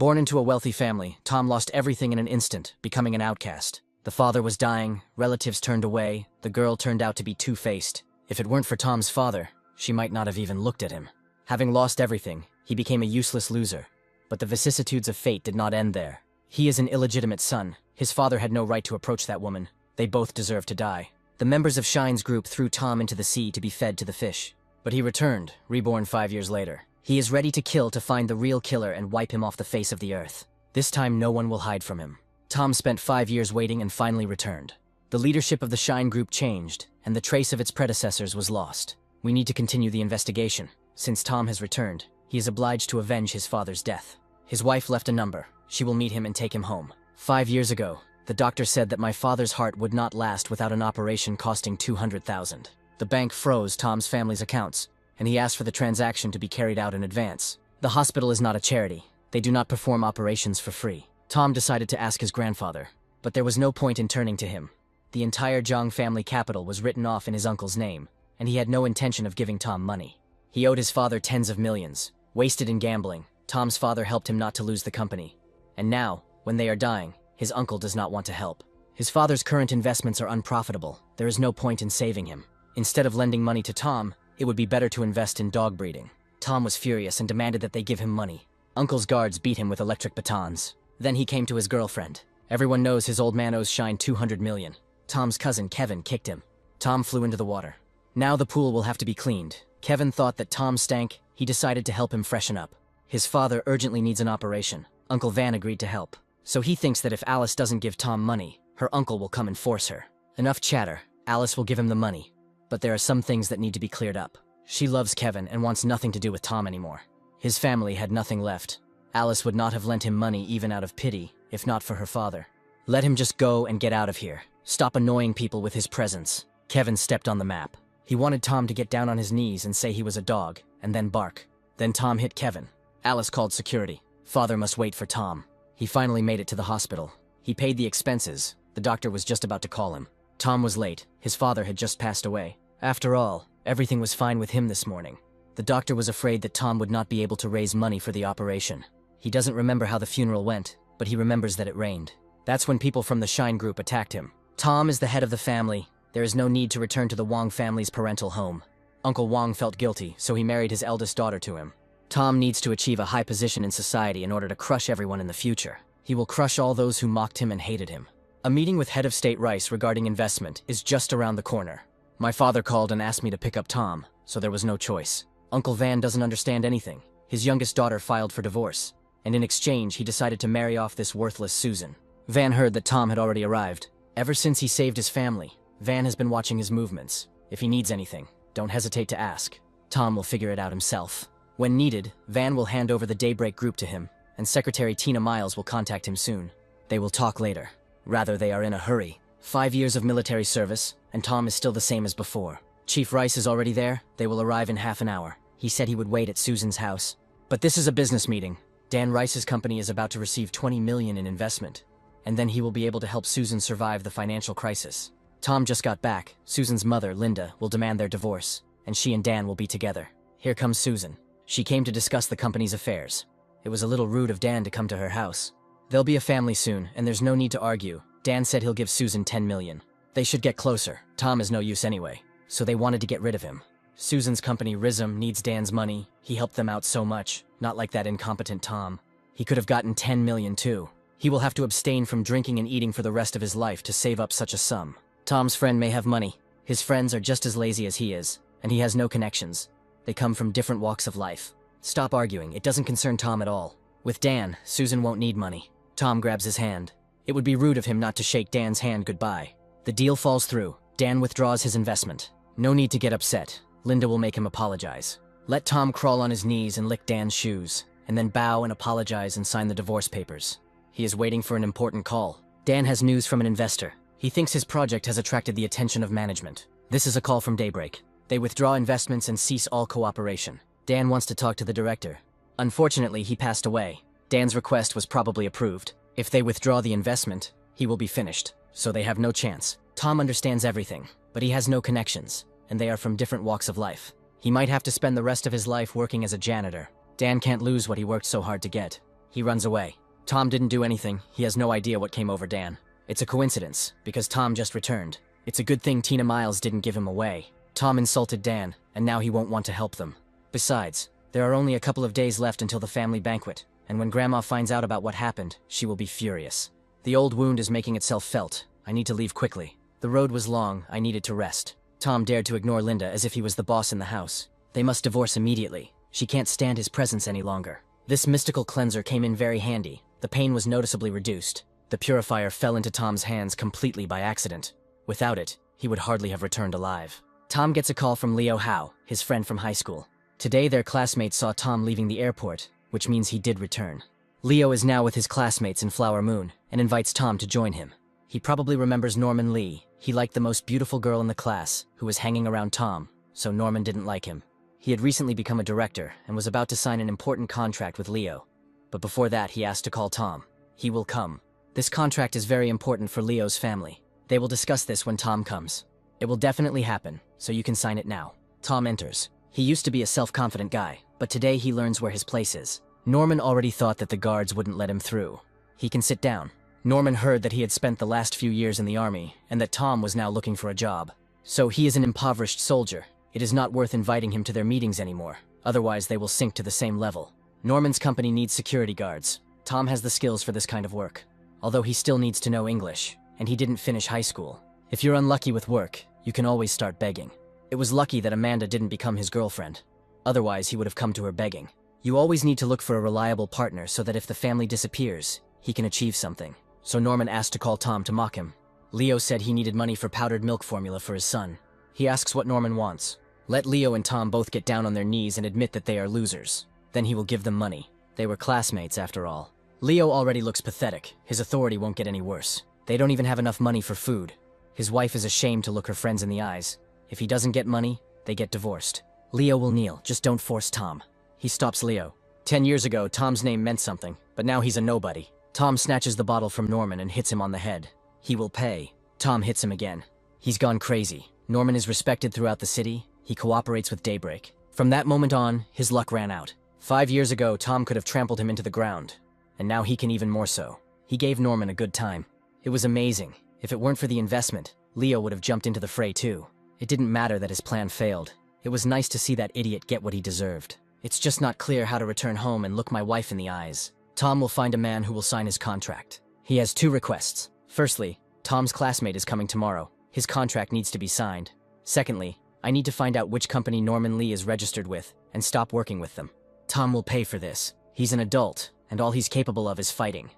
Born into a wealthy family, Tom lost everything in an instant, becoming an outcast. The father was dying, relatives turned away, the girl turned out to be two-faced. If it weren't for Tom's father, she might not have even looked at him. Having lost everything, he became a useless loser. But the vicissitudes of fate did not end there. He is an illegitimate son. His father had no right to approach that woman. They both deserve to die. The members of Shine's group threw Tom into the sea to be fed to the fish. But he returned, reborn 5 years later. He is ready to kill to find the real killer and wipe him off the face of the earth. This time no one will hide from him. Tom spent 5 years waiting and finally returned. The leadership of the Shine group changed, and the trace of its predecessors was lost. We need to continue the investigation. Since Tom has returned, he is obliged to avenge his father's death. His wife left a number. She will meet him and take him home. 5 years ago, the doctor said that my father's heart would not last without an operation costing $200,000. The bank froze Tom's family's accounts, and he asked for the transaction to be carried out in advance. The hospital is not a charity. They do not perform operations for free. Tom decided to ask his grandfather, but there was no point in turning to him. The entire Zhang family capital was written off in his uncle's name, and he had no intention of giving Tom money. He owed his father tens of millions, wasted in gambling. Tom's father helped him not to lose the company. And now, when they are dying, his uncle does not want to help. His father's current investments are unprofitable. There is no point in saving him. Instead of lending money to Tom, it would be better to invest in dog breeding. Tom was furious and demanded that they give him money. Uncle's guards beat him with electric batons. Then he came to his girlfriend. Everyone knows his old man owes Shine 200 million. Tom's cousin, Kevin, kicked him. Tom flew into the water. Now the pool will have to be cleaned. Kevin thought that Tom stank. He decided to help him freshen up. His father urgently needs an operation. Uncle Van agreed to help. So he thinks that if Alice doesn't give Tom money, her uncle will come and force her. Enough chatter. Alice will give him the money. But there are some things that need to be cleared up. She loves Kevin and wants nothing to do with Tom anymore. His family had nothing left. Alice would not have lent him money even out of pity, if not for her father. Let him just go and get out of here. Stop annoying people with his presence. Kevin stepped on the map. He wanted Tom to get down on his knees and say he was a dog, and then bark. Then Tom hit Kevin. Alice called security. Father must wait for Tom. He finally made it to the hospital. He paid the expenses. The doctor was just about to call him. Tom was late. His father had just passed away. After all, everything was fine with him this morning. The doctor was afraid that Tom would not be able to raise money for the operation. He doesn't remember how the funeral went, but he remembers that it rained. That's when people from the Shine group attacked him. Tom is the head of the family. There is no need to return to the Wong family's parental home. Uncle Wong felt guilty, so he married his eldest daughter to him. Tom needs to achieve a high position in society in order to crush everyone in the future. He will crush all those who mocked him and hated him. A meeting with Head of State Rice regarding investment is just around the corner. My father called and asked me to pick up Tom, so there was no choice. Uncle Van doesn't understand anything. His youngest daughter filed for divorce, and in exchange he decided to marry off this worthless Susan. Van heard that Tom had already arrived. Ever since he saved his family, Van has been watching his movements. If he needs anything, don't hesitate to ask. Tom will figure it out himself. When needed, Van will hand over the Daybreak group to him, and Secretary Tina Miles will contact him soon. They will talk later. Rather, they are in a hurry. 5 years of military service, and Tom is still the same as before. Chief Rice is already there. They will arrive in half an hour. He said he would wait at Susan's house. But this is a business meeting. Dan Rice's company is about to receive 20 million in investment, and then he will be able to help Susan survive the financial crisis. Tom just got back. Susan's mother, Linda, will demand their divorce, and she and Dan will be together. Here comes Susan. She came to discuss the company's affairs. It was a little rude of Dan to come to her house. They'll be a family soon, and there's no need to argue. Dan said he'll give Susan 10 million. They should get closer. Tom is no use anyway, so they wanted to get rid of him. Susan's company, Rhythm, needs Dan's money. He helped them out so much, not like that incompetent Tom. He could have gotten 10 million too. He will have to abstain from drinking and eating for the rest of his life to save up such a sum. Tom's friend may have money. His friends are just as lazy as he is, and he has no connections. They come from different walks of life. Stop arguing, it doesn't concern Tom at all. With Dan, Susan won't need money. Tom grabs his hand. It would be rude of him not to shake Dan's hand goodbye. The deal falls through. Dan withdraws his investment. No need to get upset. Linda will make him apologize. Let Tom crawl on his knees and lick Dan's shoes, and then bow and apologize and sign the divorce papers. He is waiting for an important call. Dan has news from an investor. He thinks his project has attracted the attention of management. This is a call from Daybreak. They withdraw investments and cease all cooperation. Dan wants to talk to the director. Unfortunately, he passed away. Dan's request was probably approved. If they withdraw the investment, he will be finished, so they have no chance. Tom understands everything, but he has no connections, and they are from different walks of life. He might have to spend the rest of his life working as a janitor. Dan can't lose what he worked so hard to get. He runs away. Tom didn't do anything. He has no idea what came over Dan. It's a coincidence, because Tom just returned. It's a good thing Tina Miles didn't give him away. Tom insulted Dan, and now he won't want to help them. Besides, there are only a couple of days left until the family banquet, and when Grandma finds out about what happened, she will be furious. The old wound is making itself felt. I need to leave quickly. The road was long. I needed to rest. Tom dared to ignore Linda as if he was the boss in the house. They must divorce immediately. She can't stand his presence any longer. This mystical cleanser came in very handy. The pain was noticeably reduced. The purifier fell into Tom's hands completely by accident. Without it, he would hardly have returned alive. Tom gets a call from Leo Howe, his friend from high school. Today their classmates saw Tom leaving the airport, which means he did return. Leo is now with his classmates in Flower Moon and invites Tom to join him. He probably remembers Norman Lee. He liked the most beautiful girl in the class, who was hanging around Tom, so Norman didn't like him. He had recently become a director and was about to sign an important contract with Leo. But before that, he asked to call Tom. He will come. This contract is very important for Leo's family. They will discuss this when Tom comes. It will definitely happen, so you can sign it now. Tom enters. He used to be a self-confident guy, but today he learns where his place is. Norman already thought that the guards wouldn't let him through. He can sit down. Norman heard that he had spent the last few years in the army, and that Tom was now looking for a job. So he is an impoverished soldier. It is not worth inviting him to their meetings anymore, otherwise they will sink to the same level. Norman's company needs security guards. Tom has the skills for this kind of work, although he still needs to know English, and he didn't finish high school. If you're unlucky with work, you can always start begging. It was lucky that Amanda didn't become his girlfriend. Otherwise, he would have come to her begging. You always need to look for a reliable partner so that if the family disappears, he can achieve something. So Norman asked to call Tom to mock him. Leo said he needed money for powdered milk formula for his son. He asks what Norman wants. Let Leo and Tom both get down on their knees and admit that they are losers. Then he will give them money. They were classmates after all. Leo already looks pathetic. His authority won't get any worse. They don't even have enough money for food. His wife is ashamed to look her friends in the eyes. If he doesn't get money, they get divorced. Leo will kneel, just don't force Tom. He stops Leo. 10 years ago, Tom's name meant something, but now he's a nobody. Tom snatches the bottle from Norman and hits him on the head. He will pay. Tom hits him again. He's gone crazy. Norman is respected throughout the city. He cooperates with Daybreak. From that moment on, his luck ran out. 5 years ago, Tom could have trampled him into the ground, and now he can even more so. He gave Norman a good time. It was amazing. If it weren't for the investment, Leo would have jumped into the fray too. It didn't matter that his plan failed. It was nice to see that idiot get what he deserved. It's just not clear how to return home and look my wife in the eyes. Tom will find a man who will sign his contract. He has 2 requests. Firstly, Tom's classmate is coming tomorrow. His contract needs to be signed. Secondly, I need to find out which company Norman Lee is registered with and stop working with them. Tom will pay for this. He's an adult, and all he's capable of is fighting.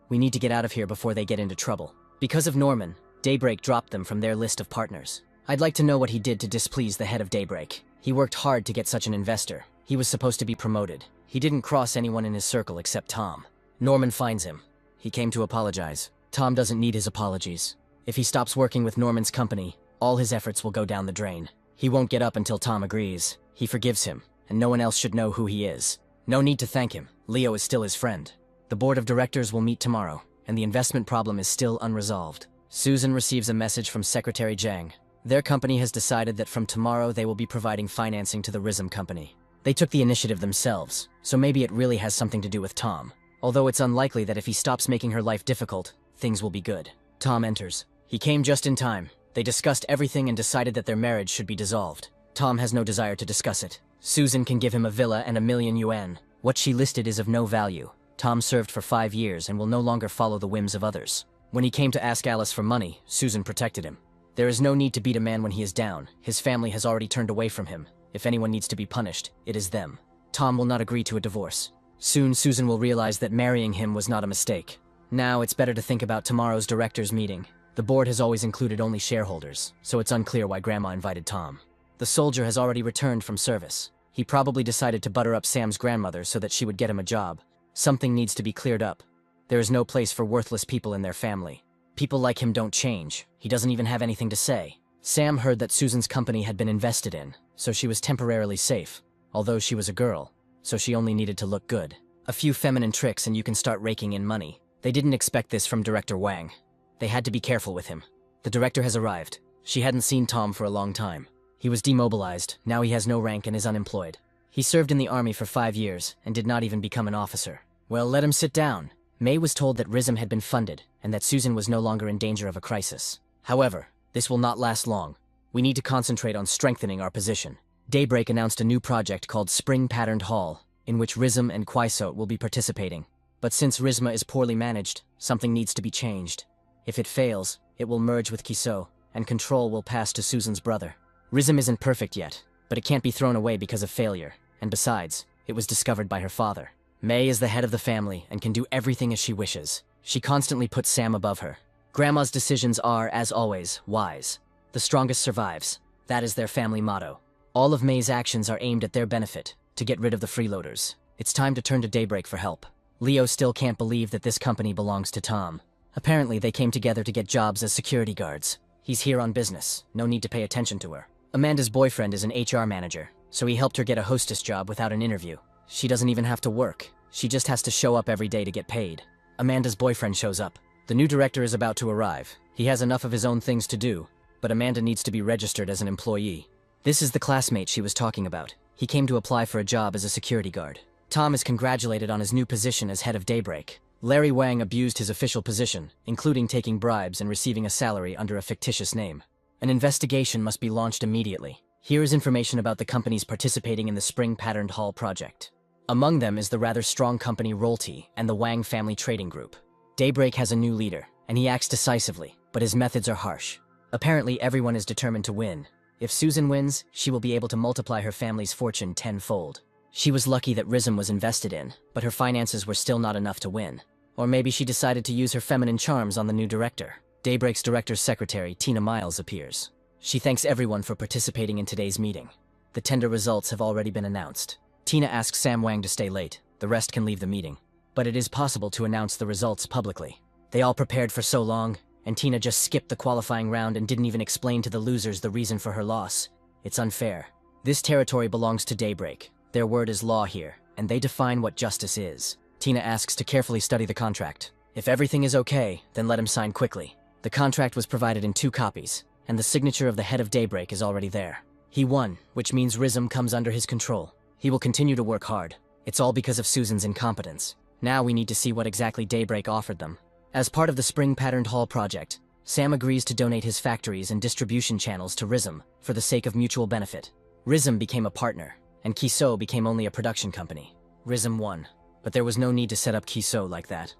We need to get out of here before they get into trouble. Because of Norman, Daybreak dropped them from their list of partners. I'd like to know what he did to displease the head of Daybreak. He worked hard to get such an investor. He was supposed to be promoted. He didn't cross anyone in his circle except Tom. Norman finds him. He came to apologize. Tom doesn't need his apologies. If he stops working with Norman's company, all his efforts will go down the drain. He won't get up until Tom agrees. He forgives him, and no one else should know who he is. No need to thank him. Leo is still his friend. The board of directors will meet tomorrow, and the investment problem is still unresolved. Susan receives a message from Secretary Jang. Their company has decided that from tomorrow they will be providing financing to the RISM company. They took the initiative themselves, so maybe it really has something to do with Tom. Although it's unlikely that if he stops making her life difficult, things will be good. Tom enters. He came just in time. They discussed everything and decided that their marriage should be dissolved. Tom has no desire to discuss it. Susan can give him a villa and $1,000,000. What she listed is of no value. Tom served for 5 years and will no longer follow the whims of others. When he came to ask Alice for money, Susan protected him. There is no need to beat a man when he is down. His family has already turned away from him. If anyone needs to be punished, it is them. Tom will not agree to a divorce. Soon Susan will realize that marrying him was not a mistake. Now it's better to think about tomorrow's directors' meeting. The board has always included only shareholders, so it's unclear why Grandma invited Tom. The soldier has already returned from service. He probably decided to butter up Sam's grandmother so that she would get him a job. Something needs to be cleared up. There is no place for worthless people in their family. People like him don't change. He doesn't even have anything to say. Sam heard that Susan's company had been invested in, so she was temporarily safe, although she was a girl, so she only needed to look good. A few feminine tricks and you can start raking in money. They didn't expect this from Director Wang. They had to be careful with him. The director has arrived. She hadn't seen Tom for a long time. He was demobilized. Now he has no rank and is unemployed. He served in the army for 5 years and did not even become an officer. Well, let him sit down. May was told that RISM had been funded and that Susan was no longer in danger of a crisis. However, this will not last long. We need to concentrate on strengthening our position. Daybreak announced a new project called Spring Patterned Hall, in which RISM and Quaisot will be participating. But since RISMA is poorly managed, something needs to be changed. If it fails, it will merge with Quaisot, and control will pass to Susan's brother. RISM isn't perfect yet, but it can't be thrown away because of failure, and besides, it was discovered by her father. May is the head of the family and can do everything as she wishes. She constantly puts Sam above her. Grandma's decisions are, as always, wise. The strongest survives. That is their family motto. All of May's actions are aimed at their benefit, to get rid of the freeloaders. It's time to turn to Daybreak for help. Leo still can't believe that this company belongs to Tom. Apparently, they came together to get jobs as security guards. He's here on business, no need to pay attention to her. Amanda's boyfriend is an HR manager, so he helped her get a hostess job without an interview. She doesn't even have to work. She just has to show up every day to get paid. Amanda's boyfriend shows up. The new director is about to arrive. He has enough of his own things to do, but Amanda needs to be registered as an employee. This is the classmate she was talking about. He came to apply for a job as a security guard. Tom is congratulated on his new position as head of Daybreak. Larry Wang abused his official position, including taking bribes and receiving a salary under a fictitious name. An investigation must be launched immediately. Here is information about the companies participating in the Spring Patterned Hall project. Among them is the rather strong company Rolte and the Wang Family Trading Group. Daybreak has a new leader, and he acts decisively, but his methods are harsh. Apparently, everyone is determined to win. If Susan wins, she will be able to multiply her family's fortune tenfold. She was lucky that RISM was invested in, but her finances were still not enough to win. Or maybe she decided to use her feminine charms on the new director. Daybreak's director's secretary, Tina Miles, appears. She thanks everyone for participating in today's meeting. The tender results have already been announced. Tina asks Sam Wang to stay late. The rest can leave the meeting. But it is possible to announce the results publicly. They all prepared for so long, and Tina just skipped the qualifying round and didn't even explain to the losers the reason for her loss. It's unfair. This territory belongs to Daybreak. Their word is law here, and they define what justice is. Tina asks to carefully study the contract. If everything is okay, then let him sign quickly. The contract was provided in 2 copies, and the signature of the head of Daybreak is already there. He won, which means RISM comes under his control. He will continue to work hard. It's all because of Susan's incompetence. Now we need to see what exactly Daybreak offered them. As part of the Spring Patterned Hall project, Sam agrees to donate his factories and distribution channels to RISM for the sake of mutual benefit. RISM became a partner, and Quaisot became only a production company. RISM won, but there was no need to set up Quaisot like that.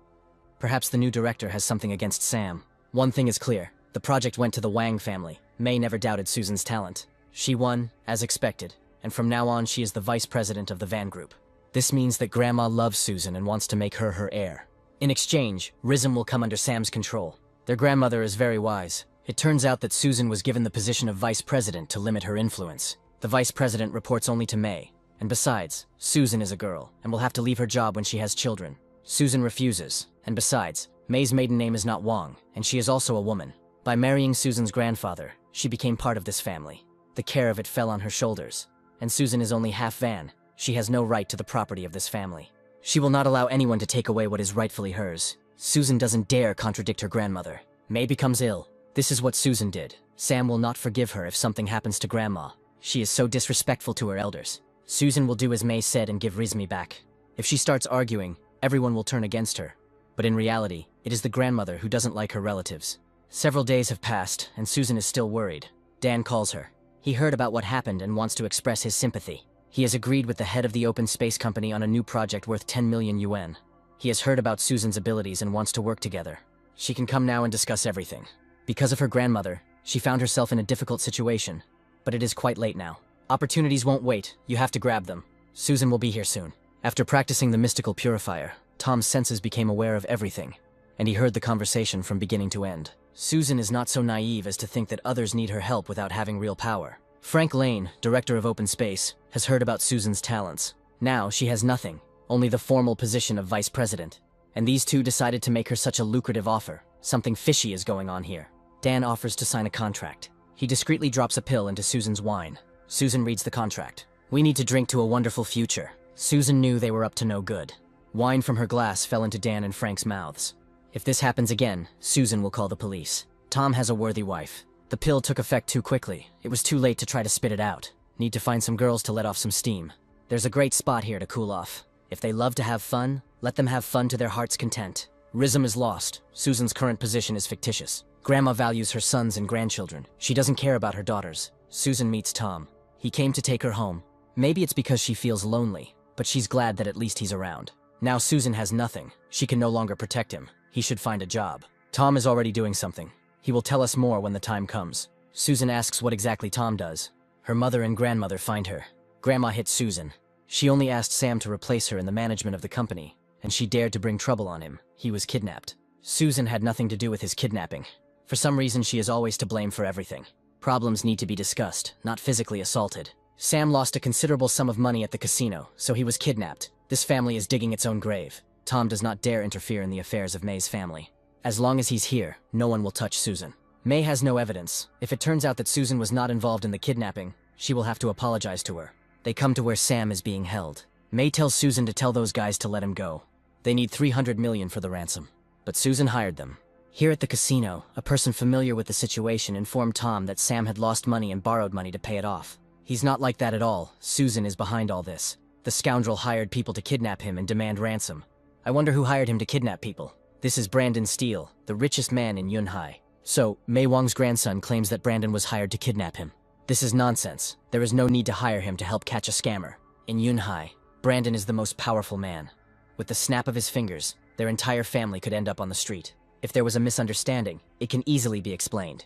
Perhaps the new director has something against Sam. One thing is clear, the project went to the Wang family. May never doubted Susan's talent. She won, as expected, and from now on she is the vice president of the Van Group. This means that Grandma loves Susan and wants to make her her heir. In exchange, RISM will come under Sam's control. Their grandmother is very wise. It turns out that Susan was given the position of vice president to limit her influence. The vice president reports only to May, and besides, Susan is a girl and will have to leave her job when she has children. Susan refuses, and besides, May's maiden name is not Wang, and she is also a woman. By marrying Susan's grandfather, she became part of this family. The care of it fell on her shoulders, and Susan is only half Van. She has no right to the property of this family. She will not allow anyone to take away what is rightfully hers. Susan doesn't dare contradict her grandmother. May becomes ill. This is what Susan did. Sam will not forgive her if something happens to Grandma. She is so disrespectful to her elders. Susan will do as May said and give Rizmi back. If she starts arguing, everyone will turn against her. But in reality, it is the grandmother who doesn't like her relatives. Several days have passed, and Susan is still worried. Dan calls her. He heard about what happened and wants to express his sympathy. He has agreed with the head of the Open Space Company on a new project worth 10 million yuan. He has heard about Susan's abilities and wants to work together. She can come now and discuss everything. Because of her grandmother, she found herself in a difficult situation. But it is quite late now. Opportunities won't wait, you have to grab them. Susan will be here soon. After practicing the mystical purifier, Tom's senses became aware of everything, and he heard the conversation from beginning to end. Susan is not so naive as to think that others need her help without having real power. Frank Lane, director of Open Space, has heard about Susan's talents. Now she has nothing, only the formal position of vice president. And these two decided to make her such a lucrative offer. Something fishy is going on here. Dan offers to sign a contract. He discreetly drops a pill into Susan's wine. Susan reads the contract. We need to drink to a wonderful future. Susan knew they were up to no good. Wine from her glass fell into Dan and Frank's mouths. If this happens again, Susan will call the police. Tom has a worthy wife. The pill took effect too quickly. It was too late to try to spit it out. Need to find some girls to let off some steam. There's a great spot here to cool off. If they love to have fun, Let them have fun to their heart's content. Rhythm is lost. Susan's current position is fictitious. Grandma values her sons and grandchildren. She doesn't care about her daughters. Susan meets Tom. He came to take her home. Maybe it's because she feels lonely, but she's glad that at least he's around. Now Susan has nothing. She can no longer protect him. He should find a job. Tom is already doing something. He will tell us more when the time comes. Susan asks what exactly Tom does. Her mother and grandmother find her. Grandma hits Susan. She only asked Sam to replace her in the management of the company, and she dared to bring trouble on him. He was kidnapped. Susan had nothing to do with his kidnapping. For some reason, she is always to blame for everything. Problems need to be discussed, not physically assaulted. Sam lost a considerable sum of money at the casino, so he was kidnapped. This family is digging its own grave. Tom does not dare interfere in the affairs of May's family. As long as he's here, no one will touch Susan. May has no evidence. If it turns out that Susan was not involved in the kidnapping, she will have to apologize to her. They come to where Sam is being held. May tells Susan to tell those guys to let him go. They need $300 million for the ransom. But Susan hired them. Here at the casino, a person familiar with the situation informed Tom that Sam had lost money and borrowed money to pay it off. He's not like that at all. Susan is behind all this. The scoundrel hired people to kidnap him and demand ransom. I wonder who hired him to kidnap people. This is Brandon Steele, the richest man in Yunhai. So, Mei Wang's grandson claims that Brandon was hired to kidnap him. This is nonsense. There is no need to hire him to help catch a scammer. In Yunhai, Brandon is the most powerful man. With the snap of his fingers, their entire family could end up on the street. If there was a misunderstanding, it can easily be explained.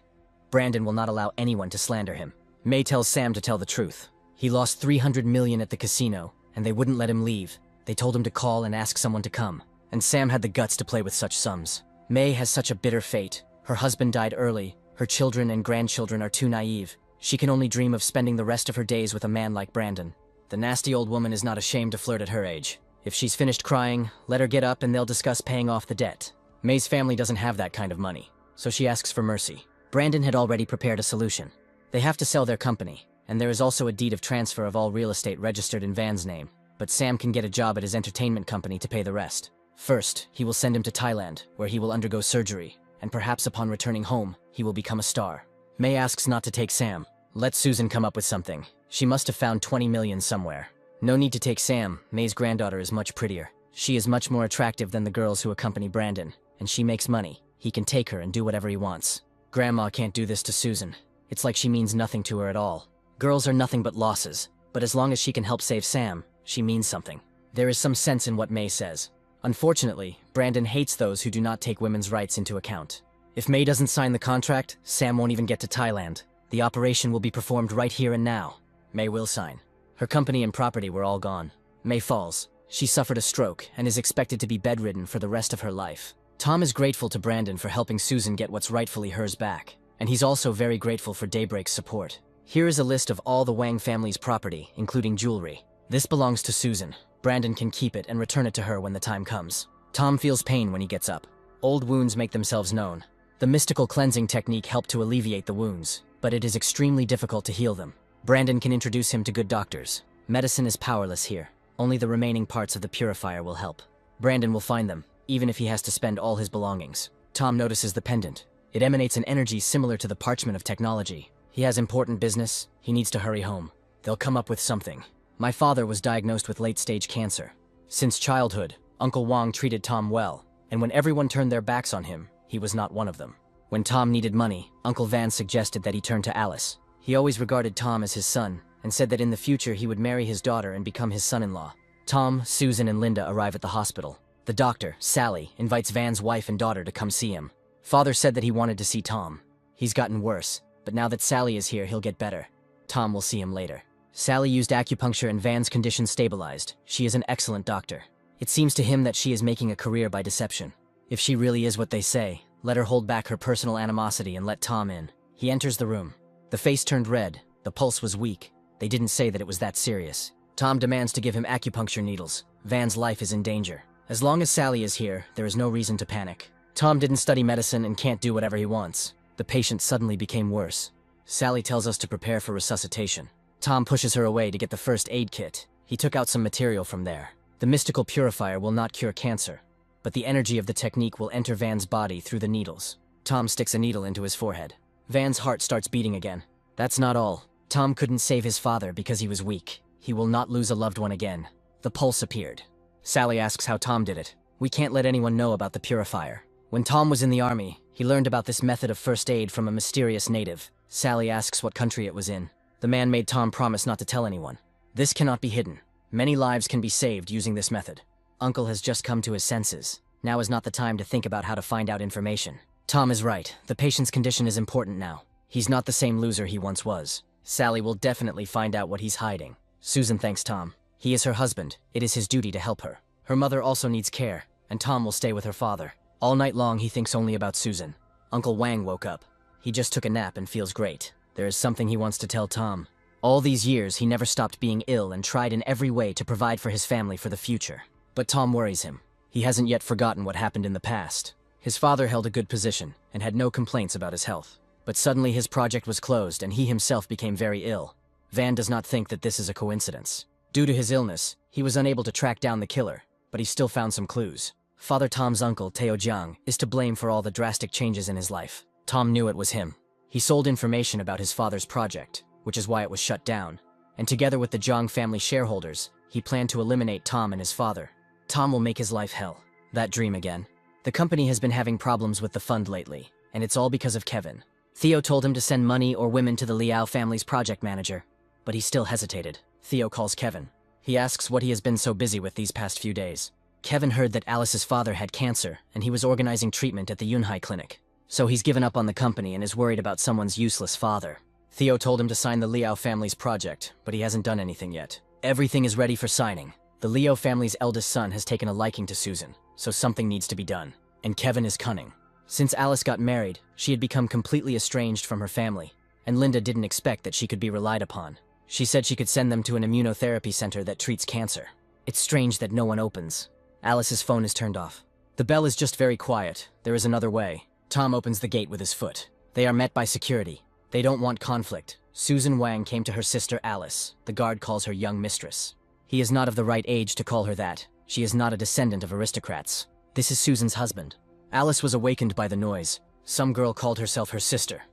Brandon will not allow anyone to slander him. Mei tells Sam to tell the truth. He lost $300 million at the casino, and they wouldn't let him leave. They told him to call and ask someone to come. And Sam had the guts to play with such sums. Mei has such a bitter fate. Her husband died early. Her children and grandchildren are too naive. She can only dream of spending the rest of her days with a man like Brandon. The nasty old woman is not ashamed to flirt at her age. If she's finished crying, let her get up and they'll discuss paying off the debt. May's family doesn't have that kind of money, so she asks for mercy. Brandon had already prepared a solution. They have to sell their company, and there is also a deed of transfer of all real estate registered in Van's name. But Sam can get a job at his entertainment company to pay the rest. First, he will send him to Thailand, where he will undergo surgery, and perhaps upon returning home, he will become a star. May asks not to take Sam. Let Susan come up with something. She must have found 20 million somewhere. No need to take Sam. May's granddaughter is much prettier. She is much more attractive than the girls who accompany Brandon, and she makes money. He can take her and do whatever he wants. Grandma can't do this to Susan. It's like she means nothing to her at all. Girls are nothing but losses, but as long as she can help save Sam, she means something. There is some sense in what May says. Unfortunately, Brandon hates those who do not take women's rights into account. If May doesn't sign the contract, Sam won't even get to Thailand. The operation will be performed right here and now. May will sign. Her company and property were all gone. May falls. She suffered a stroke and is expected to be bedridden for the rest of her life. Tom is grateful to Brandon for helping Susan get what's rightfully hers back, and he's also very grateful for Daybreak's support. Here is a list of all the Wang family's property, including jewelry. This belongs to Susan. Brandon can keep it and return it to her when the time comes. Tom feels pain when he gets up. Old wounds make themselves known. The mystical cleansing technique helped to alleviate the wounds, but it is extremely difficult to heal them. Brandon can introduce him to good doctors. Medicine is powerless here. Only the remaining parts of the purifier will help. Brandon will find them, even if he has to spend all his belongings. Tom notices the pendant. It emanates an energy similar to the parchment of technology. He has important business. He needs to hurry home. They'll come up with something. My father was diagnosed with late-stage cancer. Since childhood, Uncle Wang treated Tom well, and when everyone turned their backs on him, he was not one of them. When Tom needed money, Uncle Van suggested that he turn to Alice. He always regarded Tom as his son, and said that in the future he would marry his daughter and become his son-in-law. Tom, Susan, and Linda arrive at the hospital. The doctor, Sally, invites Van's wife and daughter to come see him. Father said that he wanted to see Tom. He's gotten worse, but now that Sally is here, he'll get better. Tom will see him later. Sally used acupuncture and Van's condition stabilized. She is an excellent doctor. It seems to him that she is making a career by deception. If she really is what they say, let her hold back her personal animosity and let Tom in. He enters the room. The face turned red. The pulse was weak. They didn't say that it was that serious. Tom demands to give him acupuncture needles. Van's life is in danger. As long as Sally is here, there is no reason to panic. Tom didn't study medicine and can't do whatever he wants. The patient suddenly became worse. Sally tells us to prepare for resuscitation. Tom pushes her away to get the first aid kit. He took out some material from there. The mystical purifier will not cure cancer, but the energy of the technique will enter Van's body through the needles. Tom sticks a needle into his forehead. Van's heart starts beating again. That's not all. Tom couldn't save his father because he was weak. He will not lose a loved one again. The pulse appeared. Sally asks how Tom did it. We can't let anyone know about the purifier. When Tom was in the army, he learned about this method of first aid from a mysterious native. Sally asks what country it was in. The man made Tom promise not to tell anyone. This cannot be hidden. Many lives can be saved using this method. Uncle has just come to his senses. Now is not the time to think about how to find out information. Tom is right. The patient's condition is important now. He's not the same loser he once was. Sally will definitely find out what he's hiding. Susan thanks Tom. He is her husband. It is his duty to help her. Her mother also needs care, and Tom will stay with her father. All night long, he thinks only about Susan. Uncle Wang woke up. He just took a nap and feels great. There is something he wants to tell Tom. All these years, he never stopped being ill and tried in every way to provide for his family for the future. But Tom worries him. He hasn't yet forgotten what happened in the past. His father held a good position and had no complaints about his health. But suddenly his project was closed and he himself became very ill. Van does not think that this is a coincidence. Due to his illness, he was unable to track down the killer, but he still found some clues. Father Tom's uncle, Teo Jiang, is to blame for all the drastic changes in his life. Tom knew it was him. He sold information about his father's project, which is why it was shut down. And together with the Jiang family shareholders, he planned to eliminate Tom and his father. Tom will make his life hell. That dream again. The company has been having problems with the fund lately, and it's all because of Kevin. Theo told him to send money or women to the Liao family's project manager, but he still hesitated. Theo calls Kevin. He asks what he has been so busy with these past few days. Kevin heard that Alice's father had cancer, and he was organizing treatment at the Yunhai clinic. So he's given up on the company and is worried about someone's useless father. Theo told him to sign the Liao family's project, but he hasn't done anything yet. Everything is ready for signing. The Liao family's eldest son has taken a liking to Susan, so something needs to be done. And Kevin is cunning. Since Alice got married, she had become completely estranged from her family, and Linda didn't expect that she could be relied upon. She said she could send them to an immunotherapy center that treats cancer. It's strange that no one opens. Alice's phone is turned off. The bell is just very quiet. There is another way. Tom opens the gate with his foot. They are met by security. They don't want conflict. Susan Wang came to her sister Alice. The guard calls her young mistress. He is not of the right age to call her that. She is not a descendant of aristocrats. This is Susan's husband. Alice was awakened by the noise. Some girl called herself her sister.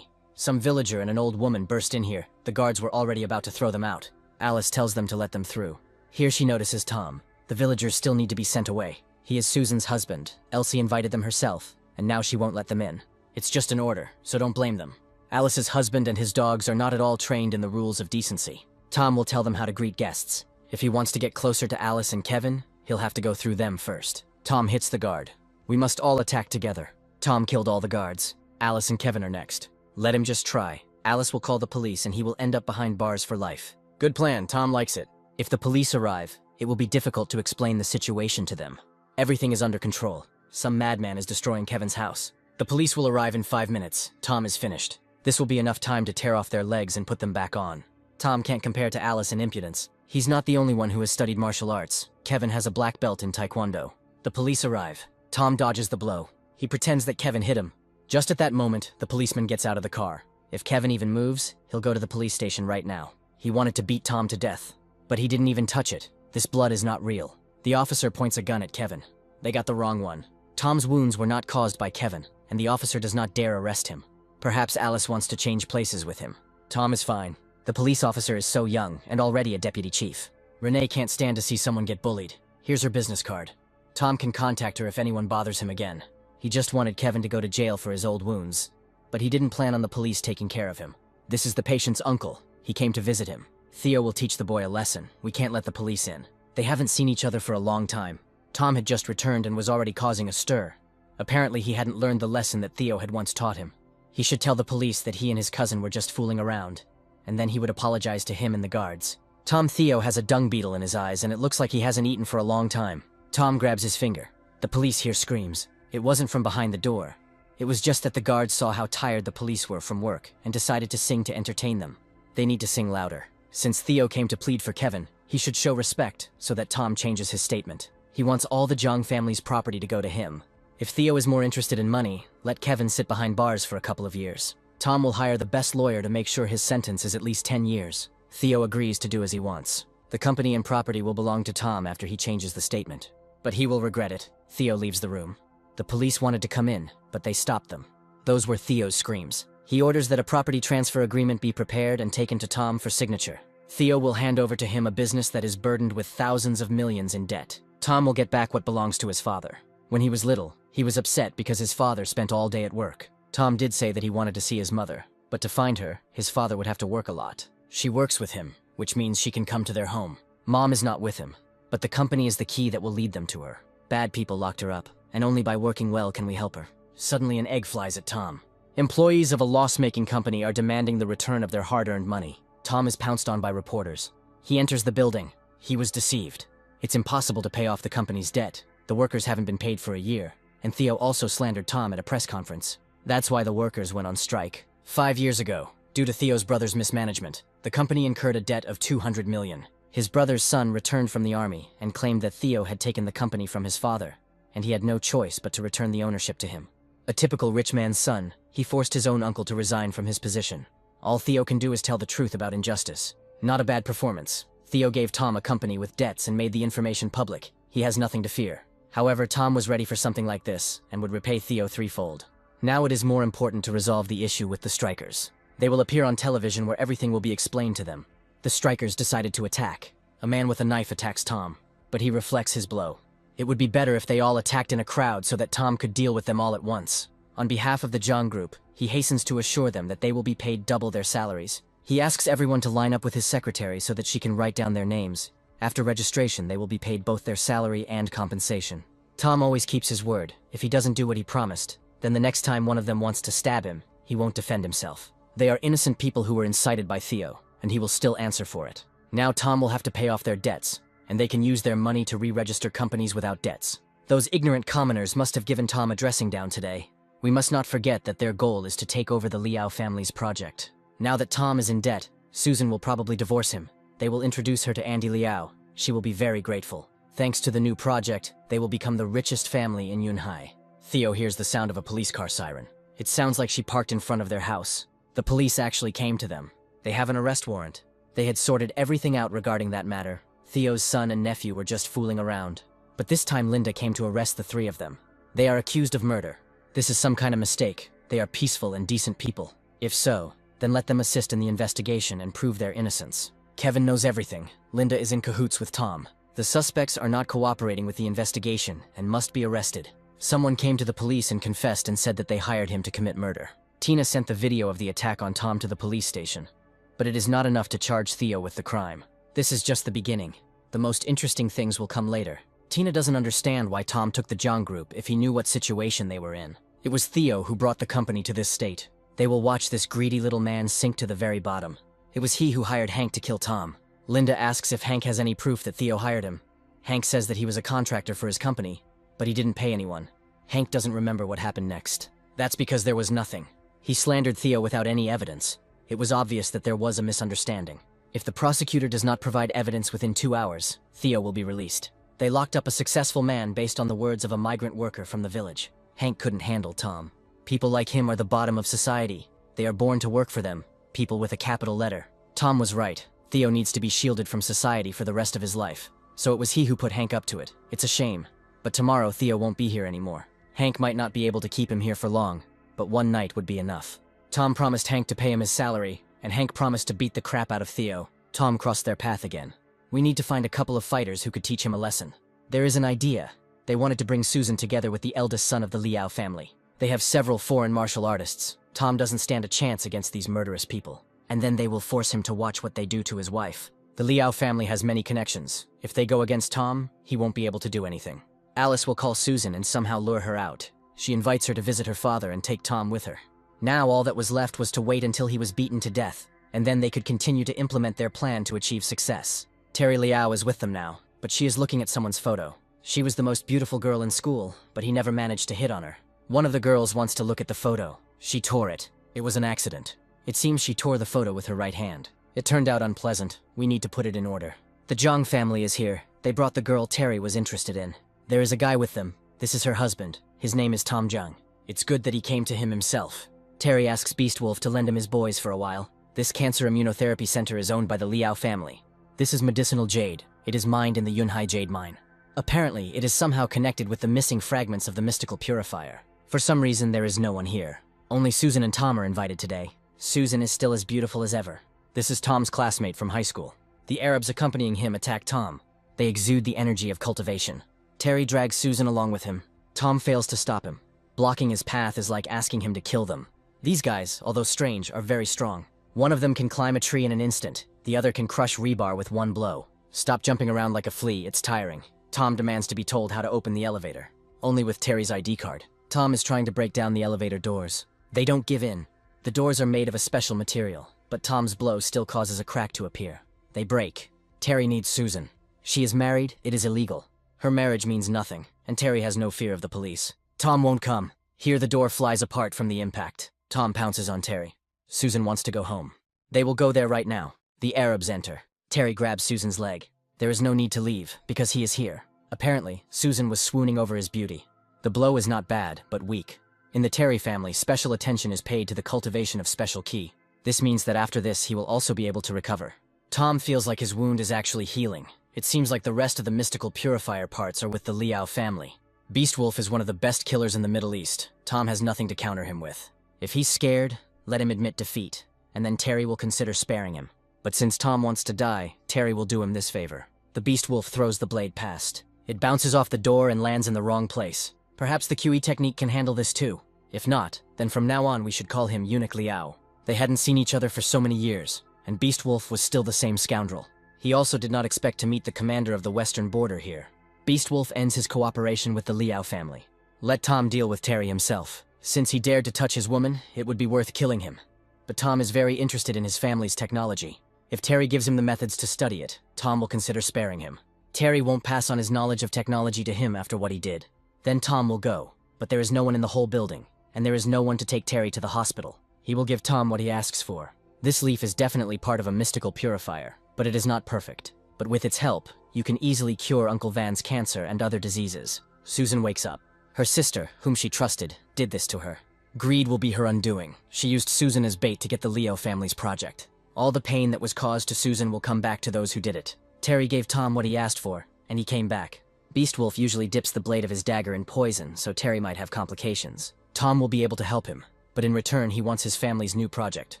Some villager and an old woman burst in here. The guards were already about to throw them out. Alice tells them to let them through. Here she notices Tom. The villagers still need to be sent away. He is Susan's husband. Elsie invited them herself, and now she won't let them in. It's just an order, so don't blame them. Alice's husband and his dogs are not at all trained in the rules of decency. Tom will tell them how to greet guests. If he wants to get closer to Alice and Kevin, he'll have to go through them first. Tom hits the guard. We must all attack together. Tom killed all the guards. Alice and Kevin are next. Let him just try. Alice will call the police and he will end up behind bars for life. Good plan, Tom likes it. If the police arrive, it will be difficult to explain the situation to them. Everything is under control. Some madman is destroying Kevin's house. The police will arrive in 5 minutes. Tom is finished. This will be enough time to tear off their legs and put them back on. Tom can't compare to Alice in impudence. He's not the only one who has studied martial arts. Kevin has a black belt in Taekwondo. The police arrive. Tom dodges the blow. He pretends that Kevin hit him. Just at that moment, the policeman gets out of the car. If Kevin even moves, he'll go to the police station right now. He wanted to beat Tom to death, but he didn't even touch it. This blood is not real. The officer points a gun at Kevin. They got the wrong one. Tom's wounds were not caused by Kevin, and the officer does not dare arrest him. Perhaps Alice wants to change places with him. Tom is fine. The police officer is so young, and already a deputy chief. Renee can't stand to see someone get bullied. Here's her business card. Tom can contact her if anyone bothers him again. He just wanted Kevin to go to jail for his old wounds, but he didn't plan on the police taking care of him. This is the patient's uncle. He came to visit him. Theo will teach the boy a lesson. We can't let the police in. They haven't seen each other for a long time. Tom had just returned and was already causing a stir. Apparently he hadn't learned the lesson that Theo had once taught him. He should tell the police that he and his cousin were just fooling around, and then he would apologize to him and the guards. Theo has a dung beetle in his eyes and it looks like he hasn't eaten for a long time. Tom grabs his finger. The police hear screams. It wasn't from behind the door. It was just that the guards saw how tired the police were from work and decided to sing to entertain them. They need to sing louder. Since Theo came to plead for Kevin, he should show respect so that Tom changes his statement. He wants all the Jiang family's property to go to him. If Theo is more interested in money, let Kevin sit behind bars for a couple of years. Tom will hire the best lawyer to make sure his sentence is at least 10 years. Theo agrees to do as he wants. The company and property will belong to Tom after he changes the statement. But he will regret it. Theo leaves the room. The police wanted to come in, but they stopped them. Those were Theo's screams. He orders that a property transfer agreement be prepared and taken to Tom for signature. Theo will hand over to him a business that is burdened with thousands of millions in debt. Tom will get back what belongs to his father. When he was little, he was upset because his father spent all day at work. Tom did say that he wanted to see his mother, but to find her, his father would have to work a lot. She works with him, which means she can come to their home. Mom is not with him, but the company is the key that will lead them to her. Bad people locked her up, and only by working well can we help her. Suddenly an egg flies at Tom. Employees of a loss-making company are demanding the return of their hard-earned money. Tom is pounced on by reporters. He enters the building. He was deceived. It's impossible to pay off the company's debt. The workers haven't been paid for a year, and Theo also slandered Tom at a press conference. That's why the workers went on strike. 5 years ago, due to Theo's brother's mismanagement, the company incurred a debt of $200 million. His brother's son returned from the army and claimed that Theo had taken the company from his father, and he had no choice but to return the ownership to him. A typical rich man's son, he forced his own uncle to resign from his position. All Theo can do is tell the truth about injustice. Not a bad performance. Theo gave Tom a company with debts and made the information public. He has nothing to fear. However, Tom was ready for something like this and would repay Theo threefold. Now it is more important to resolve the issue with the strikers. They will appear on television where everything will be explained to them. The strikers decided to attack. A man with a knife attacks Tom, but he reflects his blow. It would be better if they all attacked in a crowd so that Tom could deal with them all at once. On behalf of the Jong group, he hastens to assure them that they will be paid double their salaries. He asks everyone to line up with his secretary so that she can write down their names. After registration, they will be paid both their salary and compensation. Tom always keeps his word. If he doesn't do what he promised, then the next time one of them wants to stab him, he won't defend himself. They are innocent people who were incited by Theo, and he will still answer for it. Now Tom will have to pay off their debts, and they can use their money to re-register companies without debts. Those ignorant commoners must have given Tom a dressing down today. We must not forget that their goal is to take over the Liao family's project. Now that Tom is in debt, Susan will probably divorce him. They will introduce her to Andy Liao. She will be very grateful. Thanks to the new project, they will become the richest family in Yunhai. Theo hears the sound of a police car siren. It sounds like she parked in front of their house. The police actually came to them. They have an arrest warrant. They had sorted everything out regarding that matter. Theo's son and nephew were just fooling around. But this time Linda came to arrest the three of them. They are accused of murder. This is some kind of mistake. They are peaceful and decent people. If so, then let them assist in the investigation and prove their innocence. Kevin knows everything. Linda is in cahoots with Tom. The suspects are not cooperating with the investigation and must be arrested. Someone came to the police and confessed and said that they hired him to commit murder. Tina sent the video of the attack on Tom to the police station. But it is not enough to charge Theo with the crime. This is just the beginning. The most interesting things will come later. Tina doesn't understand why Tom took the Jong group if he knew what situation they were in. It was Theo who brought the company to this state. They will watch this greedy little man sink to the very bottom. It was he who hired Hank to kill Tom. Linda asks if Hank has any proof that Theo hired him. Hank says that he was a contractor for his company, but he didn't pay anyone. Hank doesn't remember what happened next. That's because there was nothing. He slandered Theo without any evidence. It was obvious that there was a misunderstanding. If the prosecutor does not provide evidence within 2 hours, Theo will be released. They locked up a successful man based on the words of a migrant worker from the village. Hank couldn't handle Tom. People like him are the bottom of society. They are born to work for them, people with a capital letter. Tom was right. Theo needs to be shielded from society for the rest of his life. So it was he who put Hank up to it. It's a shame. But tomorrow Theo won't be here anymore. Hank might not be able to keep him here for long, but one night would be enough. Tom promised Hank to pay him his salary, and Hank promised to beat the crap out of Theo. Tom crossed their path again. We need to find a couple of fighters who could teach him a lesson. There is an idea. They wanted to bring Susan together with the eldest son of the Liao family. They have several foreign martial artists. Tom doesn't stand a chance against these murderous people. And then they will force him to watch what they do to his wife. The Liao family has many connections. If they go against Tom, he won't be able to do anything. Alice will call Susan and somehow lure her out. She invites her to visit her father and take Tom with her. Now all that was left was to wait until he was beaten to death, and then they could continue to implement their plan to achieve success. Terry Liao is with them now, but she is looking at someone's photo. She was the most beautiful girl in school, but he never managed to hit on her. One of the girls wants to look at the photo. She tore it. It was an accident. It seems she tore the photo with her right hand. It turned out unpleasant. We need to put it in order. The Jong family is here. They brought the girl Terry was interested in. There is a guy with them. This is her husband. His name is Tom Jung. It's good that he came to him himself. Terry asks Beastwolf to lend him his boys for a while. This cancer immunotherapy center is owned by the Liao family. This is medicinal jade. It is mined in the Yunhai jade mine. Apparently, it is somehow connected with the missing fragments of the mystical purifier. For some reason, there is no one here. Only Susan and Tom are invited today. Susan is still as beautiful as ever. This is Tom's classmate from high school. The Arabs accompanying him attack Tom. They exude the energy of cultivation. Terry drags Susan along with him. Tom fails to stop him. Blocking his path is like asking him to kill them. These guys, although strange, are very strong. One of them can climb a tree in an instant. The other can crush rebar with one blow. Stop jumping around like a flea, it's tiring. Tom demands to be told how to open the elevator. Only with Terry's ID card. Tom is trying to break down the elevator doors. They don't give in. The doors are made of a special material, but Tom's blow still causes a crack to appear. They break. Terry needs Susan. She is married, it is illegal. Her marriage means nothing, and Terry has no fear of the police. Tom won't come. Here the door flies apart from the impact. Tom pounces on Terry. Susan wants to go home. They will go there right now. The Arabs enter. Terry grabs Susan's leg. There is no need to leave, because he is here. Apparently, Susan was swooning over his beauty. The blow is not bad, but weak. In the Terry family, special attention is paid to the cultivation of special ki. This means that after this, he will also be able to recover. Tom feels like his wound is actually healing. It seems like the rest of the mystical purifier parts are with the Liao family. Beastwolf is one of the best killers in the Middle East. Tom has nothing to counter him with. If he's scared, let him admit defeat, and then Terry will consider sparing him. But since Tom wants to die, Terry will do him this favor. The Beastwolf throws the blade past. It bounces off the door and lands in the wrong place. Perhaps the QE technique can handle this too. If not, then from now on we should call him Eunuch Liao. They hadn't seen each other for so many years, and Beastwolf was still the same scoundrel. He also did not expect to meet the commander of the western border here. Beastwolf ends his cooperation with the Liao family. Let Tom deal with Terry himself. Since he dared to touch his woman, it would be worth killing him. But Tom is very interested in his family's technology. If Terry gives him the methods to study it, Tom will consider sparing him. Terry won't pass on his knowledge of technology to him after what he did. Then Tom will go, but there is no one in the whole building, and there is no one to take Terry to the hospital. He will give Tom what he asks for. This leaf is definitely part of a mystical purifier, but it is not perfect. But with its help, you can easily cure Uncle Van's cancer and other diseases. Susan wakes up. Her sister, whom she trusted, did this to her. Greed will be her undoing. She used Susan as bait to get the Leo family's project. All the pain that was caused to Susan will come back to those who did it. Terry gave Tom what he asked for, and he came back. Beastwolf usually dips the blade of his dagger in poison, so Terry might have complications. Tom will be able to help him, but in return he wants his family's new project.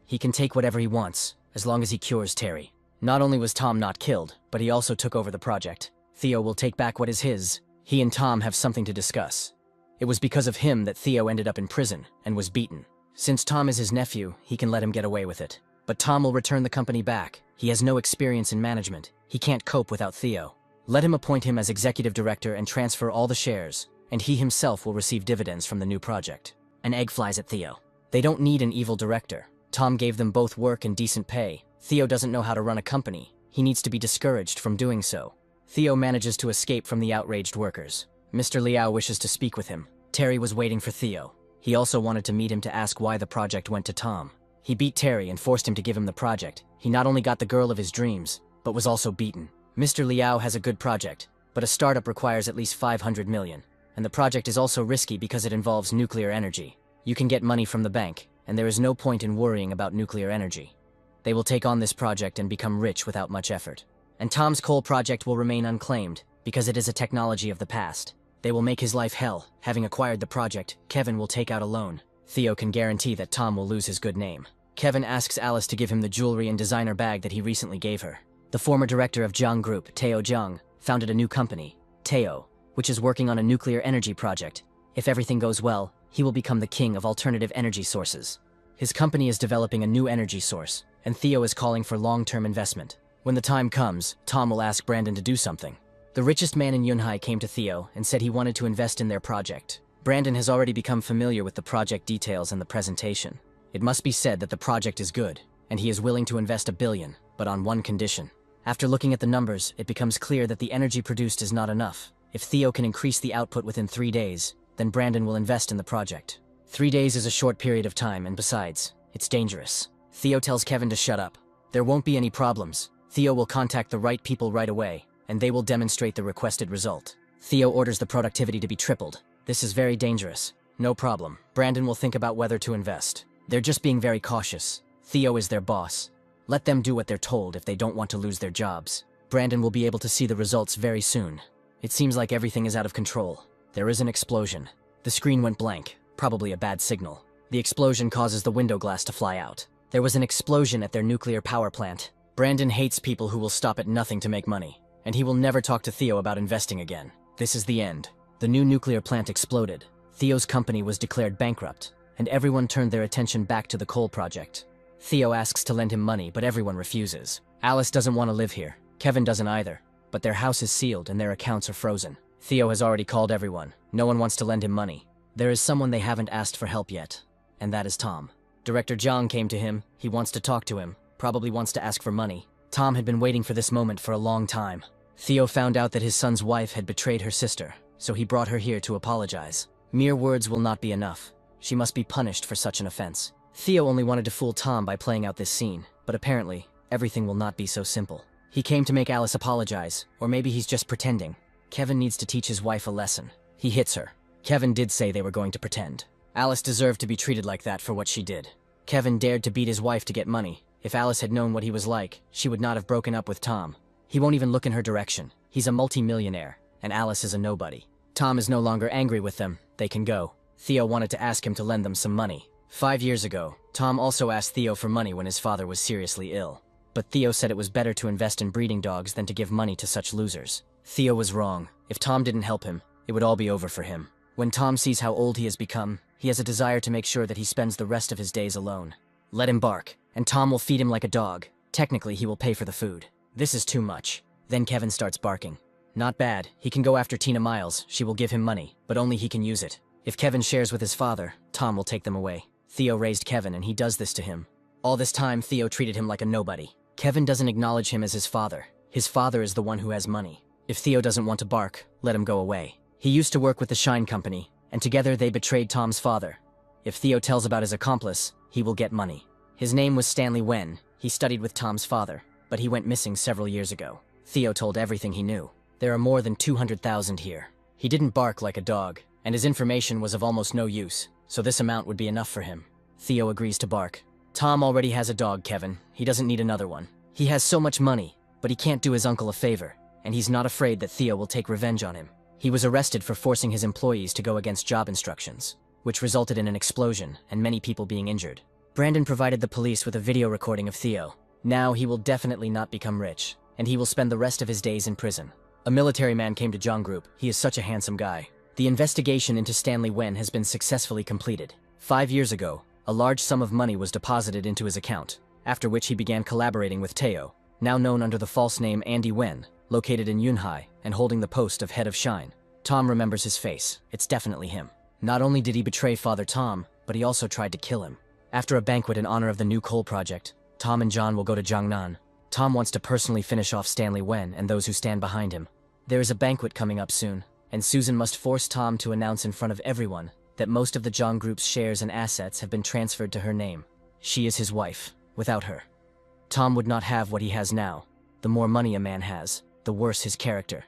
He can take whatever he wants, as long as he cures Terry. Not only was Tom not killed, but he also took over the project. Theo will take back what is his. He and Tom have something to discuss. It was because of him that Theo ended up in prison and was beaten. Since Tom is his nephew, he can let him get away with it. But Tom will return the company back. He has no experience in management. He can't cope without Theo. Let him appoint him as executive director and transfer all the shares, and he himself will receive dividends from the new project. An egg flies at Theo. They don't need an evil director. Tom gave them both work and decent pay. Theo doesn't know how to run a company. He needs to be discouraged from doing so. Theo manages to escape from the outraged workers. Mr. Liao wishes to speak with him. Terry was waiting for Theo. He also wanted to meet him to ask why the project went to Tom. He beat Terry and forced him to give him the project. He not only got the girl of his dreams, but was also beaten. Mr. Liao has a good project, but a startup requires at least 500 million. And the project is also risky because it involves nuclear energy. You can get money from the bank, and there is no point in worrying about nuclear energy. They will take on this project and become rich without much effort. And Tom's coal project will remain unclaimed, because it is a technology of the past. They will make his life hell. Having acquired the project, Kevin will take out a loan. Theo can guarantee that Tom will lose his good name. Kevin asks Alice to give him the jewelry and designer bag that he recently gave her. The former director of Jiang Group, Teo Jiang, founded a new company, Teo, which is working on a nuclear energy project. If everything goes well, he will become the king of alternative energy sources. His company is developing a new energy source, and Theo is calling for long-term investment. When the time comes, Tom will ask Brandon to do something. The richest man in Yunhai came to Theo and said he wanted to invest in their project. Brandon has already become familiar with the project details and the presentation. It must be said that the project is good, and he is willing to invest $1 billion, but on one condition. After looking at the numbers, it becomes clear that the energy produced is not enough. If Theo can increase the output within 3 days, then Brandon will invest in the project. 3 days is a short period of time, and besides, it's dangerous. Theo tells Kevin to shut up. There won't be any problems. Theo will contact the right people right away, and they will demonstrate the requested result. Theo orders the productivity to be tripled. This is very dangerous. No problem. Brandon will think about whether to invest. They're just being very cautious. Theo is their boss. Let them do what they're told if they don't want to lose their jobs. Brandon will be able to see the results very soon. It seems like everything is out of control. There is an explosion. The screen went blank, probably a bad signal. The explosion causes the window glass to fly out. There was an explosion at their nuclear power plant. Brandon hates people who will stop at nothing to make money, and he will never talk to Theo about investing again. This is the end. The new nuclear plant exploded. Theo's company was declared bankrupt, and everyone turned their attention back to the coal project. Theo asks to lend him money, but everyone refuses. Alice doesn't want to live here. Kevin doesn't either. But their house is sealed and their accounts are frozen. Theo has already called everyone. No one wants to lend him money. There is someone they haven't asked for help yet, and that is Tom. Director Zhang came to him. He wants to talk to him, probably wants to ask for money. Tom had been waiting for this moment for a long time. Theo found out that his son's wife had betrayed her sister, so he brought her here to apologize. Mere words will not be enough. She must be punished for such an offense. Theo only wanted to fool Tom by playing out this scene, but apparently, everything will not be so simple. He came to make Alice apologize, or maybe he's just pretending. Kevin needs to teach his wife a lesson. He hits her. Kevin did say they were going to pretend. Alice deserved to be treated like that for what she did. Kevin dared to beat his wife to get money. If Alice had known what he was like, she would not have broken up with Tom. He won't even look in her direction. He's a multi-millionaire, and Alice is a nobody. Tom is no longer angry with them. They can go. Theo wanted to ask him to lend them some money. 5 years ago, Tom also asked Theo for money when his father was seriously ill. But Theo said it was better to invest in breeding dogs than to give money to such losers. Theo was wrong. If Tom didn't help him, it would all be over for him. When Tom sees how old he has become, he has a desire to make sure that he spends the rest of his days alone. Let him bark, and Tom will feed him like a dog. Technically, he will pay for the food. This is too much. Then Kevin starts barking. Not bad. He can go after Tina Miles. She will give him money, but only he can use it. If Kevin shares with his father, Tom will take them away. Theo raised Kevin, and he does this to him. All this time, Theo treated him like a nobody. Kevin doesn't acknowledge him as his father. His father is the one who has money. If Theo doesn't want to bark, let him go away. He used to work with the Shine Company, and together they betrayed Tom's father. If Theo tells about his accomplice, he will get money. His name was Stanley Wen. He studied with Tom's father, but he went missing several years ago. Theo told everything he knew. There are more than 200,000 here. He didn't bark like a dog, and his information was of almost no use, so this amount would be enough for him. Theo agrees to bark. Tom already has a dog, Kevin. He doesn't need another one. He has so much money, but he can't do his uncle a favor, and he's not afraid that Theo will take revenge on him. He was arrested for forcing his employees to go against job instructions, which resulted in an explosion and many people being injured. Brandon provided the police with a video recording of Theo. Now he will definitely not become rich, and he will spend the rest of his days in prison. A military man came to Zhang Group. He is such a handsome guy. The investigation into Stanley Wen has been successfully completed. 5 years ago, a large sum of money was deposited into his account, after which he began collaborating with Teo, now known under the false name Andy Wen, located in Yunhai and holding the post of head of Shine. Tom remembers his face. It's definitely him. Not only did he betray Father Tom, but he also tried to kill him. After a banquet in honor of the new coal project, Tom and John will go to Jiangnan. Tom wants to personally finish off Stanley Wen and those who stand behind him. There is a banquet coming up soon, and Susan must force Tom to announce in front of everyone that most of the Zhang Group's shares and assets have been transferred to her name. She is his wife. Without her, Tom would not have what he has now. The more money a man has, the worse his character.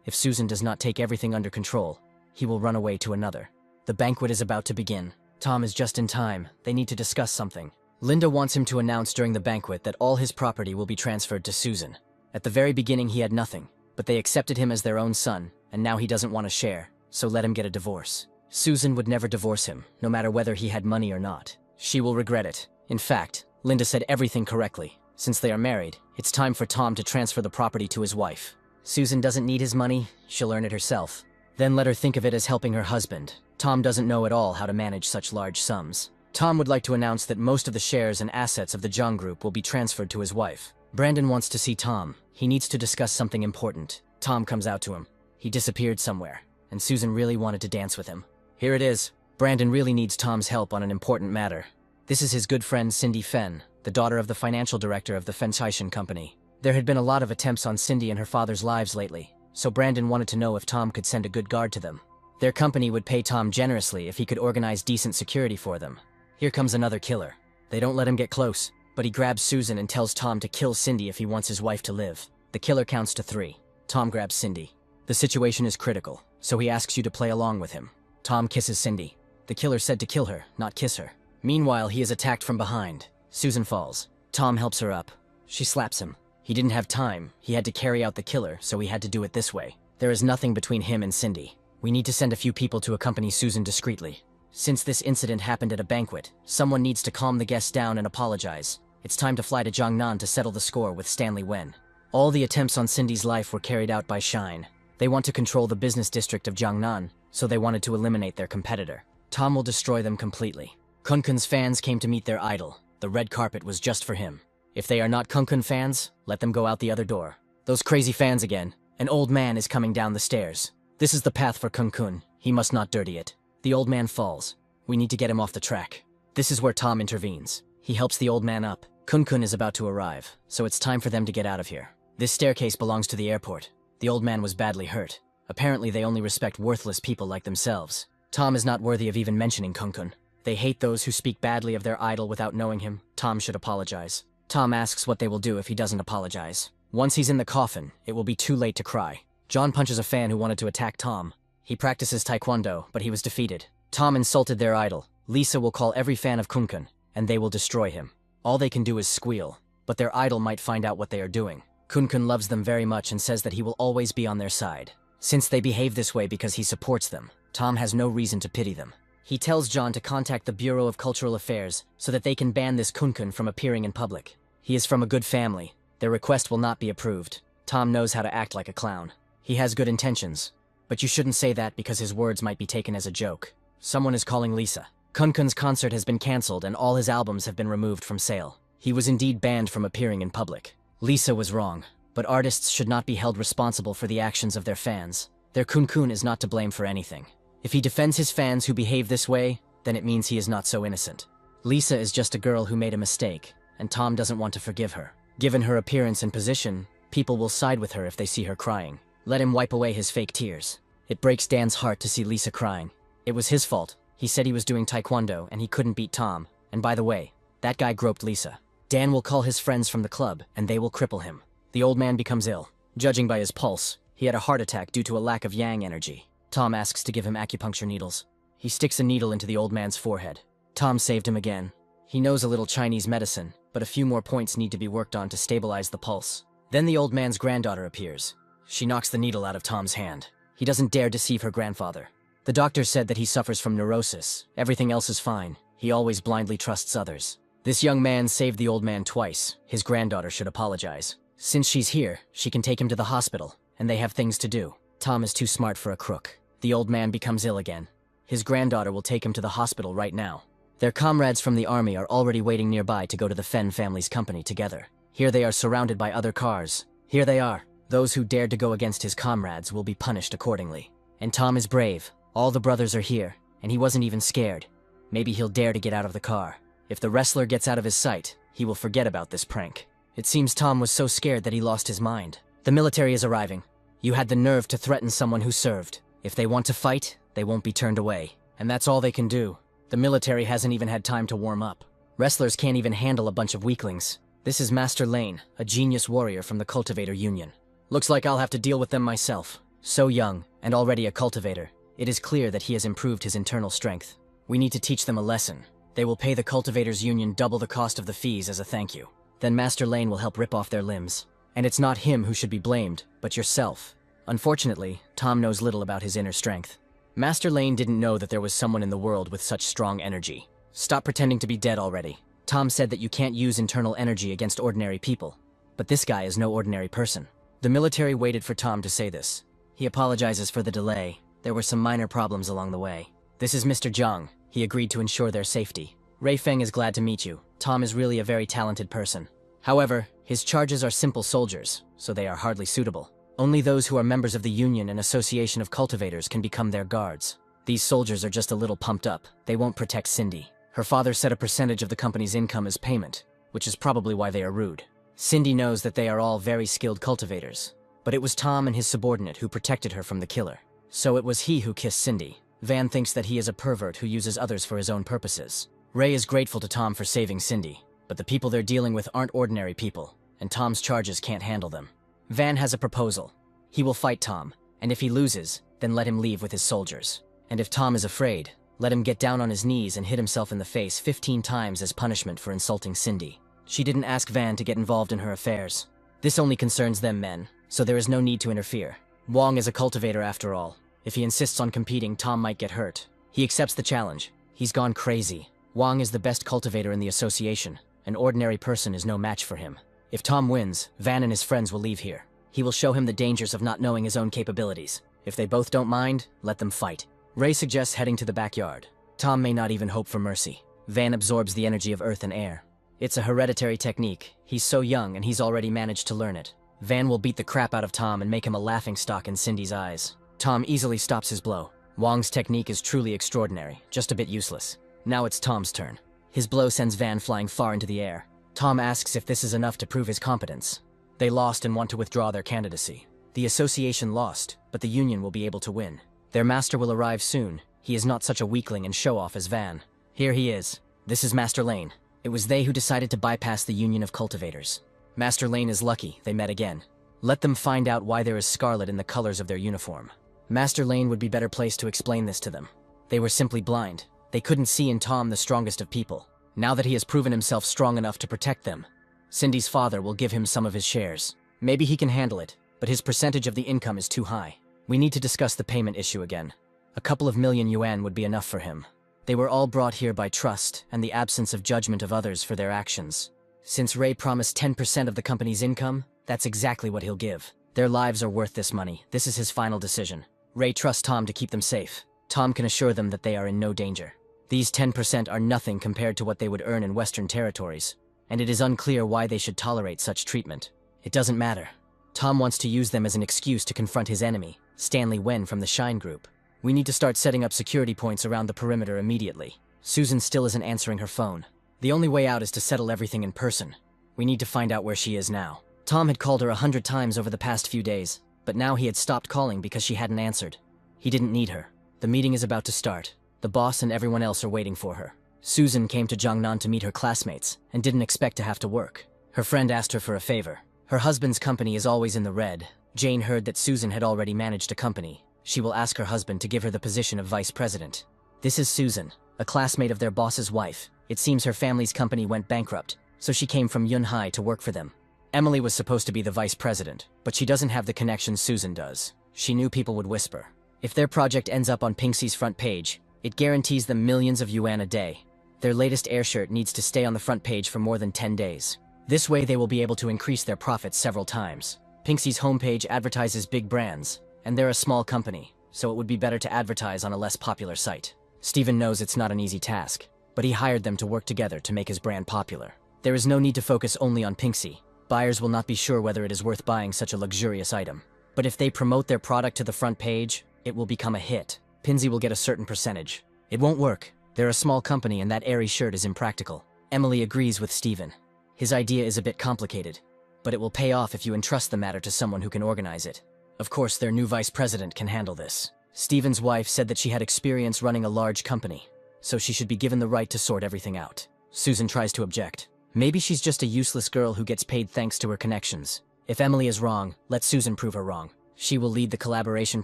If Susan does not take everything under control, he will run away to another. The banquet is about to begin. Tom is just in time. They need to discuss something. Linda wants him to announce during the banquet that all his property will be transferred to Susan. At the very beginning he had nothing, but they accepted him as their own son, and now he doesn't want to share, so let him get a divorce. Susan would never divorce him, no matter whether he had money or not. She will regret it. In fact, Linda said everything correctly. Since they are married, it's time for Tom to transfer the property to his wife. Susan doesn't need his money, she'll earn it herself. Then let her think of it as helping her husband. Tom doesn't know at all how to manage such large sums. Tom would like to announce that most of the shares and assets of the Zhang Group will be transferred to his wife. Brandon wants to see Tom. He needs to discuss something important. Tom comes out to him. He disappeared somewhere, and Susan really wanted to dance with him. Here it is. Brandon really needs Tom's help on an important matter. This is his good friend Cindy Fen, the daughter of the financial director of the Fenchai Company. There had been a lot of attempts on Cindy and her father's lives lately, so Brandon wanted to know if Tom could send a good guard to them. Their company would pay Tom generously if he could organize decent security for them. Here comes another killer. They don't let him get close, but he grabs Susan and tells Tom to kill Cindy if he wants his wife to live. The killer counts to 3. Tom grabs Cindy. The situation is critical, so he asks you to play along with him. Tom kisses Cindy. The killer said to kill her, not kiss her. Meanwhile, he is attacked from behind. Susan falls. Tom helps her up. She slaps him. He didn't have time. He had to carry out the killer, so he had to do it this way. There is nothing between him and Cindy. We need to send a few people to accompany Susan discreetly. Since this incident happened at a banquet, someone needs to calm the guests down and apologize. It's time to fly to Jiangnan to settle the score with Stanley Wen. All the attempts on Cindy's life were carried out by Shine. They want to control the business district of Jiangnan, so they wanted to eliminate their competitor. Tom will destroy them completely. Kunkun's fans came to meet their idol. The red carpet was just for him. If they are not Kunkun fans, let them go out the other door. Those crazy fans again. An old man is coming down the stairs. This is the path for Kunkun. He must not dirty it. The old man falls. We need to get him off the track. This is where Tom intervenes. He helps the old man up. Kunkun is about to arrive, so it's time for them to get out of here. This staircase belongs to the airport. The old man was badly hurt. Apparently they only respect worthless people like themselves. Tom is not worthy of even mentioning Kunkun. They hate those who speak badly of their idol without knowing him. Tom should apologize. Tom asks what they will do if he doesn't apologize. Once he's in the coffin, it will be too late to cry. John punches a fan who wanted to attack Tom. He practices taekwondo, but he was defeated. Tom insulted their idol. Lisa will call every fan of Kunkun, and they will destroy him. All they can do is squeal, but their idol might find out what they are doing. Kunkun loves them very much and says that he will always be on their side. Since they behave this way because he supports them, Tom has no reason to pity them. He tells John to contact the Bureau of Cultural Affairs so that they can ban this Kunkun from appearing in public. He is from a good family. Their request will not be approved. Tom knows how to act like a clown. He has good intentions. But you shouldn't say that because his words might be taken as a joke. Someone is calling Lisa. Kunkun's concert has been cancelled and all his albums have been removed from sale. He was indeed banned from appearing in public. Lisa was wrong, but artists should not be held responsible for the actions of their fans. Their Kunkun is not to blame for anything. If he defends his fans who behave this way, then it means he is not so innocent. Lisa is just a girl who made a mistake, and Tom doesn't want to forgive her. Given her appearance and position, people will side with her if they see her crying. Let him wipe away his fake tears. It breaks Dan's heart to see Lisa crying. It was his fault. He said he was doing taekwondo and he couldn't beat Tom. And by the way, that guy groped Lisa. Dan will call his friends from the club and they will cripple him. The old man becomes ill. Judging by his pulse, he had a heart attack due to a lack of yang energy. Tom asks to give him acupuncture needles. He sticks a needle into the old man's forehead. Tom saved him again. He knows a little Chinese medicine, but a few more points need to be worked on to stabilize the pulse. Then the old man's granddaughter appears. She knocks the needle out of Tom's hand. He doesn't dare deceive her grandfather. The doctor said that he suffers from neurosis. Everything else is fine. He always blindly trusts others. This young man saved the old man twice. His granddaughter should apologize. Since she's here, she can take him to the hospital, and they have things to do. Tom is too smart for a crook. The old man becomes ill again. His granddaughter will take him to the hospital right now. Their comrades from the army are already waiting nearby to go to the Fen family's company together. Here they are surrounded by other cars. Here they are. Those who dared to go against his comrades will be punished accordingly. And Tom is brave. All the brothers are here, and he wasn't even scared. Maybe he'll dare to get out of the car. If the wrestler gets out of his sight, he will forget about this prank. It seems Tom was so scared that he lost his mind. The military is arriving. You had the nerve to threaten someone who served. If they want to fight, they won't be turned away. And that's all they can do. The military hasn't even had time to warm up. Wrestlers can't even handle a bunch of weaklings. This is Master Lane, a genius warrior from the Cultivator Union. Looks like I'll have to deal with them myself. So young, and already a cultivator, it is clear that he has improved his internal strength. We need to teach them a lesson. They will pay the Cultivators Union double the cost of the fees as a thank you. Then Master Lane will help rip off their limbs. And it's not him who should be blamed, but yourself. Unfortunately, Tom knows little about his inner strength. Master Lane didn't know that there was someone in the world with such strong energy. Stop pretending to be dead already. Tom said that you can't use internal energy against ordinary people. But this guy is no ordinary person. The military waited for Tom to say this. He apologizes for the delay. There were some minor problems along the way. This is Mr. Zhang. He agreed to ensure their safety. Ray Feng is glad to meet you. Tom is really a very talented person. However, his charges are simple soldiers, so they are hardly suitable. Only those who are members of the Union and Association of Cultivators can become their guards. These soldiers are just a little pumped up. They won't protect Cindy. Her father set a percentage of the company's income as payment, which is probably why they are rude. Cindy knows that they are all very skilled cultivators, but it was Tom and his subordinate who protected her from the killer. So it was he who kissed Cindy. Van thinks that he is a pervert who uses others for his own purposes. Ray is grateful to Tom for saving Cindy, but the people they're dealing with aren't ordinary people, and Tom's charges can't handle them. Van has a proposal. He will fight Tom, and if he loses, then let him leave with his soldiers. And if Tom is afraid, let him get down on his knees and hit himself in the face 15 times as punishment for insulting Cindy. She didn't ask Van to get involved in her affairs. This only concerns them men, so there is no need to interfere. Wong is a cultivator after all. If he insists on competing, Tom might get hurt. He accepts the challenge. He's gone crazy. Wong is the best cultivator in the association. An ordinary person is no match for him. If Tom wins, Van and his friends will leave here. He will show him the dangers of not knowing his own capabilities. If they both don't mind, let them fight. Ray suggests heading to the backyard. Tom may not even hope for mercy. Van absorbs the energy of earth and air. It's a hereditary technique. He's so young and he's already managed to learn it. Van will beat the crap out of Tom and make him a laughingstock in Cindy's eyes. Tom easily stops his blow. Wong's technique is truly extraordinary, just a bit useless. Now it's Tom's turn. His blow sends Van flying far into the air. Tom asks if this is enough to prove his competence. They lost and want to withdraw their candidacy. The association lost, but the union will be able to win. Their master will arrive soon. He is not such a weakling and show-off as Van. Here he is. This is Master Lane. It was they who decided to bypass the union of cultivators. Master Lane is lucky they met again. Let them find out why there is scarlet in the colors of their uniform. Master Lane would be better placed to explain this to them. They were simply blind. They couldn't see in Tom the strongest of people. Now that he has proven himself strong enough to protect them, Cindy's father will give him some of his shares. Maybe he can handle it, but his percentage of the income is too high. We need to discuss the payment issue again. A couple of million yuan would be enough for him. They were all brought here by trust and the absence of judgment of others for their actions. Since Ray promised 10% of the company's income, that's exactly what he'll give. Their lives are worth this money. This is his final decision. Ray trusts Tom to keep them safe. Tom can assure them that they are in no danger. These 10% are nothing compared to what they would earn in Western territories, and it is unclear why they should tolerate such treatment. It doesn't matter. Tom wants to use them as an excuse to confront his enemy, Stanley Wen from the Shine Group. We need to start setting up security points around the perimeter immediately. Susan still isn't answering her phone. The only way out is to settle everything in person. We need to find out where she is now. Tom had called her 100 times over the past few days, but now he had stopped calling because she hadn't answered. He didn't need her. The meeting is about to start. The boss and everyone else are waiting for her. Susan came to Jiangnan to meet her classmates and didn't expect to have to work. Her friend asked her for a favor. Her husband's company is always in the red. Jane heard that Susan had already managed a company. She will ask her husband to give her the position of vice president. This is Susan, a classmate of their boss's wife. It seems her family's company went bankrupt, so she came from Yunhai to work for them. Emily was supposed to be the vice president, but she doesn't have the connections Susan does. She knew people would whisper. If their project ends up on Pinksy's front page, it guarantees them millions of yuan a day. Their latest air shirt needs to stay on the front page for more than 10 days. This way they will be able to increase their profits several times. Pinksy's homepage advertises big brands, and they're a small company, so it would be better to advertise on a less popular site. Steven knows it's not an easy task, but he hired them to work together to make his brand popular. There is no need to focus only on Pinksy. Buyers will not be sure whether it is worth buying such a luxurious item. But if they promote their product to the front page, it will become a hit. Pinsy will get a certain percentage. It won't work. They're a small company and that airy shirt is impractical. Emily agrees with Steven. His idea is a bit complicated, but it will pay off if you entrust the matter to someone who can organize it. Of course, their new vice president can handle this. Steven's wife said that she had experience running a large company, so she should be given the right to sort everything out. Susan tries to object. Maybe she's just a useless girl who gets paid thanks to her connections. If Emily is wrong, let Susan prove her wrong. She will lead the collaboration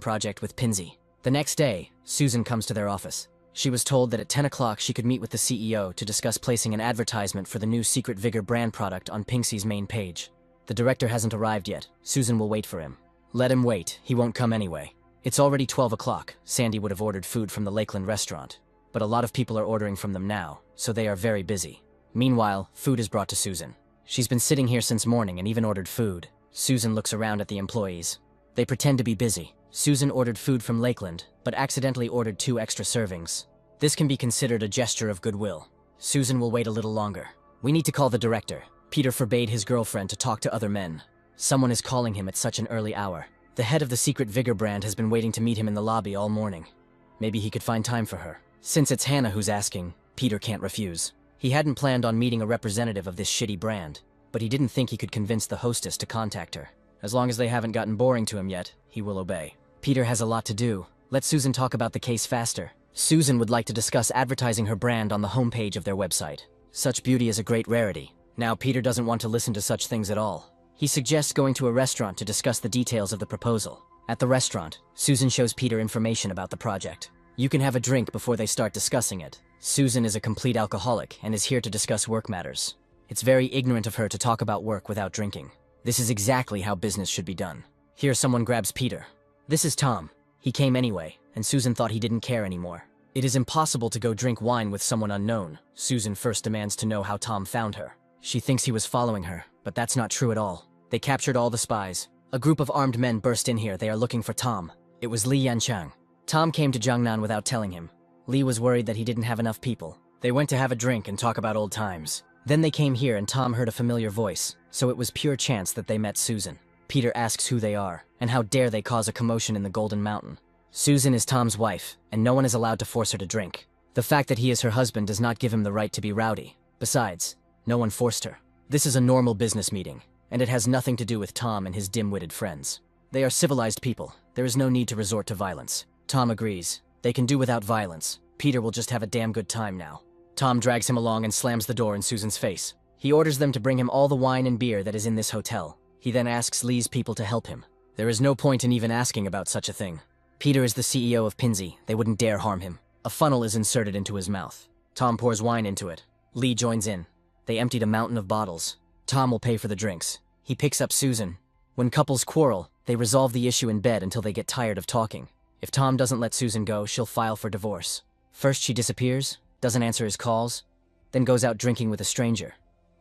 project with Pinsy. The next day, Susan comes to their office. She was told that at 10 o'clock she could meet with the CEO to discuss placing an advertisement for the new Secret Vigor brand product on Pinksy's main page. The director hasn't arrived yet. Susan will wait for him. Let him wait. He won't come anyway. It's already 12 o'clock. Sandy would have ordered food from the Lakeland restaurant, but a lot of people are ordering from them now, so they are very busy. Meanwhile, food is brought to Susan. She's been sitting here since morning and even ordered food. Susan looks around at the employees. They pretend to be busy. Susan ordered food from Lakeland, but accidentally ordered 2 extra servings. This can be considered a gesture of goodwill. Susan will wait a little longer. We need to call the director. Peter forbade his girlfriend to talk to other men. Someone is calling him at such an early hour. The head of the Secret Vigor brand has been waiting to meet him in the lobby all morning. Maybe he could find time for her. Since it's Hannah who's asking, Peter can't refuse. He hadn't planned on meeting a representative of this shitty brand, but he didn't think he could convince the hostess to contact her. As long as they haven't gotten boring to him yet, he will obey. Peter has a lot to do. Let Susan talk about the case faster. Susan would like to discuss advertising her brand on the homepage of their website. Such beauty is a great rarity. Now Peter doesn't want to listen to such things at all. He suggests going to a restaurant to discuss the details of the proposal. At the restaurant, Susan shows Peter information about the project. You can have a drink before they start discussing it. Susan is a complete alcoholic and is here to discuss work matters. It's very ignorant of her to talk about work without drinking. This is exactly how business should be done. Here someone grabs Peter. This is Tom. He came anyway, and Susan thought he didn't care anymore. It is impossible to go drink wine with someone unknown. Susan first demands to know how Tom found her. She thinks he was following her, but that's not true at all. They captured all the spies. A group of armed men burst in here. They are looking for Tom. It was Li Yanchang. Tom came to Jiangnan without telling him. Li was worried that he didn't have enough people. They went to have a drink and talk about old times. Then they came here and Tom heard a familiar voice, so it was pure chance that they met Susan. Peter asks who they are, and how dare they cause a commotion in the Golden Mountain. Susan is Tom's wife, and no one is allowed to force her to drink. The fact that he is her husband does not give him the right to be rowdy. Besides, no one forced her. This is a normal business meeting, and it has nothing to do with Tom and his dim-witted friends. They are civilized people. There is no need to resort to violence. Tom agrees. They can do without violence. Peter will just have a damn good time now. Tom drags him along and slams the door in Susan's face. He orders them to bring him all the wine and beer that is in this hotel. He then asks Li's people to help him. There is no point in even asking about such a thing. Peter is the CEO of Pinsy. They wouldn't dare harm him. A funnel is inserted into his mouth. Tom pours wine into it. Li joins in. They emptied a mountain of bottles. Tom will pay for the drinks. He picks up Susan. When couples quarrel, they resolve the issue in bed until they get tired of talking. If Tom doesn't let Susan go, she'll file for divorce. First she disappears, doesn't answer his calls, then goes out drinking with a stranger.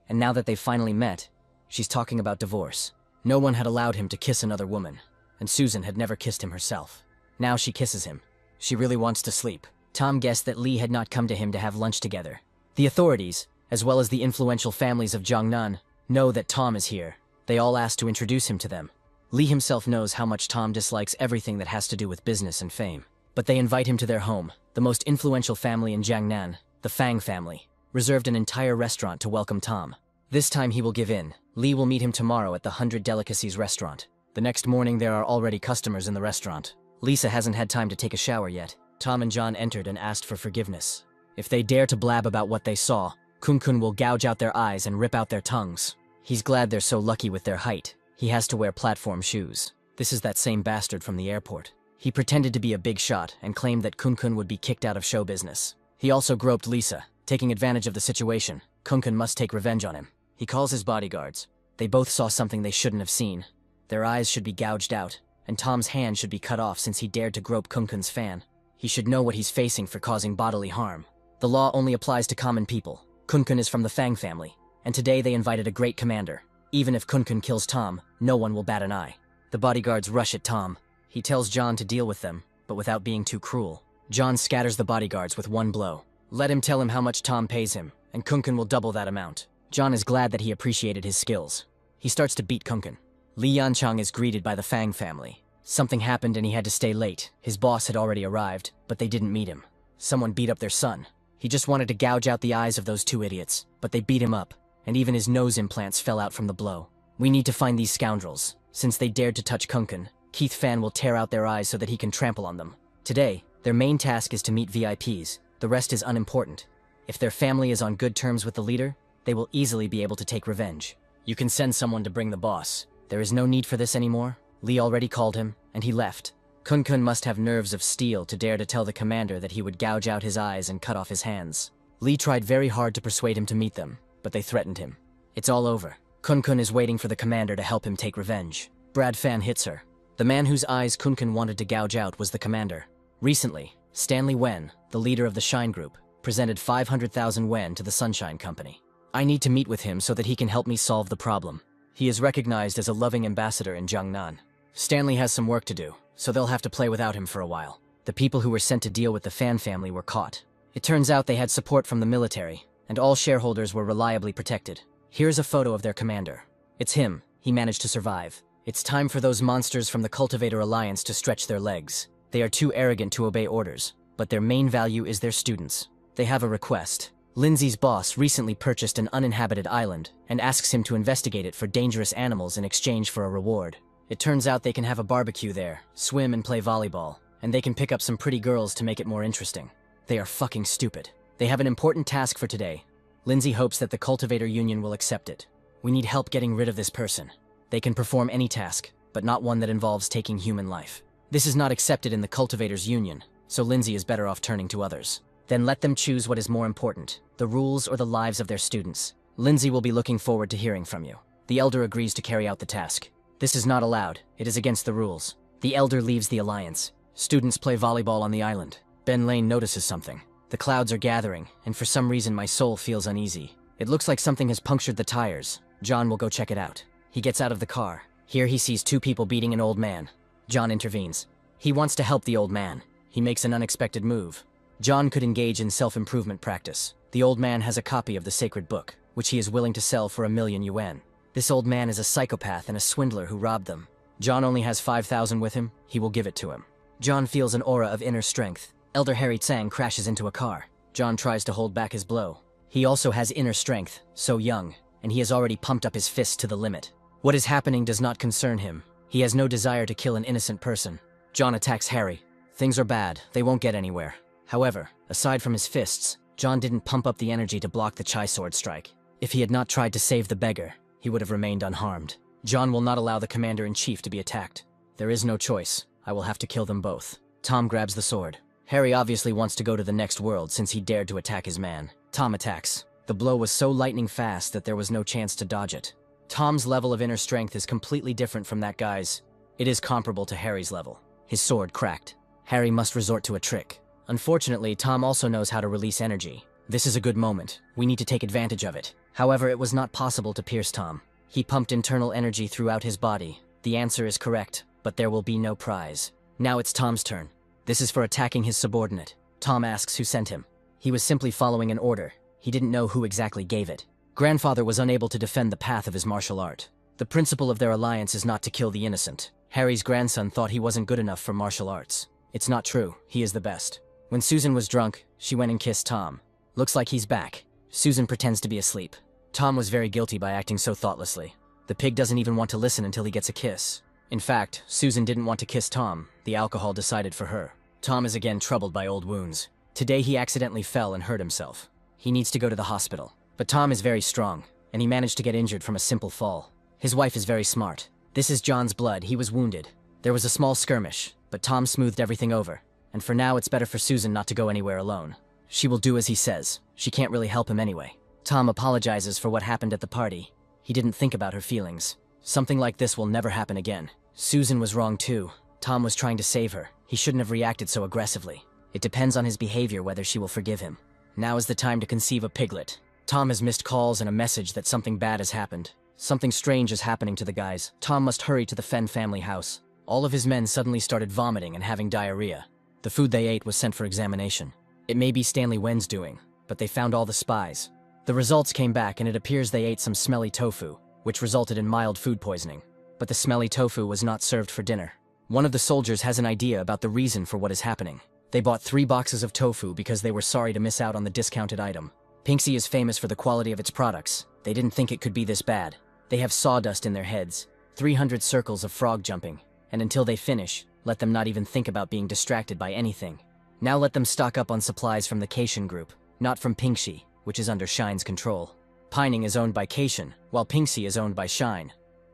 And now that they've finally met, she's talking about divorce. No one had allowed him to kiss another woman, and Susan had never kissed him herself. Now she kisses him. She really wants to sleep. Tom guessed that Li had not come to him to have lunch together. The authorities, as well as the influential families of Jiangnan, know that Tom is here. They all ask to introduce him to them. Li himself knows how much Tom dislikes everything that has to do with business and fame. But they invite him to their home, the most influential family in Jiangnan, the Fang family, reserved an entire restaurant to welcome Tom. This time he will give in. Li will meet him tomorrow at the 100 Delicacies restaurant. The next morning there are already customers in the restaurant. Lisa hasn't had time to take a shower yet. Tom and John entered and asked for forgiveness. If they dare to blab about what they saw, Kun will gouge out their eyes and rip out their tongues. He's glad they're so lucky with their height. He has to wear platform shoes. This is that same bastard from the airport. He pretended to be a big shot and claimed that Kun would be kicked out of show business. He also groped Lisa. Taking advantage of the situation, Kun must take revenge on him. He calls his bodyguards. They both saw something they shouldn't have seen. Their eyes should be gouged out, and Tom's hand should be cut off since he dared to grope Kun's fan. He should know what he's facing for causing bodily harm. The law only applies to common people. Kun is from the Fang family, and today they invited a great commander. Even if Kun kills Tom, no one will bat an eye. The bodyguards rush at Tom. He tells John to deal with them, but without being too cruel. John scatters the bodyguards with one blow. Let him tell him how much Tom pays him, and Kun will double that amount. John is glad that he appreciated his skills. He starts to beat Kun. Li Yanchang is greeted by the Fang family. Something happened and he had to stay late. His boss had already arrived, but they didn't meet him. Someone beat up their son. He just wanted to gouge out the eyes of those two idiots, but they beat him up, and even his nose implants fell out from the blow. We need to find these scoundrels. Since they dared to touch Kun, Keith Fan will tear out their eyes so that he can trample on them. Today, their main task is to meet VIPs. The rest is unimportant. If their family is on good terms with the leader, they will easily be able to take revenge. You can send someone to bring the boss. There is no need for this anymore. Li already called him, and he left. Kun must have nerves of steel to dare to tell the commander that he would gouge out his eyes and cut off his hands. Li tried very hard to persuade him to meet them, but they threatened him. It's all over. Kun is waiting for the commander to help him take revenge. Brad Fan hits her. The man whose eyes Kun wanted to gouge out was the commander. Recently, Stanley Wen, the leader of the Shine Group, presented 500,000 Wen to the Sunshine Company. I need to meet with him so that he can help me solve the problem. He is recognized as a loving ambassador in Jiangnan. Stanley has some work to do, so they'll have to play without him for a while. The people who were sent to deal with the Fan family were caught. It turns out they had support from the military, and all shareholders were reliably protected. Here's a photo of their commander. It's him. He managed to survive. It's time for those monsters from the Cultivator Alliance to stretch their legs. They are too arrogant to obey orders, but their main value is their students. They have a request. Lindsay's boss recently purchased an uninhabited island and asks him to investigate it for dangerous animals in exchange for a reward. It turns out they can have a barbecue there, swim and play volleyball, and they can pick up some pretty girls to make it more interesting. They are fucking stupid. They have an important task for today. Lindsay hopes that the Cultivator Union will accept it. We need help getting rid of this person. They can perform any task, but not one that involves taking human life. This is not accepted in the Cultivators Union, so Lindsay is better off turning to others. Then let them choose what is more important, the rules or the lives of their students. Lindsay will be looking forward to hearing from you. The Elder agrees to carry out the task. This is not allowed. It is against the rules. The Elder leaves the Alliance. Students play volleyball on the island. Ben Lane notices something. The clouds are gathering, and for some reason my soul feels uneasy. It looks like something has punctured the tires. John will go check it out. He gets out of the car. Here he sees two people beating an old man. John intervenes. He wants to help the old man. He makes an unexpected move. John could engage in self-improvement practice. The old man has a copy of the sacred book, which he is willing to sell for 1,000,000 yuan. This old man is a psychopath and a swindler who robbed them. John only has 5,000 with him. He will give it to him. John feels an aura of inner strength. Elder Harry Tsang crashes into a car. John tries to hold back his blow. He also has inner strength, so young, and he has already pumped up his fists to the limit. What is happening does not concern him. He has no desire to kill an innocent person. John attacks Harry. Things are bad. They won't get anywhere. However, aside from his fists, John didn't pump up the energy to block the Chai sword strike. If he had not tried to save the beggar, he would have remained unharmed. John will not allow the commander-in-chief to be attacked. There is no choice. I will have to kill them both. Tom grabs the sword. Harry obviously wants to go to the next world since he dared to attack his man. Tom attacks. The blow was so lightning fast that there was no chance to dodge it. Tom's level of inner strength is completely different from that guy's. It is comparable to Harry's level. His sword cracked. Harry must resort to a trick. Unfortunately, Tom also knows how to release energy. This is a good moment. We need to take advantage of it. However, it was not possible to pierce Tom. He pumped internal energy throughout his body. The answer is correct, but there will be no prize. Now it's Tom's turn. This is for attacking his subordinate. Tom asks who sent him. He was simply following an order. He didn't know who exactly gave it. Grandfather was unable to defend the path of his martial art. The principle of their alliance is not to kill the innocent. Harry's grandson thought he wasn't good enough for martial arts. It's not true. He is the best. When Susan was drunk, she went and kissed Tom. Looks like he's back. Susan pretends to be asleep. Tom was very guilty by acting so thoughtlessly. The pig doesn't even want to listen until he gets a kiss. In fact, Susan didn't want to kiss Tom. The alcohol decided for her. Tom is again troubled by old wounds. Today he accidentally fell and hurt himself. He needs to go to the hospital. But Tom is very strong, and he managed to get injured from a simple fall. His wife is very smart. This is John's blood. He was wounded. There was a small skirmish, but Tom smoothed everything over. And for now, it's better for Susan not to go anywhere alone. She will do as he says. She can't really help him anyway. Tom apologizes for what happened at the party. He didn't think about her feelings. Something like this will never happen again. Susan was wrong too. Tom was trying to save her. He shouldn't have reacted so aggressively. It depends on his behavior whether she will forgive him. Now is the time to conceive a piglet. Tom has missed calls and a message that something bad has happened. Something strange is happening to the guys. Tom must hurry to the Fen family house. All of his men suddenly started vomiting and having diarrhea. The food they ate was sent for examination. It may be Stanley Wen's doing, but they found all the spies. The results came back and it appears they ate some smelly tofu, which resulted in mild food poisoning. But the smelly tofu was not served for dinner. One of the soldiers has an idea about the reason for what is happening. They bought 3 boxes of tofu because they were sorry to miss out on the discounted item. Pinxi is famous for the quality of its products. They didn't think it could be this bad. They have sawdust in their heads, 300 circles of frog jumping, and until they finish, let them not even think about being distracted by anything. Now let them stock up on supplies from the Kaishan group, not from Pinxi, which is under Shine's control. Pining is owned by Kaishan, while Pinxi is owned by Shine.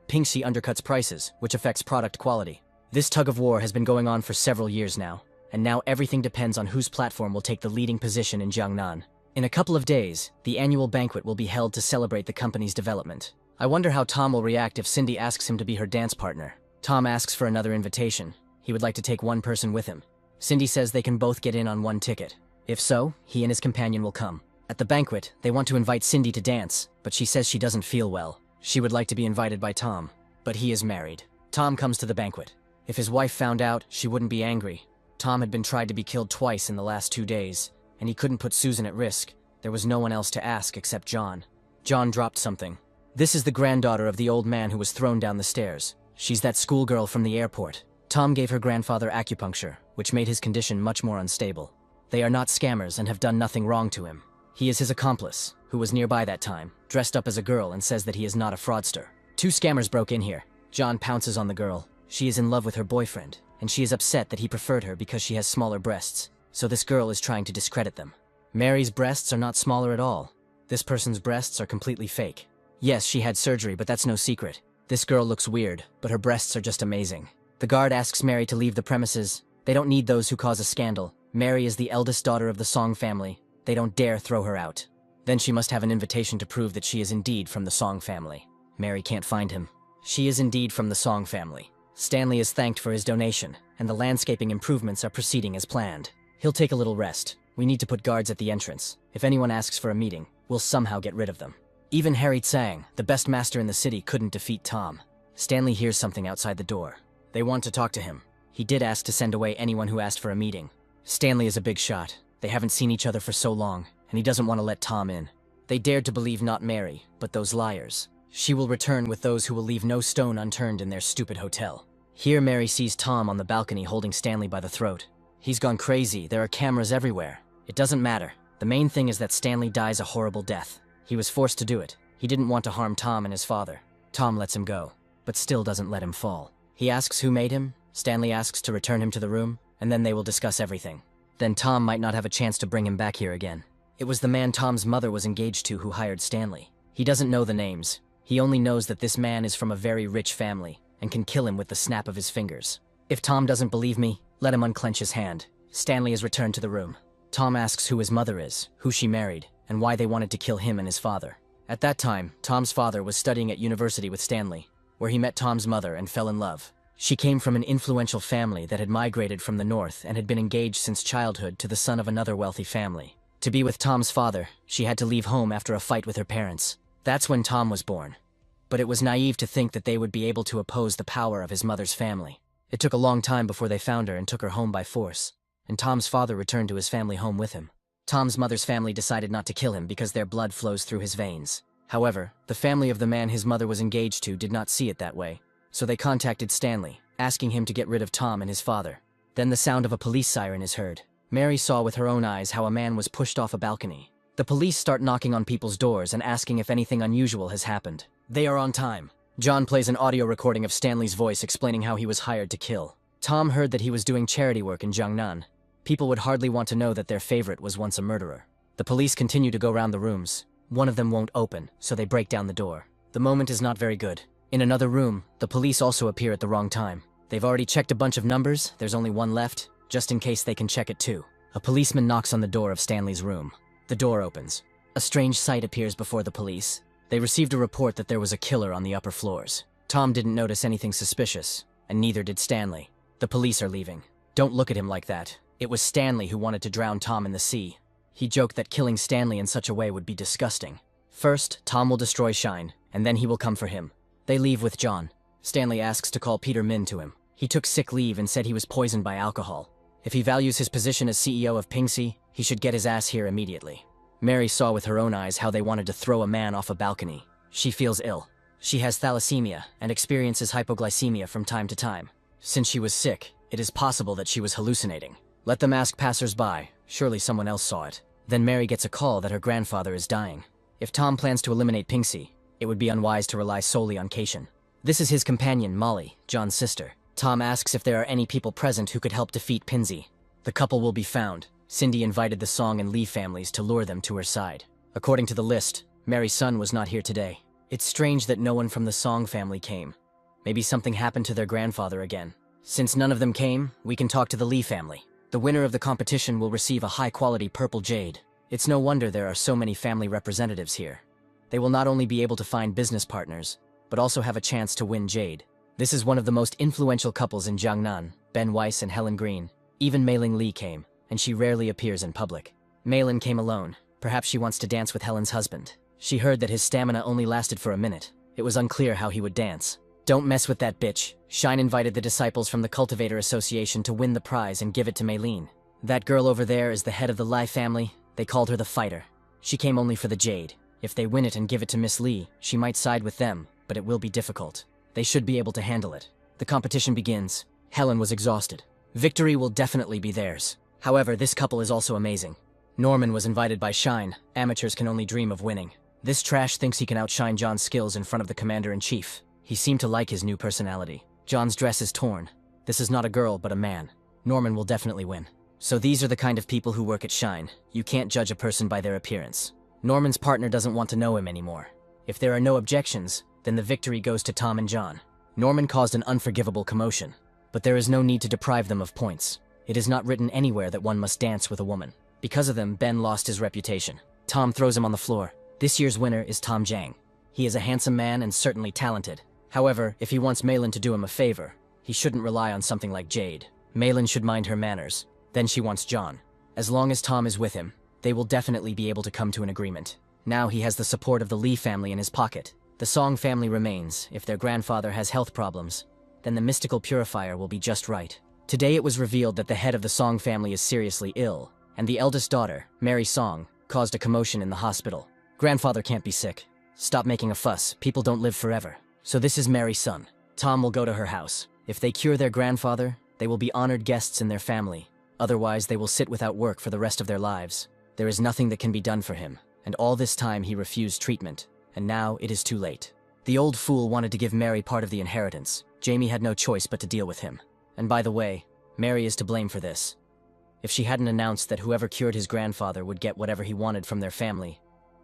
Pinxi undercuts prices, which affects product quality. This tug of war has been going on for several years now, and now everything depends on whose platform will take the leading position in Jiangnan. In a couple of days, the annual banquet will be held to celebrate the company's development. I wonder how Tom will react if Cindy asks him to be her dance partner. Tom asks for another invitation. He would like to take one person with him. Cindy says they can both get in on one ticket. If so, he and his companion will come. At the banquet, they want to invite Cindy to dance, but she says she doesn't feel well. She would like to be invited by Tom, but he is married. Tom comes to the banquet. If his wife found out, she wouldn't be angry. Tom had been tried to be killed twice in the last 2 days, and he couldn't put Susan at risk. There was no one else to ask except John. John dropped something. This is the granddaughter of the old man who was thrown down the stairs. She's that schoolgirl from the airport. Tom gave her grandfather acupuncture, which made his condition much more unstable. They are not scammers and have done nothing wrong to him. He is his accomplice, who was nearby that time, dressed up as a girl and says that he is not a fraudster. 2 scammers broke in here. John pounces on the girl. She is in love with her boyfriend, and she is upset that he preferred her because she has smaller breasts, so this girl is trying to discredit them. Mary's breasts are not smaller at all. This person's breasts are completely fake. Yes, she had surgery, but that's no secret. This girl looks weird, but her breasts are just amazing. The guard asks Mary to leave the premises. They don't need those who cause a scandal. Mary is the eldest daughter of the Song family. They don't dare throw her out. Then she must have an invitation to prove that she is indeed from the Song family. Mary can't find him. She is indeed from the Song family. Stanley is thanked for his donation, and the landscaping improvements are proceeding as planned. He'll take a little rest. We need to put guards at the entrance. If anyone asks for a meeting, we'll somehow get rid of them. Even Harry Tsang, the best master in the city, couldn't defeat Tom. Stanley hears something outside the door. They want to talk to him. He did ask to send away anyone who asked for a meeting. Stanley is a big shot. They haven't seen each other for so long, and he doesn't want to let Tom in. They dared to believe not Mary, but those liars. She will return with those who will leave no stone unturned in their stupid hotel. Here Mary sees Tom on the balcony holding Stanley by the throat. He's gone crazy. There are cameras everywhere. It doesn't matter. The main thing is that Stanley dies a horrible death. He was forced to do it. He didn't want to harm Tom and his father. Tom lets him go, but still doesn't let him fall. He asks who made him. Stanley asks to return him to the room, and then they will discuss everything. Then Tom might not have a chance to bring him back here again. It was the man Tom's mother was engaged to who hired Stanley. He doesn't know the names. He only knows that this man is from a very rich family and can kill him with the snap of his fingers. If Tom doesn't believe me, let him unclench his hand. Stanley is returned to the room. Tom asks who his mother is, who she married, and why they wanted to kill him and his father. At that time, Tom's father was studying at university with Stanley, where he met Tom's mother and fell in love. She came from an influential family that had migrated from the north and had been engaged since childhood to the son of another wealthy family. To be with Tom's father, she had to leave home after a fight with her parents. That's when Tom was born. But it was naive to think that they would be able to oppose the power of his mother's family. It took a long time before they found her and took her home by force, and Tom's father returned to his family home with him. Tom's mother's family decided not to kill him because their blood flows through his veins. However, the family of the man his mother was engaged to did not see it that way, so they contacted Stanley, asking him to get rid of Tom and his father. Then the sound of a police siren is heard. Mary saw with her own eyes how a man was pushed off a balcony. The police start knocking on people's doors and asking if anything unusual has happened. They are on time. John plays an audio recording of Stanley's voice explaining how he was hired to kill. Tom heard that he was doing charity work in Jiangnan. People would hardly want to know that their favorite was once a murderer. The police continue to go round the rooms. One of them won't open, so they break down the door. The moment is not very good. In another room, the police also appear at the wrong time. They've already checked a bunch of numbers, there's only one left, just in case they can check it too. A policeman knocks on the door of Stanley's room. The door opens. A strange sight appears before the police. They received a report that there was a killer on the upper floors. Tom didn't notice anything suspicious, and neither did Stanley. The police are leaving. Don't look at him like that. It was Stanley who wanted to drown Tom in the sea. He joked that killing Stanley in such a way would be disgusting. First, Tom will destroy Shine, and then he will come for him. They leave with John. Stanley asks to call Peter Min to him. He took sick leave and said he was poisoned by alcohol. If he values his position as CEO of Pingxi, he should get his ass here immediately. Mary saw with her own eyes how they wanted to throw a man off a balcony. She feels ill. She has thalassemia and experiences hypoglycemia from time to time. Since she was sick, it is possible that she was hallucinating. Let them ask passers-by. Surely someone else saw it. Then Mary gets a call that her grandfather is dying. If Tom plans to eliminate Pingxi, it would be unwise to rely solely on Keishan. This is his companion, Molly, John's sister. Tom asks if there are any people present who could help defeat Pingxi. The couple will be found. Cindy invited the Song and Lee families to lure them to her side. According to the list, Mary's son was not here today. It's strange that no one from the Song family came. Maybe something happened to their grandfather again. Since none of them came, we can talk to the Lee family. The winner of the competition will receive a high-quality purple jade. It's no wonder there are so many family representatives here. They will not only be able to find business partners, but also have a chance to win jade. This is one of the most influential couples in Jiangnan, Ben Weiss and Helen Green. Even Mei-Ling Li came, and she rarely appears in public. Mei-Lin came alone. Perhaps she wants to dance with Helen's husband. She heard that his stamina only lasted for a minute. It was unclear how he would dance. Don't mess with that bitch. Shine invited the disciples from the Cultivator Association to win the prize and give it to Mei-Lin. That girl over there is the head of the Lai family. They called her the Fighter. She came only for the jade. If they win it and give it to Miss Li, she might side with them, but it will be difficult. They should be able to handle it. The competition begins. Helen was exhausted. Victory will definitely be theirs. However, this couple is also amazing. Norman was invited by Shine. Amateurs can only dream of winning. This trash thinks he can outshine John's skills in front of the Commander-in-Chief. He seemed to like his new personality. John's dress is torn. This is not a girl, but a man. Norman will definitely win. So these are the kind of people who work at Shine. You can't judge a person by their appearance. Norman's partner doesn't want to know him anymore. If there are no objections, then the victory goes to Tom and John. Norman caused an unforgivable commotion, but there is no need to deprive them of points. It is not written anywhere that one must dance with a woman. Because of them, Ben lost his reputation. Tom throws him on the floor. This year's winner is Tom Jang. He is a handsome man and certainly talented. However, if he wants Mei-Lin to do him a favor, he shouldn't rely on something like jade. Mei-Lin should mind her manners. Then she wants John. As long as Tom is with him, they will definitely be able to come to an agreement. Now he has the support of the Lee family in his pocket. The Song family remains. If their grandfather has health problems, then the mystical purifier will be just right. Today it was revealed that the head of the Song family is seriously ill, and the eldest daughter, Mary Song, caused a commotion in the hospital. Grandfather can't be sick. Stop making a fuss. People don't live forever. So this is Mary's son. Tom will go to her house. If they cure their grandfather, they will be honored guests in their family. Otherwise, they will sit without work for the rest of their lives. There is nothing that can be done for him, and all this time he refused treatment, and now it is too late. The old fool wanted to give Mary part of the inheritance. Jamie had no choice but to deal with him. And by the way, Mary is to blame for this. If she hadn't announced that whoever cured his grandfather would get whatever he wanted from their family,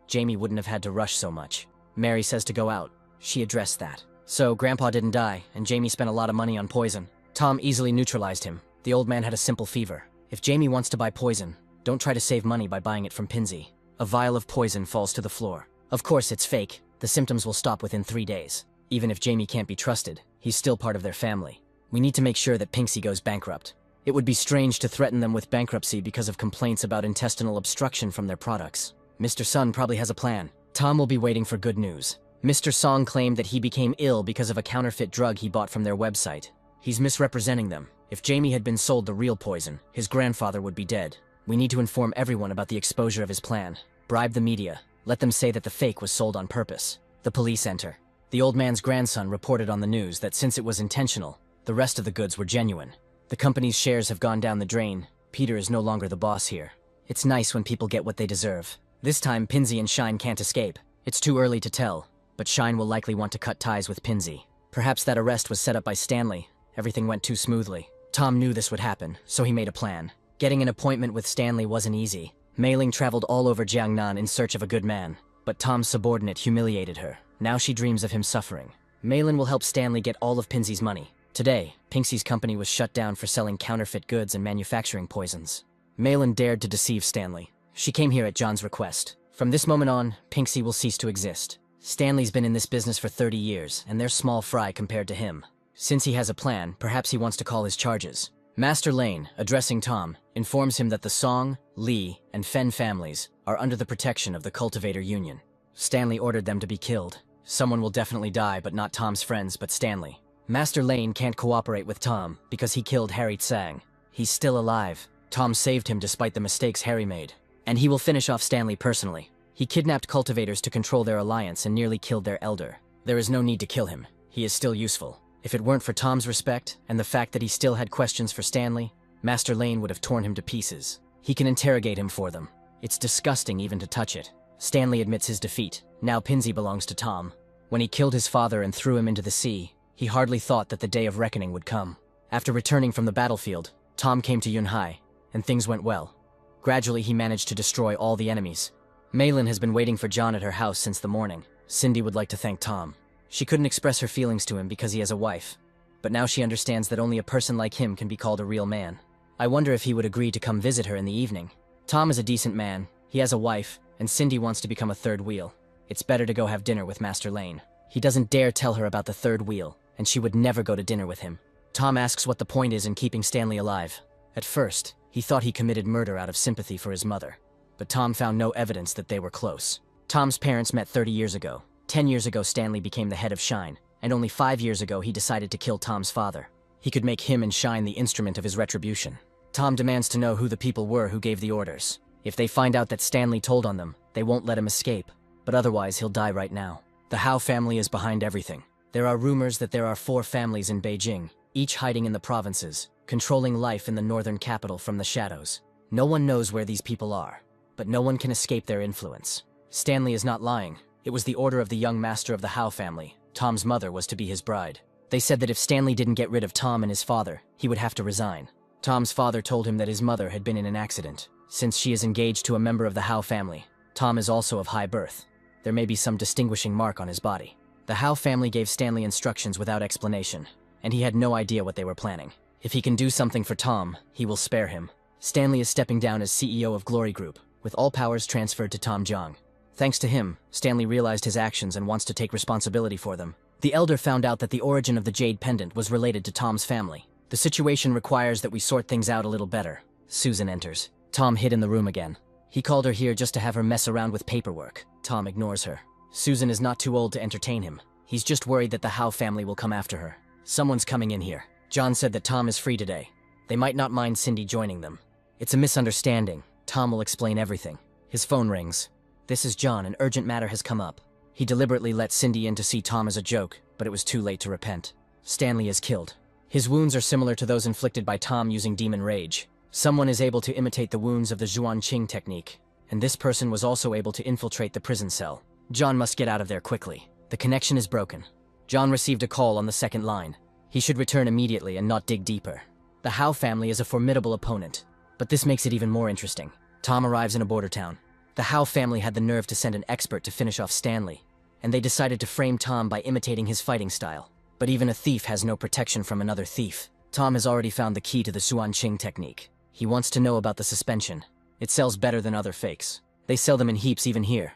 Jamie wouldn't have had to rush so much. Mary says to go out. She addressed that. So, Grandpa didn't die, and Jamie spent a lot of money on poison. Tom easily neutralized him. The old man had a simple fever. If Jamie wants to buy poison, don't try to save money by buying it from Pinsy. A vial of poison falls to the floor. Of course, it's fake. The symptoms will stop within 3 days. Even if Jamie can't be trusted, he's still part of their family. We need to make sure that Pinksy goes bankrupt. It would be strange to threaten them with bankruptcy because of complaints about intestinal obstruction from their products. Mr. Sun probably has a plan. Tom will be waiting for good news. Mr. Song claimed that he became ill because of a counterfeit drug he bought from their website. He's misrepresenting them. If Jamie had been sold the real poison, his grandfather would be dead. We need to inform everyone about the exposure of his plan. Bribe the media. Let them say that the fake was sold on purpose. The police enter. The old man's grandson reported on the news that since it was intentional, the rest of the goods were genuine. The company's shares have gone down the drain. Peter is no longer the boss here. It's nice when people get what they deserve. This time, Pinsy and Shine can't escape. It's too early to tell, but Shine will likely want to cut ties with Pinsy. Perhaps that arrest was set up by Stanley. Everything went too smoothly. Tom knew this would happen, so he made a plan. Getting an appointment with Stanley wasn't easy. Mei Ling traveled all over Jiangnan in search of a good man, but Tom's subordinate humiliated her. Now she dreams of him suffering. Mei Ling will help Stanley get all of Pinsy's money. Today, Pinksy's company was shut down for selling counterfeit goods and manufacturing poisons. Mei Ling dared to deceive Stanley. She came here at John's request. From this moment on, Pinksy will cease to exist. Stanley's been in this business for 30 years, and they're small fry compared to him. Since he has a plan, perhaps he wants to call his charges. Master Lane, addressing Tom, informs him that the Song, Li, and Fen families are under the protection of the Cultivator Union. Stanley ordered them to be killed. Someone will definitely die, but not Tom's friends, but Stanley. Master Lane can't cooperate with Tom because he killed Harry Tsang. He's still alive. Tom saved him despite the mistakes Harry made. And he will finish off Stanley personally. He kidnapped cultivators to control their alliance and nearly killed their elder. There is no need to kill him. He is still useful. If it weren't for Tom's respect, and the fact that he still had questions for Stanley, Master Lane would have torn him to pieces. He can interrogate him for them. It's disgusting even to touch it. Stanley admits his defeat. Now Pinsy belongs to Tom. When he killed his father and threw him into the sea, he hardly thought that the day of reckoning would come. After returning from the battlefield, Tom came to Yunhai, and things went well. Gradually, he managed to destroy all the enemies. Maylin has been waiting for John at her house since the morning. Cindy would like to thank Tom. She couldn't express her feelings to him because he has a wife, but now she understands that only a person like him can be called a real man. I wonder if he would agree to come visit her in the evening. Tom is a decent man, he has a wife, and Cindy wants to become a third wheel. It's better to go have dinner with Master Lane. He doesn't dare tell her about the third wheel, and she would never go to dinner with him. Tom asks what the point is in keeping Stanley alive. At first, he thought he committed murder out of sympathy for his mother, but Tom found no evidence that they were close. Tom's parents met 30 years ago. 10 years ago, Stanley became the head of Shine, and only 5 years ago, he decided to kill Tom's father. He could make him and Shine the instrument of his retribution. Tom demands to know who the people were who gave the orders. If they find out that Stanley told on them, they won't let him escape, but otherwise he'll die right now. The Hao family is behind everything. There are rumors that there are 4 families in Beijing, each hiding in the provinces, controlling life in the northern capital from the shadows. No one knows where these people are, but no one can escape their influence. Stanley is not lying. It was the order of the young master of the Hao family. Tom's mother was to be his bride. They said that if Stanley didn't get rid of Tom and his father, he would have to resign. Tom's father told him that his mother had been in an accident. Since she is engaged to a member of the Hao family, Tom is also of high birth. There may be some distinguishing mark on his body. The Hao family gave Stanley instructions without explanation, and he had no idea what they were planning. If he can do something for Tom, he will spare him. Stanley is stepping down as CEO of Glory Group, with all powers transferred to Tom Jiang. Thanks to him, Stanley realized his actions and wants to take responsibility for them. The elder found out that the origin of the jade pendant was related to Tom's family. The situation requires that we sort things out a little better. Susan enters. Tom hid in the room again. He called her here just to have her mess around with paperwork. Tom ignores her. Susan is not too old to entertain him. He's just worried that the Howe family will come after her. Someone's coming in here. John said that Tom is free today. They might not mind Cindy joining them. It's a misunderstanding. Tom will explain everything. His phone rings. This is John. An urgent matter has come up. He deliberately let Cindy in to see Tom as a joke, but it was too late to repent. Stanley is killed. His wounds are similar to those inflicted by Tom using demon rage. Someone is able to imitate the wounds of the Zhuanqing technique, and this person was also able to infiltrate the prison cell. John must get out of there quickly. The connection is broken. John received a call on the second line. He should return immediately and not dig deeper. The Howe family is a formidable opponent, but this makes it even more interesting. Tom arrives in a border town. The Howe family had the nerve to send an expert to finish off Stanley, and they decided to frame Tom by imitating his fighting style. But even a thief has no protection from another thief. Tom has already found the key to the Zhuanqing technique. He wants to know about the suspension. It sells better than other fakes. They sell them in heaps even here.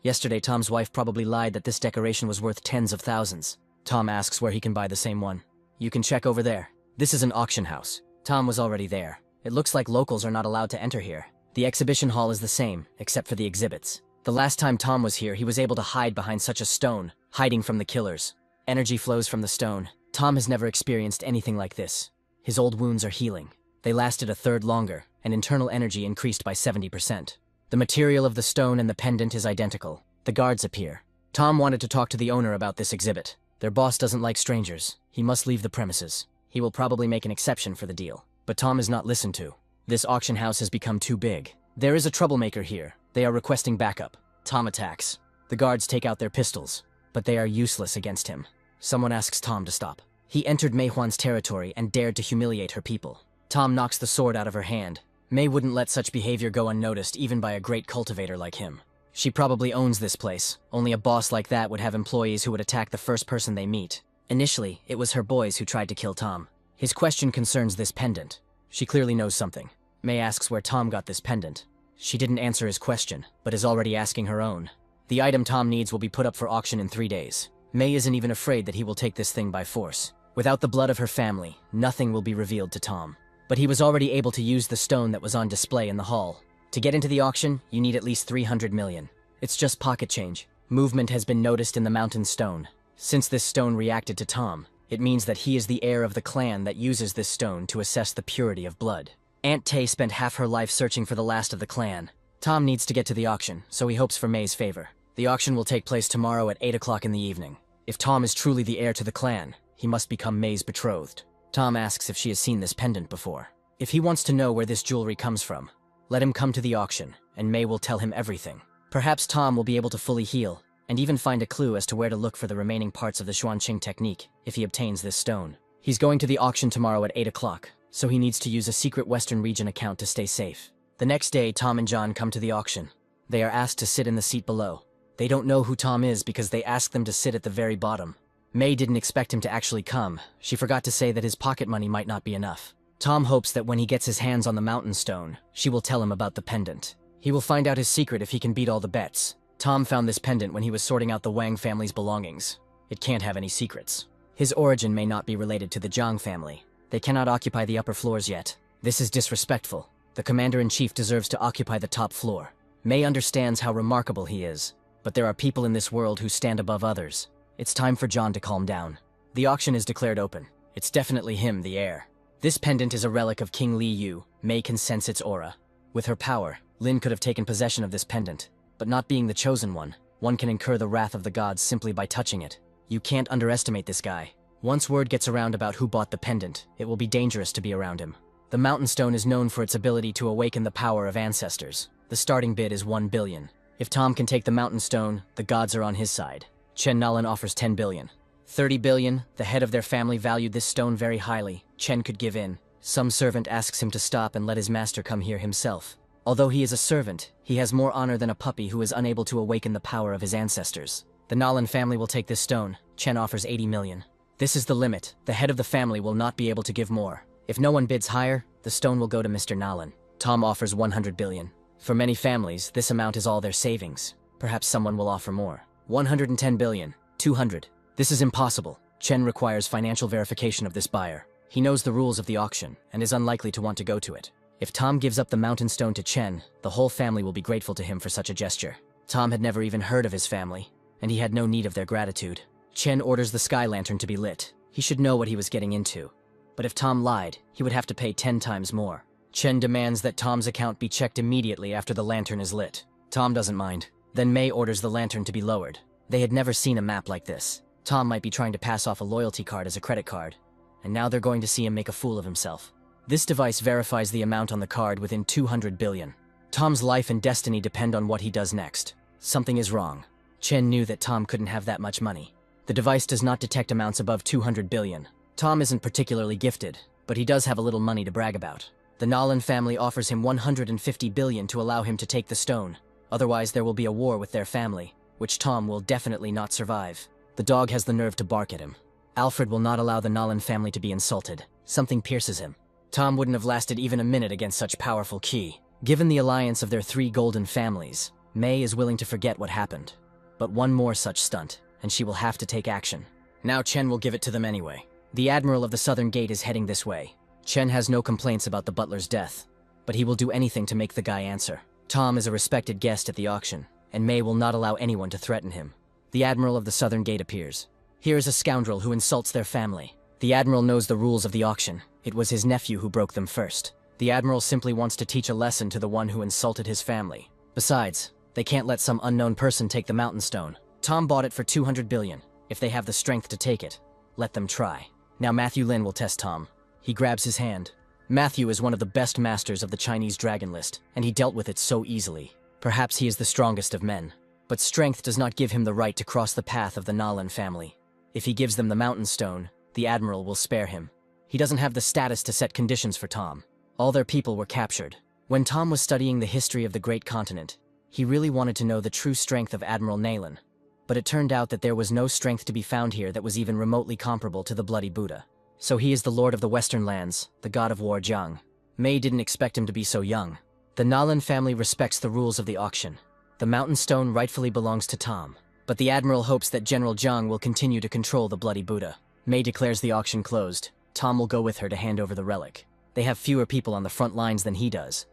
Yesterday, Tom's wife probably lied that this decoration was worth tens of thousands. Tom asks where he can buy the same one. You can check over there. This is an auction house. Tom was already there. It looks like locals are not allowed to enter here. The exhibition hall is the same, except for the exhibits. The last time Tom was here, he was able to hide behind such a stone, hiding from the killers. Energy flows from the stone. Tom has never experienced anything like this. His old wounds are healing. They lasted a third longer, and internal energy increased by 70%. The material of the stone and the pendant is identical. The guards appear. Tom wanted to talk to the owner about this exhibit. Their boss doesn't like strangers. He must leave the premises. He will probably make an exception for the deal. But Tom is not listened to. This auction house has become too big. There is a troublemaker here. They are requesting backup. Tom attacks. The guards take out their pistols, but they are useless against him. Someone asks Tom to stop. He entered Mei Huan's territory and dared to humiliate her people. Tom knocks the sword out of her hand. Mei wouldn't let such behavior go unnoticed even by a great cultivator like him. She probably owns this place. Only a boss like that would have employees who would attack the first person they meet. Initially, it was her boys who tried to kill Tom. His question concerns this pendant. She clearly knows something. Mei asks where Tom got this pendant. She didn't answer his question, but is already asking her own. The item Tom needs will be put up for auction in 3 days. Mei isn't even afraid that he will take this thing by force. Without the blood of her family, nothing will be revealed to Tom. But he was already able to use the stone that was on display in the hall. To get into the auction, you need at least 300 million. It's just pocket change. Movement has been noticed in the mountain stone. Since this stone reacted to Tom, it means that he is the heir of the clan that uses this stone to assess the purity of blood. Aunt Tay spent half her life searching for the last of the clan. Tom needs to get to the auction, so he hopes for Mei's favor. The auction will take place tomorrow at 8 o'clock in the evening. If Tom is truly the heir to the clan, he must become Mei's betrothed. Tom asks if she has seen this pendant before. If he wants to know where this jewelry comes from, let him come to the auction, and Mei will tell him everything. Perhaps Tom will be able to fully heal, and even find a clue as to where to look for the remaining parts of the Zhuanqing technique if he obtains this stone. He's going to the auction tomorrow at 8 o'clock, so he needs to use a secret Western region account to stay safe. The next day, Tom and John come to the auction. They are asked to sit in the seat below. They don't know who Tom is because they ask them to sit at the very bottom. Mei didn't expect him to actually come. She forgot to say that his pocket money might not be enough. Tom hopes that when he gets his hands on the mountain stone, she will tell him about the pendant. He will find out his secret if he can beat all the bets. Tom found this pendant when he was sorting out the Wang family's belongings. It can't have any secrets. His origin may not be related to the Zhang family. They cannot occupy the upper floors yet. This is disrespectful. The commander-in-chief deserves to occupy the top floor. Mei understands how remarkable he is, but there are people in this world who stand above others. It's time for John to calm down. The auction is declared open. It's definitely him, the heir. This pendant is a relic of King Li Yu. Mei can sense its aura. With her power, Lin could have taken possession of this pendant. But not being the chosen one can incur the wrath of the gods simply by touching it. You can't underestimate this guy. Once word gets around about who bought the pendant, it will be dangerous to be around him. The mountain stone is known for its ability to awaken the power of ancestors. The starting bid is 1 billion. If Tom can take the mountain stone, the gods are on his side. Chen Nalan offers 10 billion. 30 billion, the head of their family valued this stone very highly. Chen could give in. Some servant asks him to stop and let his master come here himself. Although he is a servant, he has more honor than a puppy who is unable to awaken the power of his ancestors. The Nalan family will take this stone. Chen offers 80 million. This is the limit. The head of the family will not be able to give more. If no one bids higher, the stone will go to Mr. Nalan. Tom offers 100 billion. For many families, this amount is all their savings. Perhaps someone will offer more. 110 billion. 200. This is impossible. Chen requires financial verification of this buyer. He knows the rules of the auction and is unlikely to want to go to it. If Tom gives up the mountain stone to Chen, the whole family will be grateful to him for such a gesture. Tom had never even heard of his family. and he had no need of their gratitude. Chen orders the sky lantern to be lit. He should know what he was getting into. But if Tom lied, he would have to pay 10 times more. Chen demands that Tom's account be checked immediately after the lantern is lit. Tom doesn't mind. Then May orders the lantern to be lowered. They had never seen a map like this. Tom might be trying to pass off a loyalty card as a credit card, and now they're going to see him make a fool of himself. This device verifies the amount on the card within 200 billion. Tom's life and destiny depend on what he does next. Something is wrong. Chen knew that Tom couldn't have that much money. The device does not detect amounts above 200 billion. Tom isn't particularly gifted, but he does have a little money to brag about. The Nolan family offers him 150 billion to allow him to take the stone. Otherwise, there will be a war with their family, which Tom will definitely not survive. The dog has the nerve to bark at him. Alfred will not allow the Nolan family to be insulted. Something pierces him. Tom wouldn't have lasted even a minute against such powerful ki. Given the alliance of their 3 golden families, May is willing to forget what happened. But one more such stunt, and she will have to take action. Now Chen will give it to them anyway. The Admiral of the Southern Gate is heading this way. Chen has no complaints about the butler's death, but he will do anything to make the guy answer. Tom is a respected guest at the auction, and May will not allow anyone to threaten him. The Admiral of the Southern Gate appears. Here is a scoundrel who insults their family. The Admiral knows the rules of the auction. It was his nephew who broke them first. The Admiral simply wants to teach a lesson to the one who insulted his family. Besides, they can't let some unknown person take the mountain stone. Tom bought it for 200 billion. If they have the strength to take it, let them try. Now Matthew Lin will test Tom. He grabs his hand. Matthew is one of the best masters of the Chinese dragon list, and he dealt with it so easily. Perhaps he is the strongest of men. But strength does not give him the right to cross the path of the Nolan family. If he gives them the mountain stone, the Admiral will spare him. He doesn't have the status to set conditions for Tom. All their people were captured. When Tom was studying the history of the great continent, he really wanted to know the true strength of Admiral Naylan. But it turned out that there was no strength to be found here that was even remotely comparable to the Bloody Buddha. So he is the Lord of the Western Lands, the god of war Jiang. May didn't expect him to be so young. The Nolan family respects the rules of the auction. The mountain stone rightfully belongs to Tom, but the Admiral hopes that General Jiang will continue to control the Bloody Buddha. May declares the auction closed. Tom will go with her to hand over the relic. They have fewer people on the front lines than he does.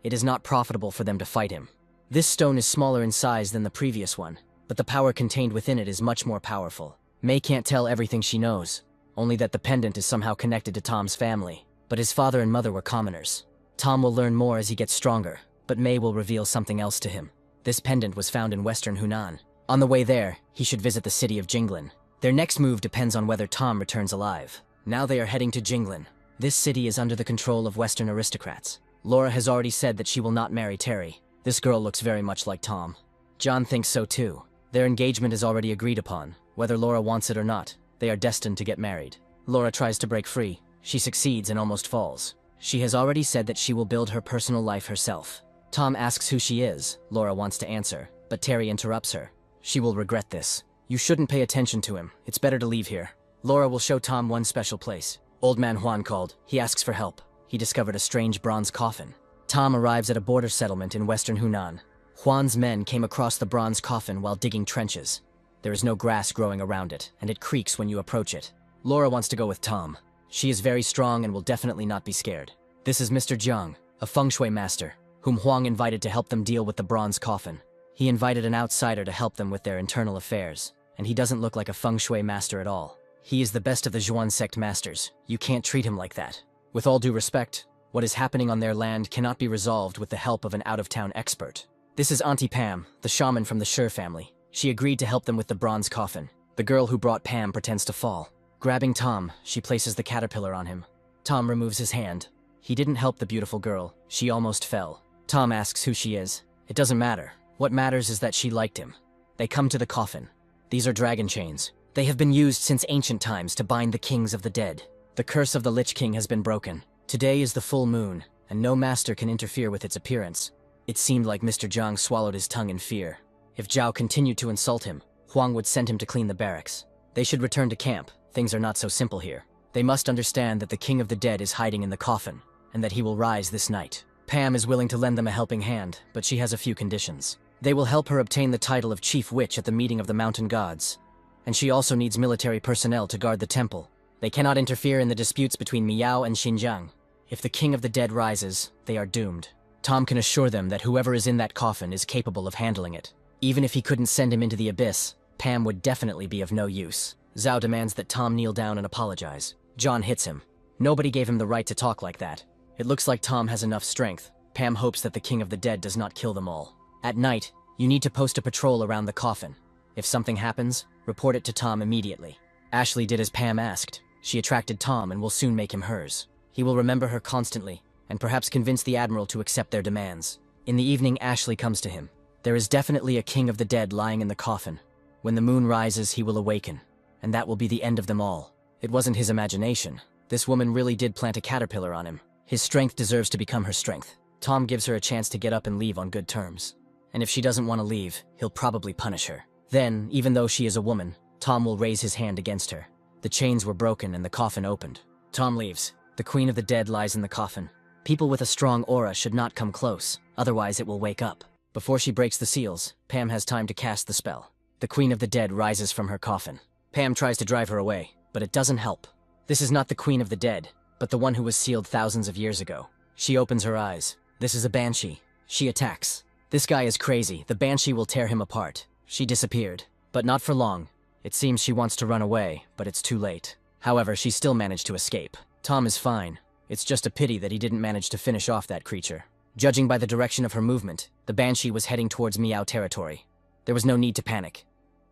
It is not profitable for them to fight him. This stone is smaller in size than the previous one, but the power contained within it is much more powerful. May can't tell everything she knows, only that the pendant is somehow connected to Tom's family, but his father and mother were commoners. Tom will learn more as he gets stronger, but May will reveal something else to him. This pendant was found in western Hunan. On the way there, he should visit the city of Jinglin. Their next move depends on whether Tom returns alive. Now they are heading to Jinglin. This city is under the control of Western aristocrats. Laura has already said that she will not marry Terry. This girl looks very much like Tom. John thinks so too. Their engagement is already agreed upon. Whether Laura wants it or not, they are destined to get married. Laura tries to break free. She succeeds and almost falls. She has already said that she will build her personal life herself. Tom asks who she is. Laura wants to answer, but Terry interrupts her. She will regret this. You shouldn't pay attention to him. It's better to leave here. Laura will show Tom one special place. Old man Juan called. He asks for help. He discovered a strange bronze coffin. Tom arrives at a border settlement in western Hunan. Juan's men came across the bronze coffin while digging trenches. There is no grass growing around it, and it creaks when you approach it. Laura wants to go with Tom. She is very strong and will definitely not be scared. This is Mr. Jiang, a feng shui master, whom Huang invited to help them deal with the bronze coffin. He invited an outsider to help them with their internal affairs, and he doesn't look like a feng shui master at all. He is the best of the Zhuan sect masters. You can't treat him like that. With all due respect, what is happening on their land cannot be resolved with the help of an out-of-town expert. This is Auntie Pam, the shaman from the Sher family. She agreed to help them with the bronze coffin. The girl who brought Pam pretends to fall. Grabbing Tom, she places the caterpillar on him. Tom removes his hand. He didn't help the beautiful girl. She almost fell. Tom asks who she is. It doesn't matter. What matters is that she liked him. They come to the coffin. These are dragon chains. They have been used since ancient times to bind the kings of the dead. The curse of the Lich King has been broken. Today is the full moon, and no master can interfere with its appearance. It seemed like Mr. Jiang swallowed his tongue in fear. If Zhao continued to insult him, Huang would send him to clean the barracks. They should return to camp. Things are not so simple here. They must understand that the King of the Dead is hiding in the coffin, and that he will rise this night. Pam is willing to lend them a helping hand, but she has a few conditions. They will help her obtain the title of Chief Witch at the meeting of the Mountain Gods. And she also needs military personnel to guard the temple. They cannot interfere in the disputes between Miao and Xinjiang. If the King of the Dead rises, they are doomed. Tom can assure them that whoever is in that coffin is capable of handling it. Even if he couldn't send him into the abyss, Pam would definitely be of no use. Zhao demands that Tom kneel down and apologize. John hits him. Nobody gave him the right to talk like that. It looks like Tom has enough strength. Pam hopes that the King of the Dead does not kill them all. At night, you need to post a patrol around the coffin. If something happens, report it to Tom immediately. Ashley did as Pam asked. She attracted Tom and will soon make him hers. He will remember her constantly, and perhaps convince the Admiral to accept their demands. In the evening, Ashley comes to him. There is definitely a King of the Dead lying in the coffin. When the moon rises, he will awaken, and that will be the end of them all. It wasn't his imagination. This woman really did plant a caterpillar on him. His strength deserves to become her strength. Tom gives her a chance to get up and leave on good terms. And if she doesn't want to leave, he'll probably punish her. Then, even though she is a woman, Tom will raise his hand against her. The chains were broken and the coffin opened. Tom leaves. The Queen of the Dead lies in the coffin. People with a strong aura should not come close, otherwise it will wake up. Before she breaks the seals, Pam has time to cast the spell. The Queen of the Dead rises from her coffin. Pam tries to drive her away, but it doesn't help. This is not the Queen of the Dead, but the one who was sealed thousands of years ago. She opens her eyes. This is a banshee. She attacks. This guy is crazy. The banshee will tear him apart. She disappeared, but not for long. It seems she wants to run away, but it's too late. However, she still managed to escape. Tom is fine. It's just a pity that he didn't manage to finish off that creature. Judging by the direction of her movement, the banshee was heading towards Meow territory. There was no need to panic.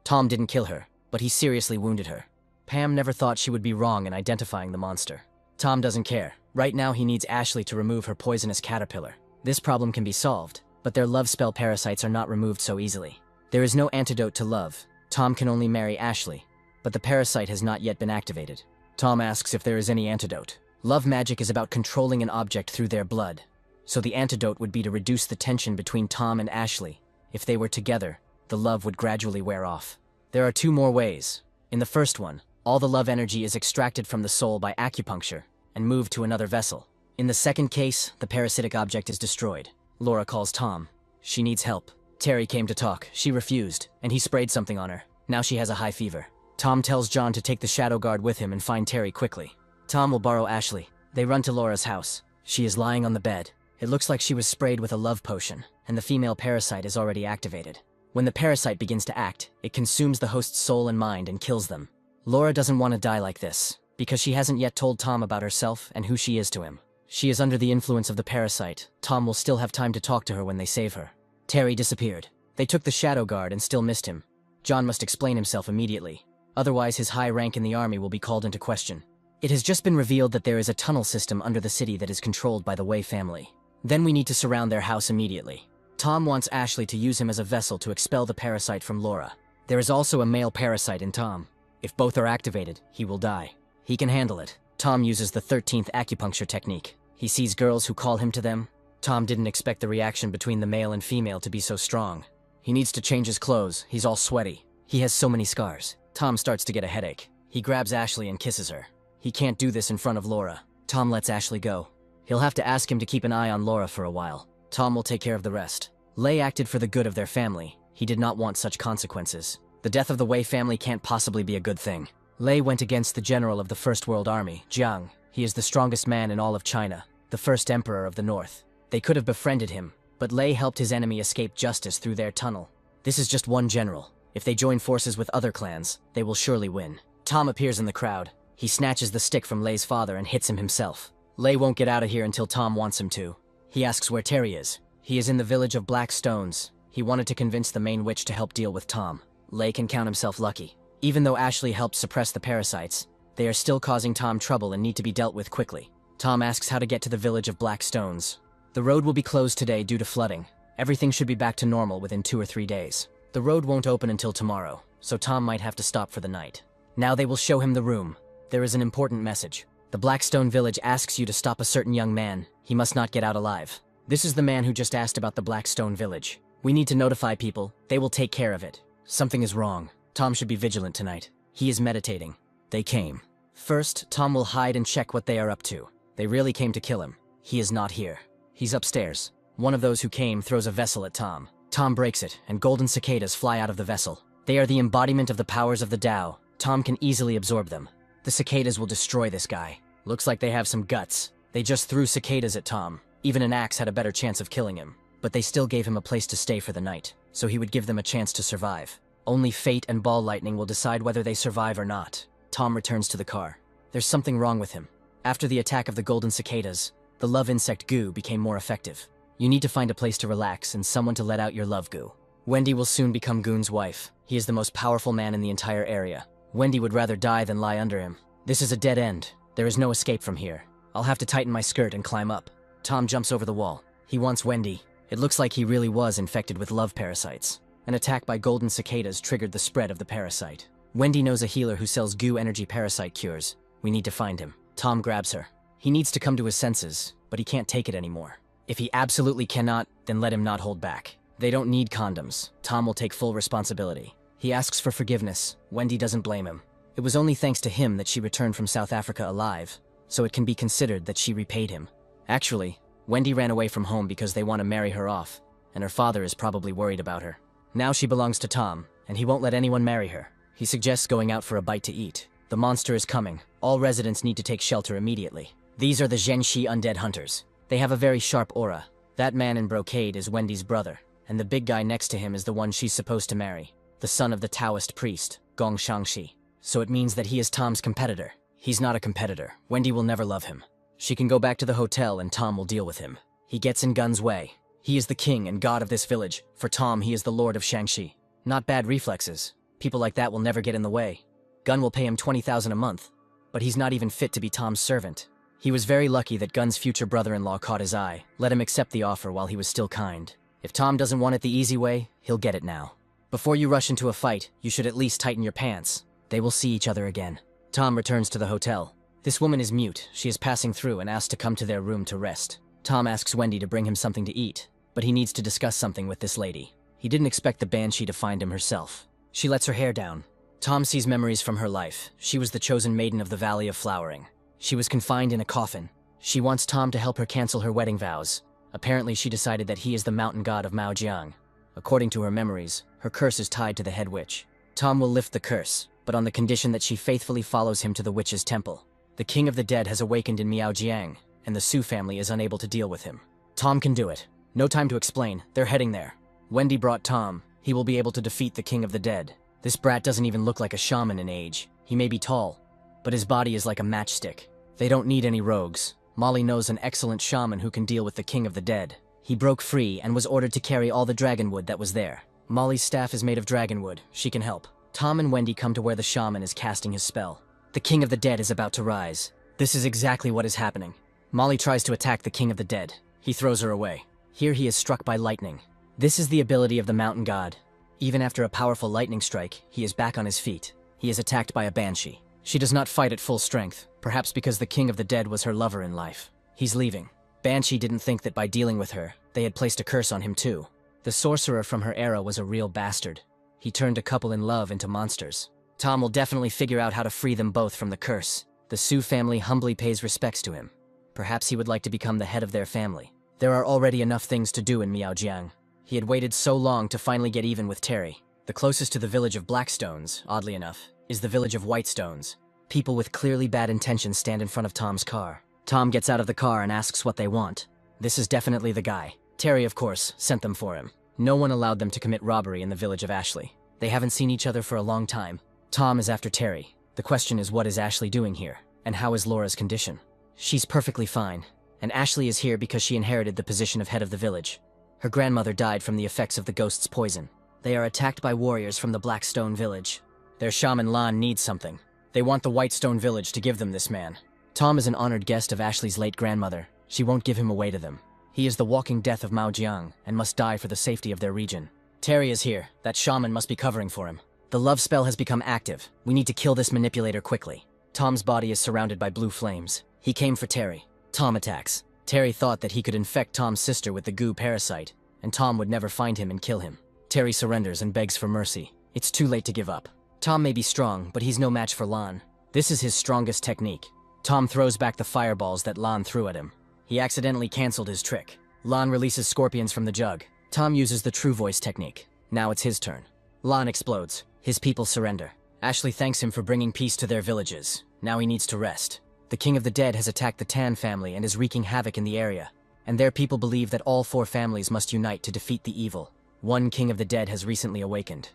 Tom didn't kill her, but he seriously wounded her. Pam never thought she would be wrong in identifying the monster. Tom doesn't care. Right now he needs Ashley to remove her poisonous caterpillar. This problem can be solved, but their love spell parasites are not removed so easily. There is no antidote to love. Tom can only marry Ashley, but the parasite has not yet been activated. Tom asks if there is any antidote. Love magic is about controlling an object through their blood, so the antidote would be to reduce the tension between Tom and Ashley. If they were together, the love would gradually wear off. There are two more ways. In the first one, all the love energy is extracted from the soul by acupuncture and moved to another vessel. In the second case, the parasitic object is destroyed. Laura calls Tom. She needs help. Terry came to talk. She refused, and he sprayed something on her. Now she has a high fever. Tom tells John to take the shadow guard with him and find Terry quickly. Tom will borrow Ashley. They run to Laura's house. She is lying on the bed. It looks like she was sprayed with a love potion, and the female parasite is already activated. When the parasite begins to act, it consumes the host's soul and mind and kills them. Laura doesn't want to die like this, because she hasn't yet told Tom about herself and who she is to him. She is under the influence of the parasite. Tom will still have time to talk to her when they save her. Terry disappeared. They took the shadow guard and still missed him. John must explain himself immediately. Otherwise, his high rank in the army will be called into question. It has just been revealed that there is a tunnel system under the city that is controlled by the Wei family. Then we need to surround their house immediately. Tom wants Ashley to use him as a vessel to expel the parasite from Laura. There is also a male parasite in Tom. If both are activated, he will die. He can handle it. Tom uses the 13th acupuncture technique. He sees girls who call him to them. Tom didn't expect the reaction between the male and female to be so strong. He needs to change his clothes. He's all sweaty. He has so many scars. Tom starts to get a headache. He grabs Ashley and kisses her. He can't do this in front of Laura. Tom lets Ashley go. He'll have to ask him to keep an eye on Laura for a while. Tom will take care of the rest. Lei acted for the good of their family. He did not want such consequences. The death of the Wei family can't possibly be a good thing. Lei went against the general of the First World Army, Jiang. He is the strongest man in all of China, the first emperor of the North. They could have befriended him, but Lei helped his enemy escape justice through their tunnel. This is just one general. If they join forces with other clans, they will surely win. Tom appears in the crowd. He snatches the stick from Lei's father and hits him himself. Lei won't get out of here until Tom wants him to. He asks where Terry is. He is in the village of Black Stones. He wanted to convince the main witch to help deal with Tom. Lei can count himself lucky. Even though Ashley helped suppress the parasites, they are still causing Tom trouble and need to be dealt with quickly. Tom asks how to get to the village of Black Stones. The road will be closed today due to flooding. Everything should be back to normal within 2 or 3 days. The road won't open until tomorrow, so Tom might have to stop for the night. Now they will show him the room. There is an important message. The Blackstone village asks you to stop a certain young man. He must not get out alive. This is the man who just asked about the Blackstone village. We need to notify people. They will take care of it. Something is wrong. Tom should be vigilant tonight. He is meditating. They came. First, Tom will hide and check what they are up to. They really came to kill him. He is not here. He's upstairs. One of those who came throws a vessel at Tom. Tom breaks it, and golden cicadas fly out of the vessel. They are the embodiment of the powers of the Tao. Tom can easily absorb them. The cicadas will destroy this guy. Looks like they have some guts. They just threw cicadas at Tom. Even an axe had a better chance of killing him. But they still gave him a place to stay for the night, so he would give them a chance to survive. Only fate and ball lightning will decide whether they survive or not. Tom returns to the car. There's something wrong with him. After the attack of the golden cicadas, the love insect goo became more effective. You need to find a place to relax and someone to let out your love goo. Wendy will soon become Goon's wife. He is the most powerful man in the entire area. Wendy would rather die than lie under him. This is a dead end. There is no escape from here. I'll have to tighten my skirt and climb up. Tom jumps over the wall. He wants Wendy. It looks like he really was infected with love parasites. An attack by golden cicadas triggered the spread of the parasite. Wendy knows a healer who sells goo energy parasite cures. We need to find him. Tom grabs her. He needs to come to his senses, but he can't take it anymore. If he absolutely cannot, then let him not hold back. They don't need condoms. Tom will take full responsibility. He asks for forgiveness. Wendy doesn't blame him. It was only thanks to him that she returned from South Africa alive, so it can be considered that she repaid him. Actually, Wendy ran away from home because they want to marry her off, and her father is probably worried about her. Now she belongs to Tom, and he won't let anyone marry her. He suggests going out for a bite to eat. The monster is coming. All residents need to take shelter immediately. These are the Zhenshi undead hunters. They have a very sharp aura. That man in brocade is Wendy's brother, and the big guy next to him is the one she's supposed to marry, the son of the Taoist priest, Gong Shangxi. So it means that he is Tom's competitor. He's not a competitor. Wendy will never love him. She can go back to the hotel and Tom will deal with him. He gets in Gun's way. He is the king and god of this village. For Tom, he is the lord of Shangxi. Not bad reflexes. People like that will never get in the way. Gun will pay him 20,000 a month, but he's not even fit to be Tom's servant. He was very lucky that Gun's future brother-in-law caught his eye, let him accept the offer while he was still kind. If Tom doesn't want it the easy way, he'll get it now. Before you rush into a fight, you should at least tighten your pants. They will see each other again. Tom returns to the hotel. This woman is mute. She is passing through and asked to come to their room to rest. Tom asks Wendy to bring him something to eat, but he needs to discuss something with this lady. He didn't expect the banshee to find him herself. She lets her hair down. Tom sees memories from her life. She was the chosen maiden of the Valley of Flowering. She was confined in a coffin. She wants Tom to help her cancel her wedding vows. Apparently she decided that he is the mountain god of Maojiang. According to her memories, her curse is tied to the head witch. Tom will lift the curse, but on the condition that she faithfully follows him to the witch's temple. The king of the dead has awakened in Miaojiang, and the Su family is unable to deal with him. Tom can do it. No time to explain, they're heading there. Wendy brought Tom. He will be able to defeat the king of the dead. This brat doesn't even look like a shaman in age. He may be tall, but his body is like a matchstick. They don't need any rogues. Molly knows an excellent shaman who can deal with the king of the dead. He broke free and was ordered to carry all the dragonwood that was there. Molly's staff is made of dragonwood. She can help. Tom and Wendy come to where the shaman is casting his spell. The king of the dead is about to rise. This is exactly what is happening. Molly tries to attack the king of the dead. He throws her away. Here he is struck by lightning. This is the ability of the mountain god. Even after a powerful lightning strike, he is back on his feet. He is attacked by a banshee. She does not fight at full strength, perhaps because the king of the dead was her lover in life. He's leaving. Banshee didn't think that by dealing with her, they had placed a curse on him too. The sorcerer from her era was a real bastard. He turned a couple in love into monsters. Tom will definitely figure out how to free them both from the curse. The Su family humbly pays respects to him. Perhaps he would like to become the head of their family. There are already enough things to do in Miaojiang. He had waited so long to finally get even with Terry. The closest to the village of Blackstones, oddly enough, is the village of Whitestones. People with clearly bad intentions stand in front of Tom's car. Tom gets out of the car and asks what they want. This is definitely the guy. Terry, of course, sent them for him. No one allowed them to commit robbery in the village of Ashley. They haven't seen each other for a long time. Tom is after Terry. The question is, what is Ashley doing here? And how is Laura's condition? She's perfectly fine. And Ashley is here because she inherited the position of head of the village. Her grandmother died from the effects of the ghost's poison. They are attacked by warriors from the Blackstone village. Their shaman Lan needs something. They want the Whitestone village to give them this man. Tom is an honored guest of Ashley's late grandmother. She won't give him away to them. He is the walking death of Maojiang and must die for the safety of their region. Terry is here. That shaman must be covering for him. The love spell has become active. We need to kill this manipulator quickly. Tom's body is surrounded by blue flames. He came for Terry. Tom attacks. Terry thought that he could infect Tom's sister with the goo parasite, and Tom would never find him and kill him. Terry surrenders and begs for mercy. It's too late to give up. Tom may be strong, but he's no match for Lan. This is his strongest technique. Tom throws back the fireballs that Lan threw at him. He accidentally canceled his trick. Lan releases scorpions from the jug. Tom uses the true voice technique. Now it's his turn. Lan explodes. His people surrender. Ashley thanks him for bringing peace to their villages. Now he needs to rest. The king of the dead has attacked the Tan family and is wreaking havoc in the area. And their people believe that all 4 families must unite to defeat the evil. One king of the dead has recently awakened.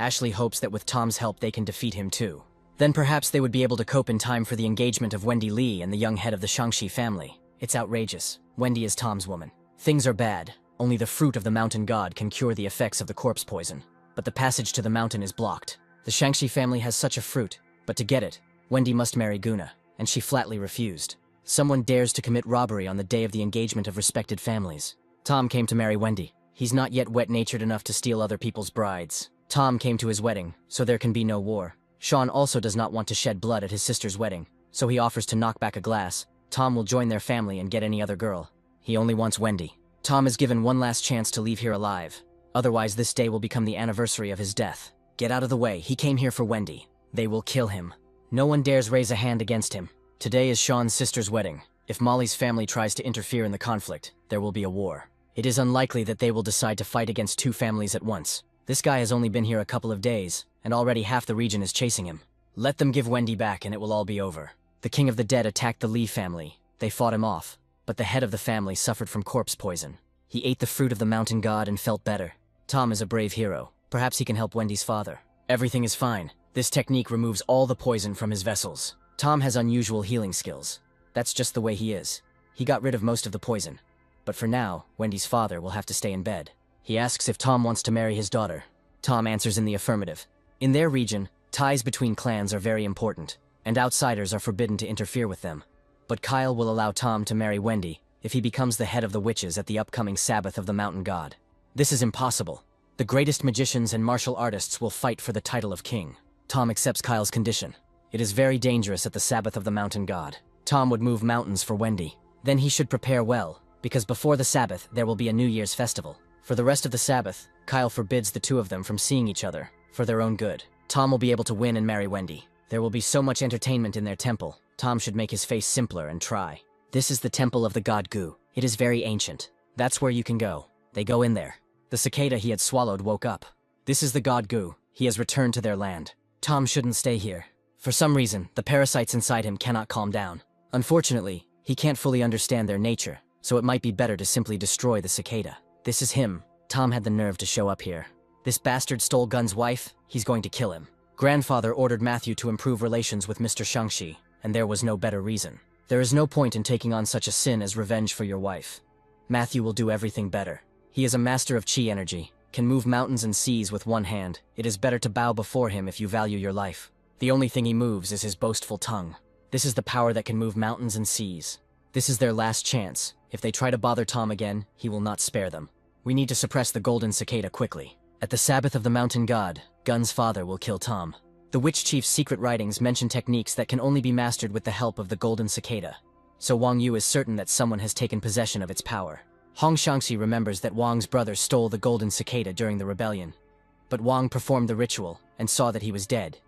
Ashley hopes that with Tom's help they can defeat him too. Then perhaps they would be able to cope in time for the engagement of Wendy Lee and the young head of the Shangxi family. It's outrageous. Wendy is Tom's woman. Things are bad. Only the fruit of the mountain god can cure the effects of the corpse poison. But the passage to the mountain is blocked. The Shangxi family has such a fruit, but to get it, Wendy must marry Guna, and she flatly refused. Someone dares to commit robbery on the day of the engagement of respected families. Tom came to marry Wendy. He's not yet wet-natured enough to steal other people's brides. Tom came to his wedding, so there can be no war. Sean also does not want to shed blood at his sister's wedding, so he offers to knock back a glass. Tom will join their family and get any other girl. He only wants Wendy. Tom is given one last chance to leave here alive. Otherwise, this day will become the anniversary of his death. Get out of the way. He came here for Wendy. They will kill him. No one dares raise a hand against him. Today is Sean's sister's wedding. If Molly's family tries to interfere in the conflict, there will be a war. It is unlikely that they will decide to fight against two families at once. This guy has only been here a couple of days, and already half the region is chasing him. Let them give Wendy back and it will all be over. The King of the Dead attacked the Lee family. They fought him off, but the head of the family suffered from corpse poison. He ate the fruit of the mountain god and felt better. Tom is a brave hero. Perhaps he can help Wendy's father. Everything is fine. This technique removes all the poison from his vessels. Tom has unusual healing skills. That's just the way he is. He got rid of most of the poison. But for now, Wendy's father will have to stay in bed. He asks if Tom wants to marry his daughter. Tom answers in the affirmative. In their region, ties between clans are very important, and outsiders are forbidden to interfere with them. But Kyle will allow Tom to marry Wendy if he becomes the head of the witches at the upcoming Sabbath of the Mountain God. This is impossible. The greatest magicians and martial artists will fight for the title of king. Tom accepts Kyle's condition. It is very dangerous at the Sabbath of the Mountain God. Tom would move mountains for Wendy. Then he should prepare well, because before the Sabbath there will be a New Year's festival. For the rest of the Sabbath, Kyle forbids the two of them from seeing each other, for their own good. Tom will be able to win and marry Wendy. There will be so much entertainment in their temple. Tom should make his face simpler and try. This is the temple of the god Gu. It is very ancient. That's where you can go. They go in there. The cicada he had swallowed woke up. This is the god Gu. He has returned to their land. Tom shouldn't stay here. For some reason, the parasites inside him cannot calm down. Unfortunately, he can't fully understand their nature, so it might be better to simply destroy the cicada. This is him. Tom had the nerve to show up here. This bastard stole Gun's wife. He's going to kill him. Grandfather ordered Matthew to improve relations with Mr. Shangxi, and there was no better reason. There is no point in taking on such a sin as revenge for your wife. Matthew will do everything better. He is a master of chi energy, can move mountains and seas with one hand. It is better to bow before him if you value your life. The only thing he moves is his boastful tongue. This is the power that can move mountains and seas. This is their last chance. If they try to bother Tom again, he will not spare them. We need to suppress the golden cicada quickly. At the Sabbath of the Mountain God, Gun's father will kill Tom. The Witch Chief's secret writings mention techniques that can only be mastered with the help of the golden cicada. So Wang Yu is certain that someone has taken possession of its power. Hong Shangxi remembers that Wang's brother stole the golden cicada during the rebellion. But Wang performed the ritual and saw that he was dead,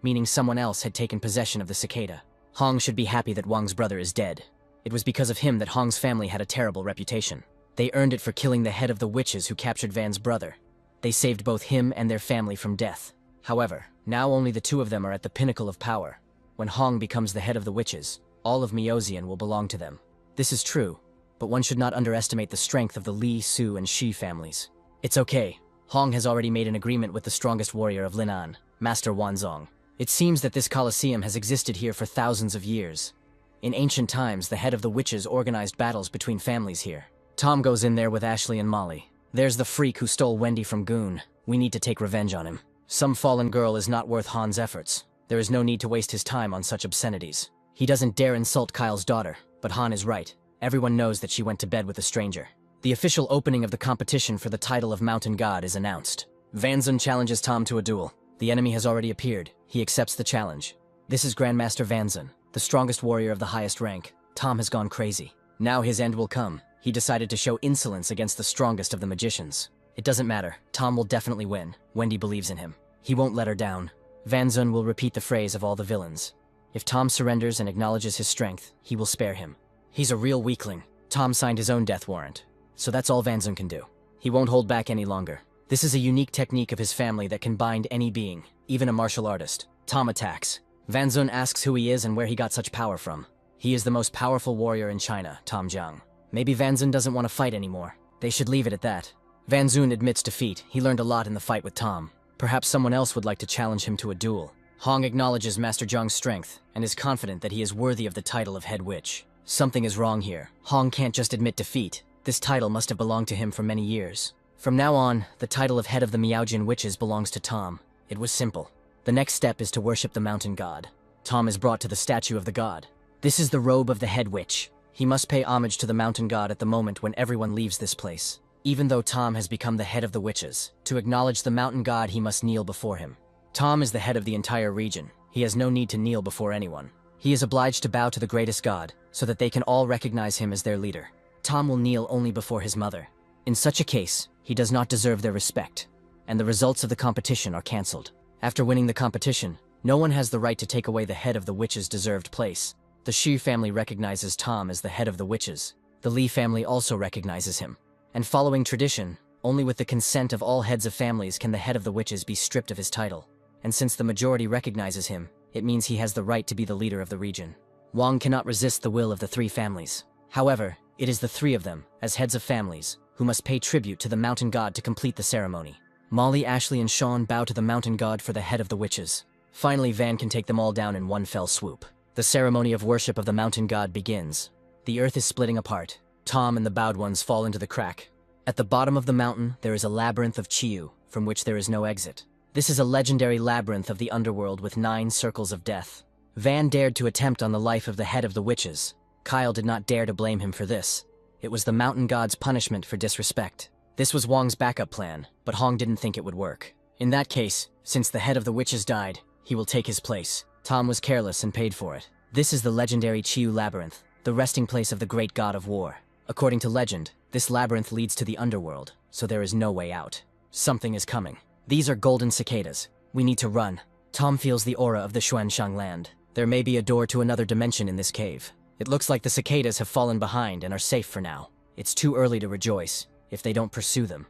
meaning someone else had taken possession of the cicada. Hong should be happy that Wang's brother is dead. It was because of him that Hong's family had a terrible reputation. They earned it for killing the head of the witches who captured Van's brother. They saved both him and their family from death. However, now only the two of them are at the pinnacle of power. When Hong becomes the head of the witches, all of Myozian will belong to them. This is true, but one should not underestimate the strength of the Li, Su, and Shi families. It's okay. Hong has already made an agreement with the strongest warrior of Linan, Master Wanzong. It seems that this Colosseum has existed here for thousands of years. In ancient times, the head of the witches organized battles between families here. Tom goes in there with Ashley and Molly. There's the freak who stole Wendy from Goon. We need to take revenge on him. Some fallen girl is not worth Han's efforts. There is no need to waste his time on such obscenities. He doesn't dare insult Kyle's daughter, but Han is right. Everyone knows that she went to bed with a stranger. The official opening of the competition for the title of Mountain God is announced. Van Zun challenges Tom to a duel. The enemy has already appeared. He accepts the challenge. This is Grandmaster Van Zun, the strongest warrior of the highest rank. Tom has gone crazy. Now his end will come. He decided to show insolence against the strongest of the magicians. It doesn't matter. Tom will definitely win. Wendy believes in him. He won't let her down. Van Zun will repeat the phrase of all the villains. If Tom surrenders and acknowledges his strength, he will spare him. He's a real weakling. Tom signed his own death warrant. So that's all Van Zun can do. He won't hold back any longer. This is a unique technique of his family that can bind any being, even a martial artist. Tom attacks. Van Zun asks who he is and where he got such power from. He is the most powerful warrior in China, Tom Jiang. Maybe Van Zun doesn't want to fight anymore. They should leave it at that. Van Zun admits defeat. He learned a lot in the fight with Tom. Perhaps someone else would like to challenge him to a duel. Hong acknowledges Master Zhang's strength and is confident that he is worthy of the title of head witch. Something is wrong here. Hong can't just admit defeat. This title must have belonged to him for many years. From now on, the title of head of the Miaojin witches belongs to Tom. It was simple. The next step is to worship the mountain god. Tom is brought to the statue of the god. This is the robe of the head witch. He must pay homage to the mountain god at the moment when everyone leaves this place. Even though Tom has become the head of the witches, to acknowledge the mountain god he must kneel before him. Tom is the head of the entire region. He has no need to kneel before anyone. He is obliged to bow to the greatest god, so that they can all recognize him as their leader. Tom will kneel only before his mother. In such a case, he does not deserve their respect, and the results of the competition are cancelled. After winning the competition, no one has the right to take away the head of the witch's deserved place. The Xu family recognizes Tom as the head of the witches. The Li family also recognizes him. And following tradition, only with the consent of all heads of families can the head of the witches be stripped of his title. And since the majority recognizes him, it means he has the right to be the leader of the region. Wang cannot resist the will of the three families. However, it is the three of them, as heads of families, who must pay tribute to the mountain god to complete the ceremony. Molly, Ashley, and Sean bow to the mountain god for the head of the witches. Finally, Van can take them all down in one fell swoop. The ceremony of worship of the mountain god begins. The earth is splitting apart. Tom and the bowed ones fall into the crack. At the bottom of the mountain, there is a labyrinth of Chiyu, from which there is no exit. This is a legendary labyrinth of the underworld with 9 circles of death. Van dared to attempt on the life of the head of the witches. Kyle did not dare to blame him for this. It was the mountain god's punishment for disrespect. This was Wang's backup plan, but Hong didn't think it would work. In that case, since the head of the witches died, he will take his place. Tom was careless and paid for it. This is the legendary Chiyu Labyrinth, the resting place of the great god of war. According to legend, this labyrinth leads to the underworld, so there is no way out. Something is coming. These are golden cicadas. We need to run. Tom feels the aura of the Xuanshang land. There may be a door to another dimension in this cave. It looks like the cicadas have fallen behind and are safe for now. It's too early to rejoice. If they don't pursue them,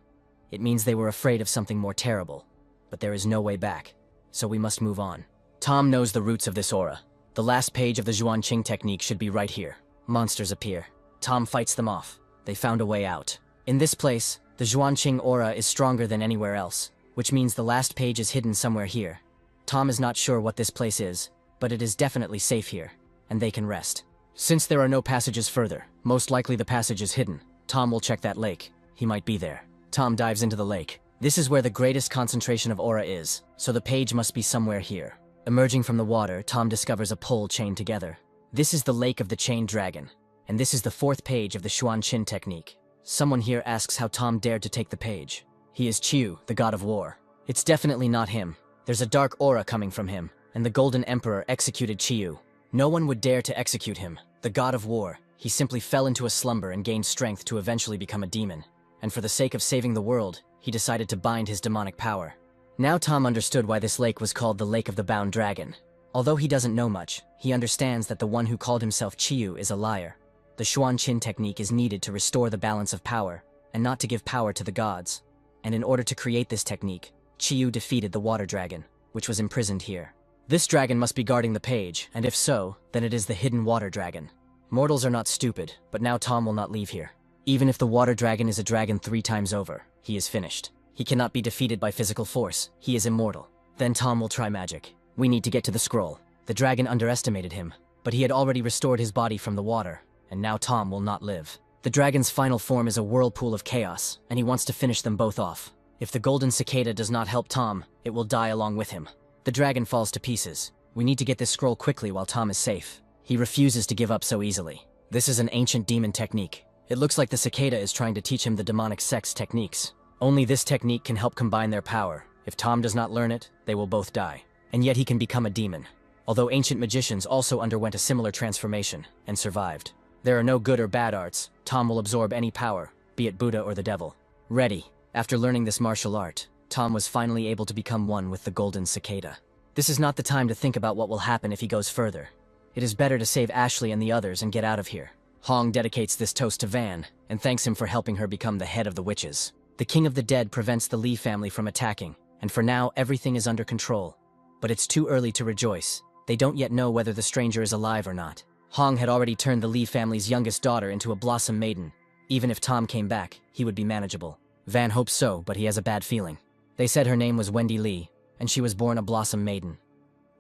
it means they were afraid of something more terrible. But there is no way back, so we must move on. Tom knows the roots of this aura. The last page of the Zhuanqing technique should be right here. Monsters appear. Tom fights them off. They found a way out. In this place, the Zhuanqing aura is stronger than anywhere else, which means the last page is hidden somewhere here. Tom is not sure what this place is, but it is definitely safe here, and they can rest. Since there are no passages further, most likely the passage is hidden. Tom will check that lake. He might be there. Tom dives into the lake. This is where the greatest concentration of aura is, so the page must be somewhere here. Emerging from the water, Tom discovers a pole chained together. This is the Lake of the Chained Dragon, and this is the 4th page of the Xuanqin technique. Someone here asks how Tom dared to take the page. He is Chiyu, the god of war. It's definitely not him. There's a dark aura coming from him, and the Golden Emperor executed Chiyu. No one would dare to execute him. The god of war, he simply fell into a slumber and gained strength to eventually become a demon. And for the sake of saving the world, he decided to bind his demonic power. Now Tom understood why this lake was called the Lake of the Bound Dragon. Although he doesn't know much, he understands that the one who called himself Chiyu is a liar. The Xuanqin technique is needed to restore the balance of power, and not to give power to the gods. And in order to create this technique, Chiyu defeated the water dragon, which was imprisoned here. This dragon must be guarding the page, and if so, then it is the hidden water dragon. Mortals are not stupid, but now Tom will not leave here. Even if the water dragon is a dragon 3 times over, he is finished. He cannot be defeated by physical force. He is immortal. Then Tom will try magic. We need to get to the scroll. The dragon underestimated him, but he had already restored his body from the water, and now Tom will not live. The dragon's final form is a whirlpool of chaos, and he wants to finish them both off. If the golden cicada does not help Tom, it will die along with him. The dragon falls to pieces. We need to get this scroll quickly while Tom is safe. He refuses to give up so easily. This is an ancient demon technique. It looks like the cicada is trying to teach him the demonic sex techniques. Only this technique can help combine their power. If Tom does not learn it, they will both die. And yet he can become a demon. Although ancient magicians also underwent a similar transformation and survived. There are no good or bad arts. Tom will absorb any power, be it Buddha or the devil. Ready. After learning this martial art, Tom was finally able to become one with the golden cicada. This is not the time to think about what will happen if he goes further. It is better to save Ashley and the others and get out of here. Hong dedicates this toast to Van and thanks him for helping her become the head of the witches. The King of the Dead prevents the Li family from attacking, and for now everything is under control. But it's too early to rejoice. They don't yet know whether the stranger is alive or not. Hong had already turned the Li family's youngest daughter into a blossom maiden. Even if Tom came back, he would be manageable. Van hopes so, but he has a bad feeling. They said her name was Wendy Lee, and she was born a Blossom Maiden.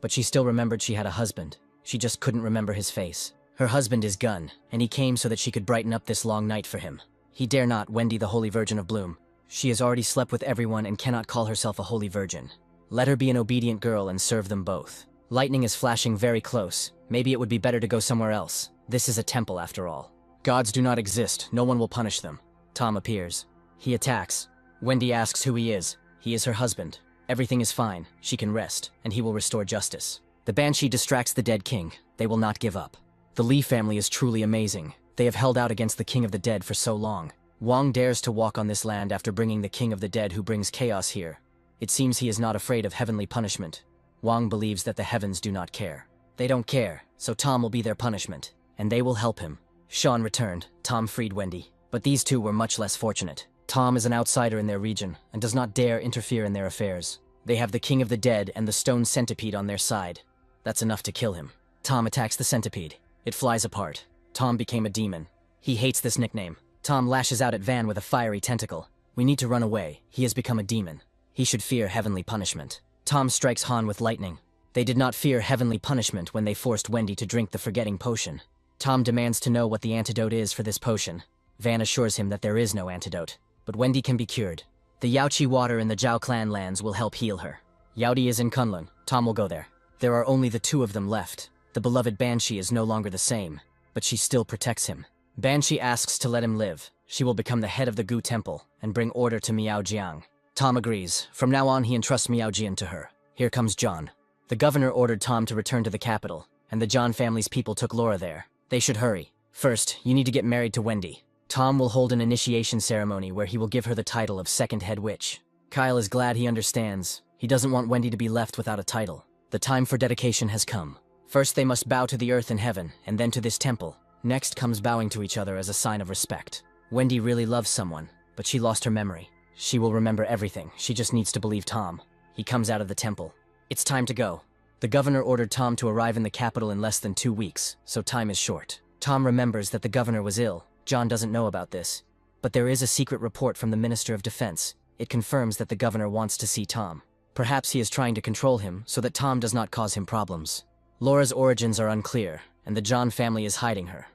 But she still remembered she had a husband. She just couldn't remember his face. Her husband is Gun, and he came so that she could brighten up this long night for him. He dare not, Wendy the Holy Virgin of Bloom. She has already slept with everyone and cannot call herself a holy virgin. Let her be an obedient girl and serve them both. Lightning is flashing very close. Maybe it would be better to go somewhere else. This is a temple after all. Gods do not exist. No one will punish them. Tom appears. He attacks. Wendy asks who he is. He is her husband. Everything is fine. She can rest, and he will restore justice. The Banshee distracts the dead king. They will not give up. The Lee family is truly amazing. They have held out against the king of the dead for so long. Wang dares to walk on this land after bringing the king of the dead who brings chaos here. It seems he is not afraid of heavenly punishment. Wang believes that the heavens do not care. They don't care, so Tom will be their punishment, and they will help him. Sean returned. Tom freed Wendy. But these two were much less fortunate. Tom is an outsider in their region, and does not dare interfere in their affairs. They have the king of the dead and the stone centipede on their side. That's enough to kill him. Tom attacks the centipede. It flies apart. Tom became a demon. He hates this nickname. Tom lashes out at Van with a fiery tentacle. We need to run away. He has become a demon. He should fear heavenly punishment. Tom strikes Han with lightning. They did not fear heavenly punishment when they forced Wendy to drink the forgetting potion. Tom demands to know what the antidote is for this potion. Van assures him that there is no antidote, but Wendy can be cured. The Yaochi water in the Zhao clan lands will help heal her. Yaodi is in Kunlun. Tom will go there. There are only the two of them left. The beloved Banshee is no longer the same, but she still protects him. Banshee asks to let him live. She will become the head of the Gu Temple and bring order to Miaojiang. Tom agrees. From now on, he entrusts Miaojian to her. Here comes John. The governor ordered Tom to return to the capital, and the John family's people took Laura there. They should hurry. First, you need to get married to Wendy. Tom will hold an initiation ceremony where he will give her the title of second head witch. Kyle is glad he understands. He doesn't want Wendy to be left without a title. The time for dedication has come. First, they must bow to the earth and heaven, and then to this temple. Next comes bowing to each other as a sign of respect. Wendy really loves someone, but she lost her memory. She will remember everything. She just needs to believe Tom. He comes out of the temple. It's time to go. The governor ordered Tom to arrive in the capital in less than 2 weeks, so time is short. Tom remembers that the governor was ill. John doesn't know about this. But there is a secret report from the Minister of Defense. It confirms that the governor wants to see Tom. Perhaps he is trying to control him so that Tom does not cause him problems. Laura's origins are unclear, and the John family is hiding her.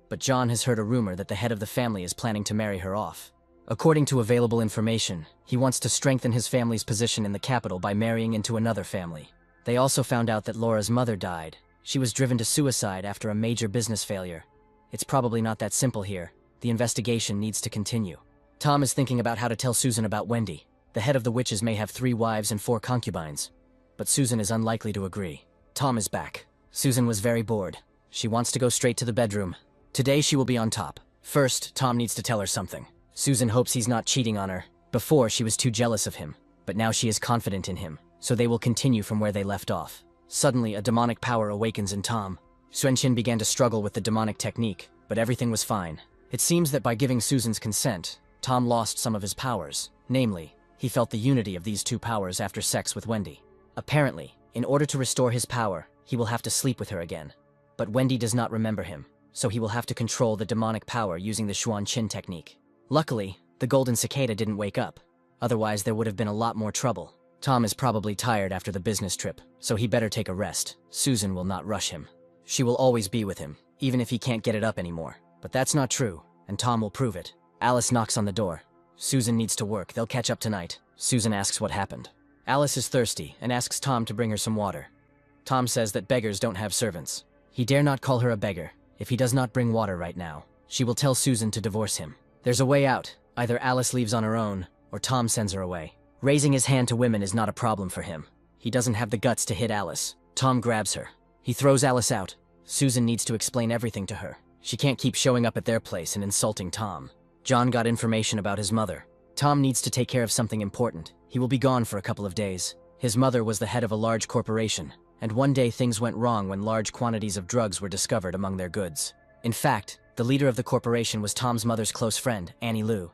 But John has heard a rumor that the head of the family is planning to marry her off. According to available information, he wants to strengthen his family's position in the capital by marrying into another family. They also found out that Laura's mother died. She was driven to suicide after a major business failure. It's probably not that simple here. The investigation needs to continue. Tom is thinking about how to tell Susan about Wendy. The head of the witches may have 3 wives and 4 concubines. But Susan is unlikely to agree. Tom is back. Susan was very bored. She wants to go straight to the bedroom. Today she will be on top. First, Tom needs to tell her something. Susan hopes he's not cheating on her. Before, she was too jealous of him, but now she is confident in him, so they will continue from where they left off. Suddenly, a demonic power awakens in Tom. Xuanqin began to struggle with the demonic technique, but everything was fine. It seems that by giving Susan's consent, Tom lost some of his powers. Namely, he felt the unity of these 2 powers after sex with Wendy. Apparently, in order to restore his power, he will have to sleep with her again. But Wendy does not remember him, so he will have to control the demonic power using the Xuanqin technique. Luckily, the golden cicada didn't wake up. Otherwise, there would have been a lot more trouble. Tom is probably tired after the business trip, so he better take a rest. Susan will not rush him. She will always be with him, even if he can't get it up anymore. But that's not true, and Tom will prove it. Alice knocks on the door. Susan needs to work. They'll catch up tonight. Susan asks what happened. Alice is thirsty and asks Tom to bring her some water. Tom says that beggars don't have servants. He dare not call her a beggar. If he does not bring water right now, she will tell Susan to divorce him. There's a way out. Either Alice leaves on her own, or Tom sends her away. Raising his hand to women is not a problem for him. He doesn't have the guts to hit Alice. Tom grabs her. He throws Alice out. Susan needs to explain everything to her. She can't keep showing up at their place and insulting Tom. John got information about his mother. Tom needs to take care of something important. He will be gone for a couple of days. His mother was the head of a large corporation, and one day things went wrong when large quantities of drugs were discovered among their goods. In fact, the leader of the corporation was Tom's mother's close friend, Annie Liu.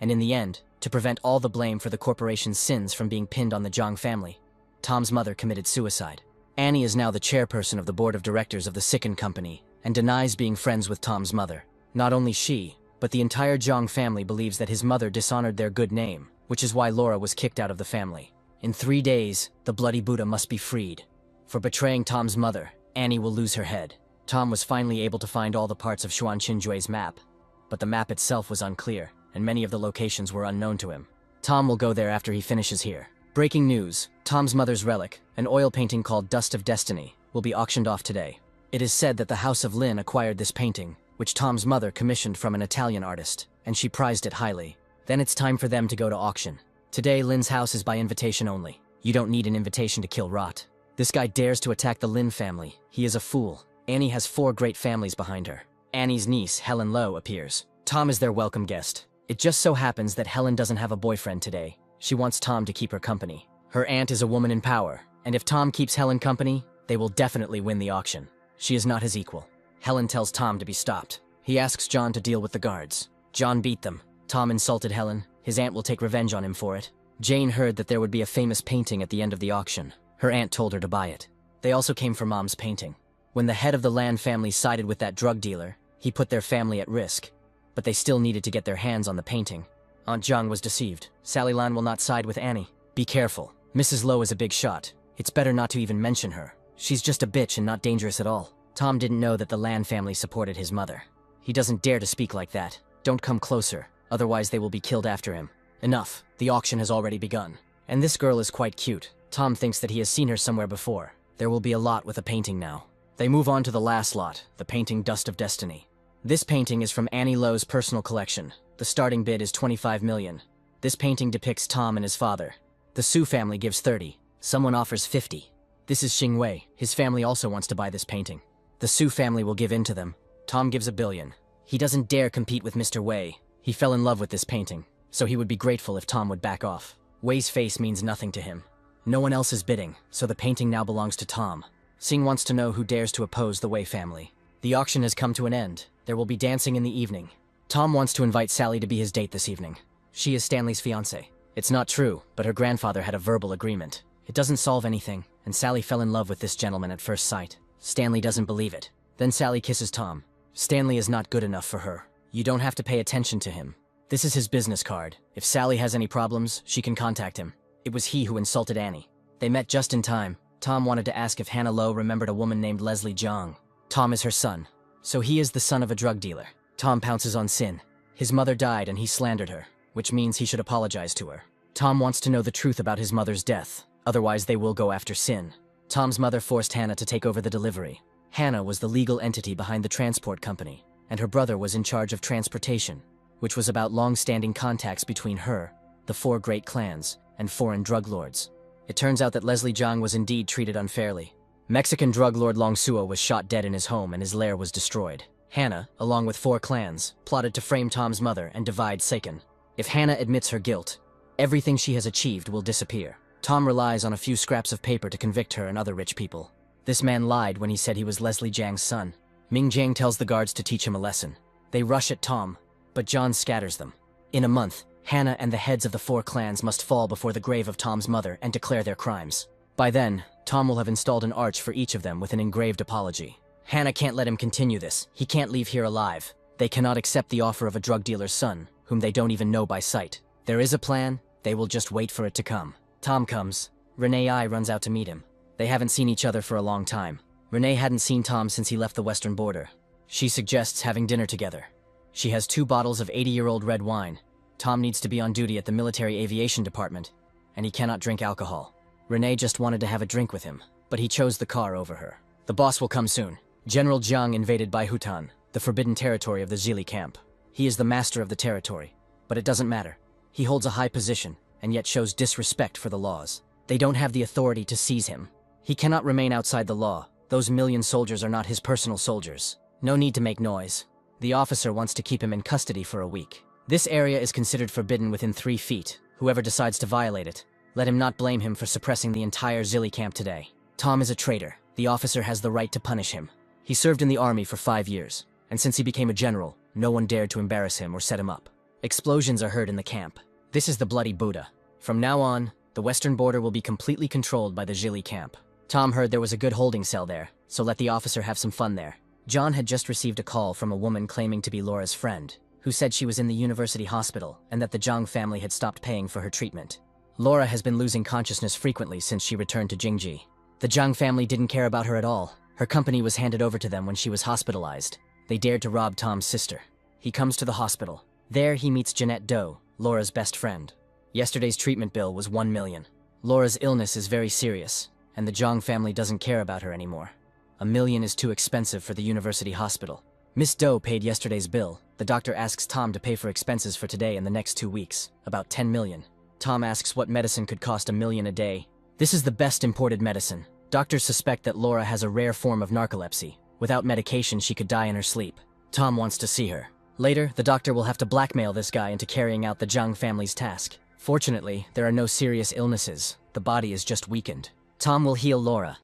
And in the end, to prevent all the blame for the corporation's sins from being pinned on the Zhang family, Tom's mother committed suicide. Annie is now the chairperson of the board of directors of the Sicken Company and denies being friends with Tom's mother. Not only she, but the entire Zhang family believes that his mother dishonored their good name which is why Laura was kicked out of the family. In 3 days, the bloody Buddha must be freed. For betraying Tom's mother, Annie will lose her head. Tom was finally able to find all the parts of Xuan Qinjui's map, but the map itself was unclear, and many of the locations were unknown to him. Tom will go there after he finishes here. Breaking news: Tom's mother's relic, an oil painting called Dust of Destiny, will be auctioned off today. It is said that the House of Lin acquired this painting, which Tom's mother commissioned from an Italian artist, and she prized it highly. Then it's time for them to go to auction. Today, Lin's house is by invitation only. You don't need an invitation to kill Rot. This guy dares to attack the Lin family. He is a fool. Annie has 4 great families behind her. Annie's niece, Helen Lowe, appears. Tom is their welcome guest. It just so happens that Helen doesn't have a boyfriend today. She wants Tom to keep her company. Her aunt is a woman in power, and if Tom keeps Helen company, they will definitely win the auction. She is not his equal. Helen tells Tom to be stopped. He asks John to deal with the guards. John beat them. Tom insulted Helen. His aunt will take revenge on him for it. Jane heard that there would be a famous painting at the end of the auction. Her aunt told her to buy it. They also came for Mom's painting. When the head of the Lan family sided with that drug dealer, he put their family at risk. But they still needed to get their hands on the painting. Aunt Zhang was deceived. Sally Lan will not side with Annie. Be careful. Mrs. Lowe is a big shot. It's better not to even mention her. She's just a bitch and not dangerous at all. Tom didn't know that the Lan family supported his mother. He doesn't dare to speak like that. Don't come closer, otherwise they will be killed after him. Enough. The auction has already begun. And this girl is quite cute. Tom thinks that he has seen her somewhere before. There will be a lot with a painting now. They move on to the last lot, the painting Dust of Destiny. This painting is from Annie Lowe's personal collection. The starting bid is 25 million. This painting depicts Tom and his father. The Su family gives 30. Someone offers 50. This is Xing Wei. His family also wants to buy this painting. The Su family will give in to them. Tom gives $1 billion. He doesn't dare compete with Mr. Wei. He fell in love with this painting, so he would be grateful if Tom would back off. Wei's face means nothing to him. No one else is bidding, so the painting now belongs to Tom. Xing wants to know who dares to oppose the Wei family. The auction has come to an end. There will be dancing in the evening. Tom wants to invite Sally to be his date this evening. She is Stanley's fiancée. It's not true, but her grandfather had a verbal agreement. It doesn't solve anything, and Sally fell in love with this gentleman at first sight. Stanley doesn't believe it. Then Sally kisses Tom. Stanley is not good enough for her. You don't have to pay attention to him. This is his business card. If Sally has any problems, she can contact him. It was he who insulted Annie. They met just in time. Tom wanted to ask if Hannah Lowe remembered a woman named Leslie Zhang. Tom is her son. So he is the son of a drug dealer. Tom pounces on Sin. His mother died and he slandered her, which means he should apologize to her. Tom wants to know the truth about his mother's death, otherwise they will go after Sin. Tom's mother forced Hannah to take over the delivery. Hannah was the legal entity behind the transport company, and her brother was in charge of transportation, which was about long-standing contacts between her, the 4 great clans, and foreign drug lords. It turns out that Leslie Zhang was indeed treated unfairly. Mexican drug lord Long Suo was shot dead in his home and his lair was destroyed. Hannah, along with 4 clans, plotted to frame Tom's mother and divide Seiken. If Hannah admits her guilt, everything she has achieved will disappear. Tom relies on a few scraps of paper to convict her and other rich people. This man lied when he said he was Leslie Zhang's son. Ming Jiang tells the guards to teach him a lesson. They rush at Tom, but John scatters them. In a month, Hannah and the heads of the 4 clans must fall before the grave of Tom's mother and declare their crimes. By then, Tom will have installed an arch for each of them with an engraved apology. Hannah can't let him continue this. He can't leave here alive. They cannot accept the offer of a drug dealer's son, whom they don't even know by sight. There is a plan, they will just wait for it to come. Tom comes. Renee I runs out to meet him. They haven't seen each other for a long time. Renee hadn't seen Tom since he left the western border. She suggests having dinner together. She has 2 bottles of 80-year-old red wine. Tom needs to be on duty at the military aviation department, and he cannot drink alcohol. Renee just wanted to have a drink with him, but he chose the car over her. The boss will come soon. General Jiang invaded Baihutan, the forbidden territory of the Zili camp. He is the master of the territory, but it doesn't matter. He holds a high position, and yet shows disrespect for the laws. They don't have the authority to seize him. He cannot remain outside the law. Those million soldiers are not his personal soldiers. No need to make noise. The officer wants to keep him in custody for a week. This area is considered forbidden within 3 feet. Whoever decides to violate it, let him not blame him for suppressing the entire Zili camp today. Tom is a traitor. The officer has the right to punish him. He served in the army for 5 years, and since he became a general, no one dared to embarrass him or set him up. Explosions are heard in the camp. This is the Bloody Buddha. From now on, the western border will be completely controlled by the Zili camp. Tom heard there was a good holding cell there, so let the officer have some fun there. John had just received a call from a woman claiming to be Laura's friend, who said she was in the university hospital and that the Zhang family had stopped paying for her treatment. Laura has been losing consciousness frequently since she returned to Jingji. The Zhang family didn't care about her at all. Her company was handed over to them when she was hospitalized. They dared to rob Tom's sister. He comes to the hospital. There he meets Jeanette Doe, Laura's best friend. Yesterday's treatment bill was 1 million. Laura's illness is very serious, and the Zhang family doesn't care about her anymore. 1 million is too expensive for the university hospital. Miss Doe paid yesterday's bill. The doctor asks Tom to pay for expenses for today and the next 2 weeks, about 10 million. Tom asks what medicine could cost 1 million a day. This is the best imported medicine. Doctors suspect that Laura has a rare form of narcolepsy. Without medication, she could die in her sleep. Tom wants to see her. Later, the doctor will have to blackmail this guy into carrying out the Zhang family's task. Fortunately, there are no serious illnesses. The body is just weakened. Tom will heal Laura.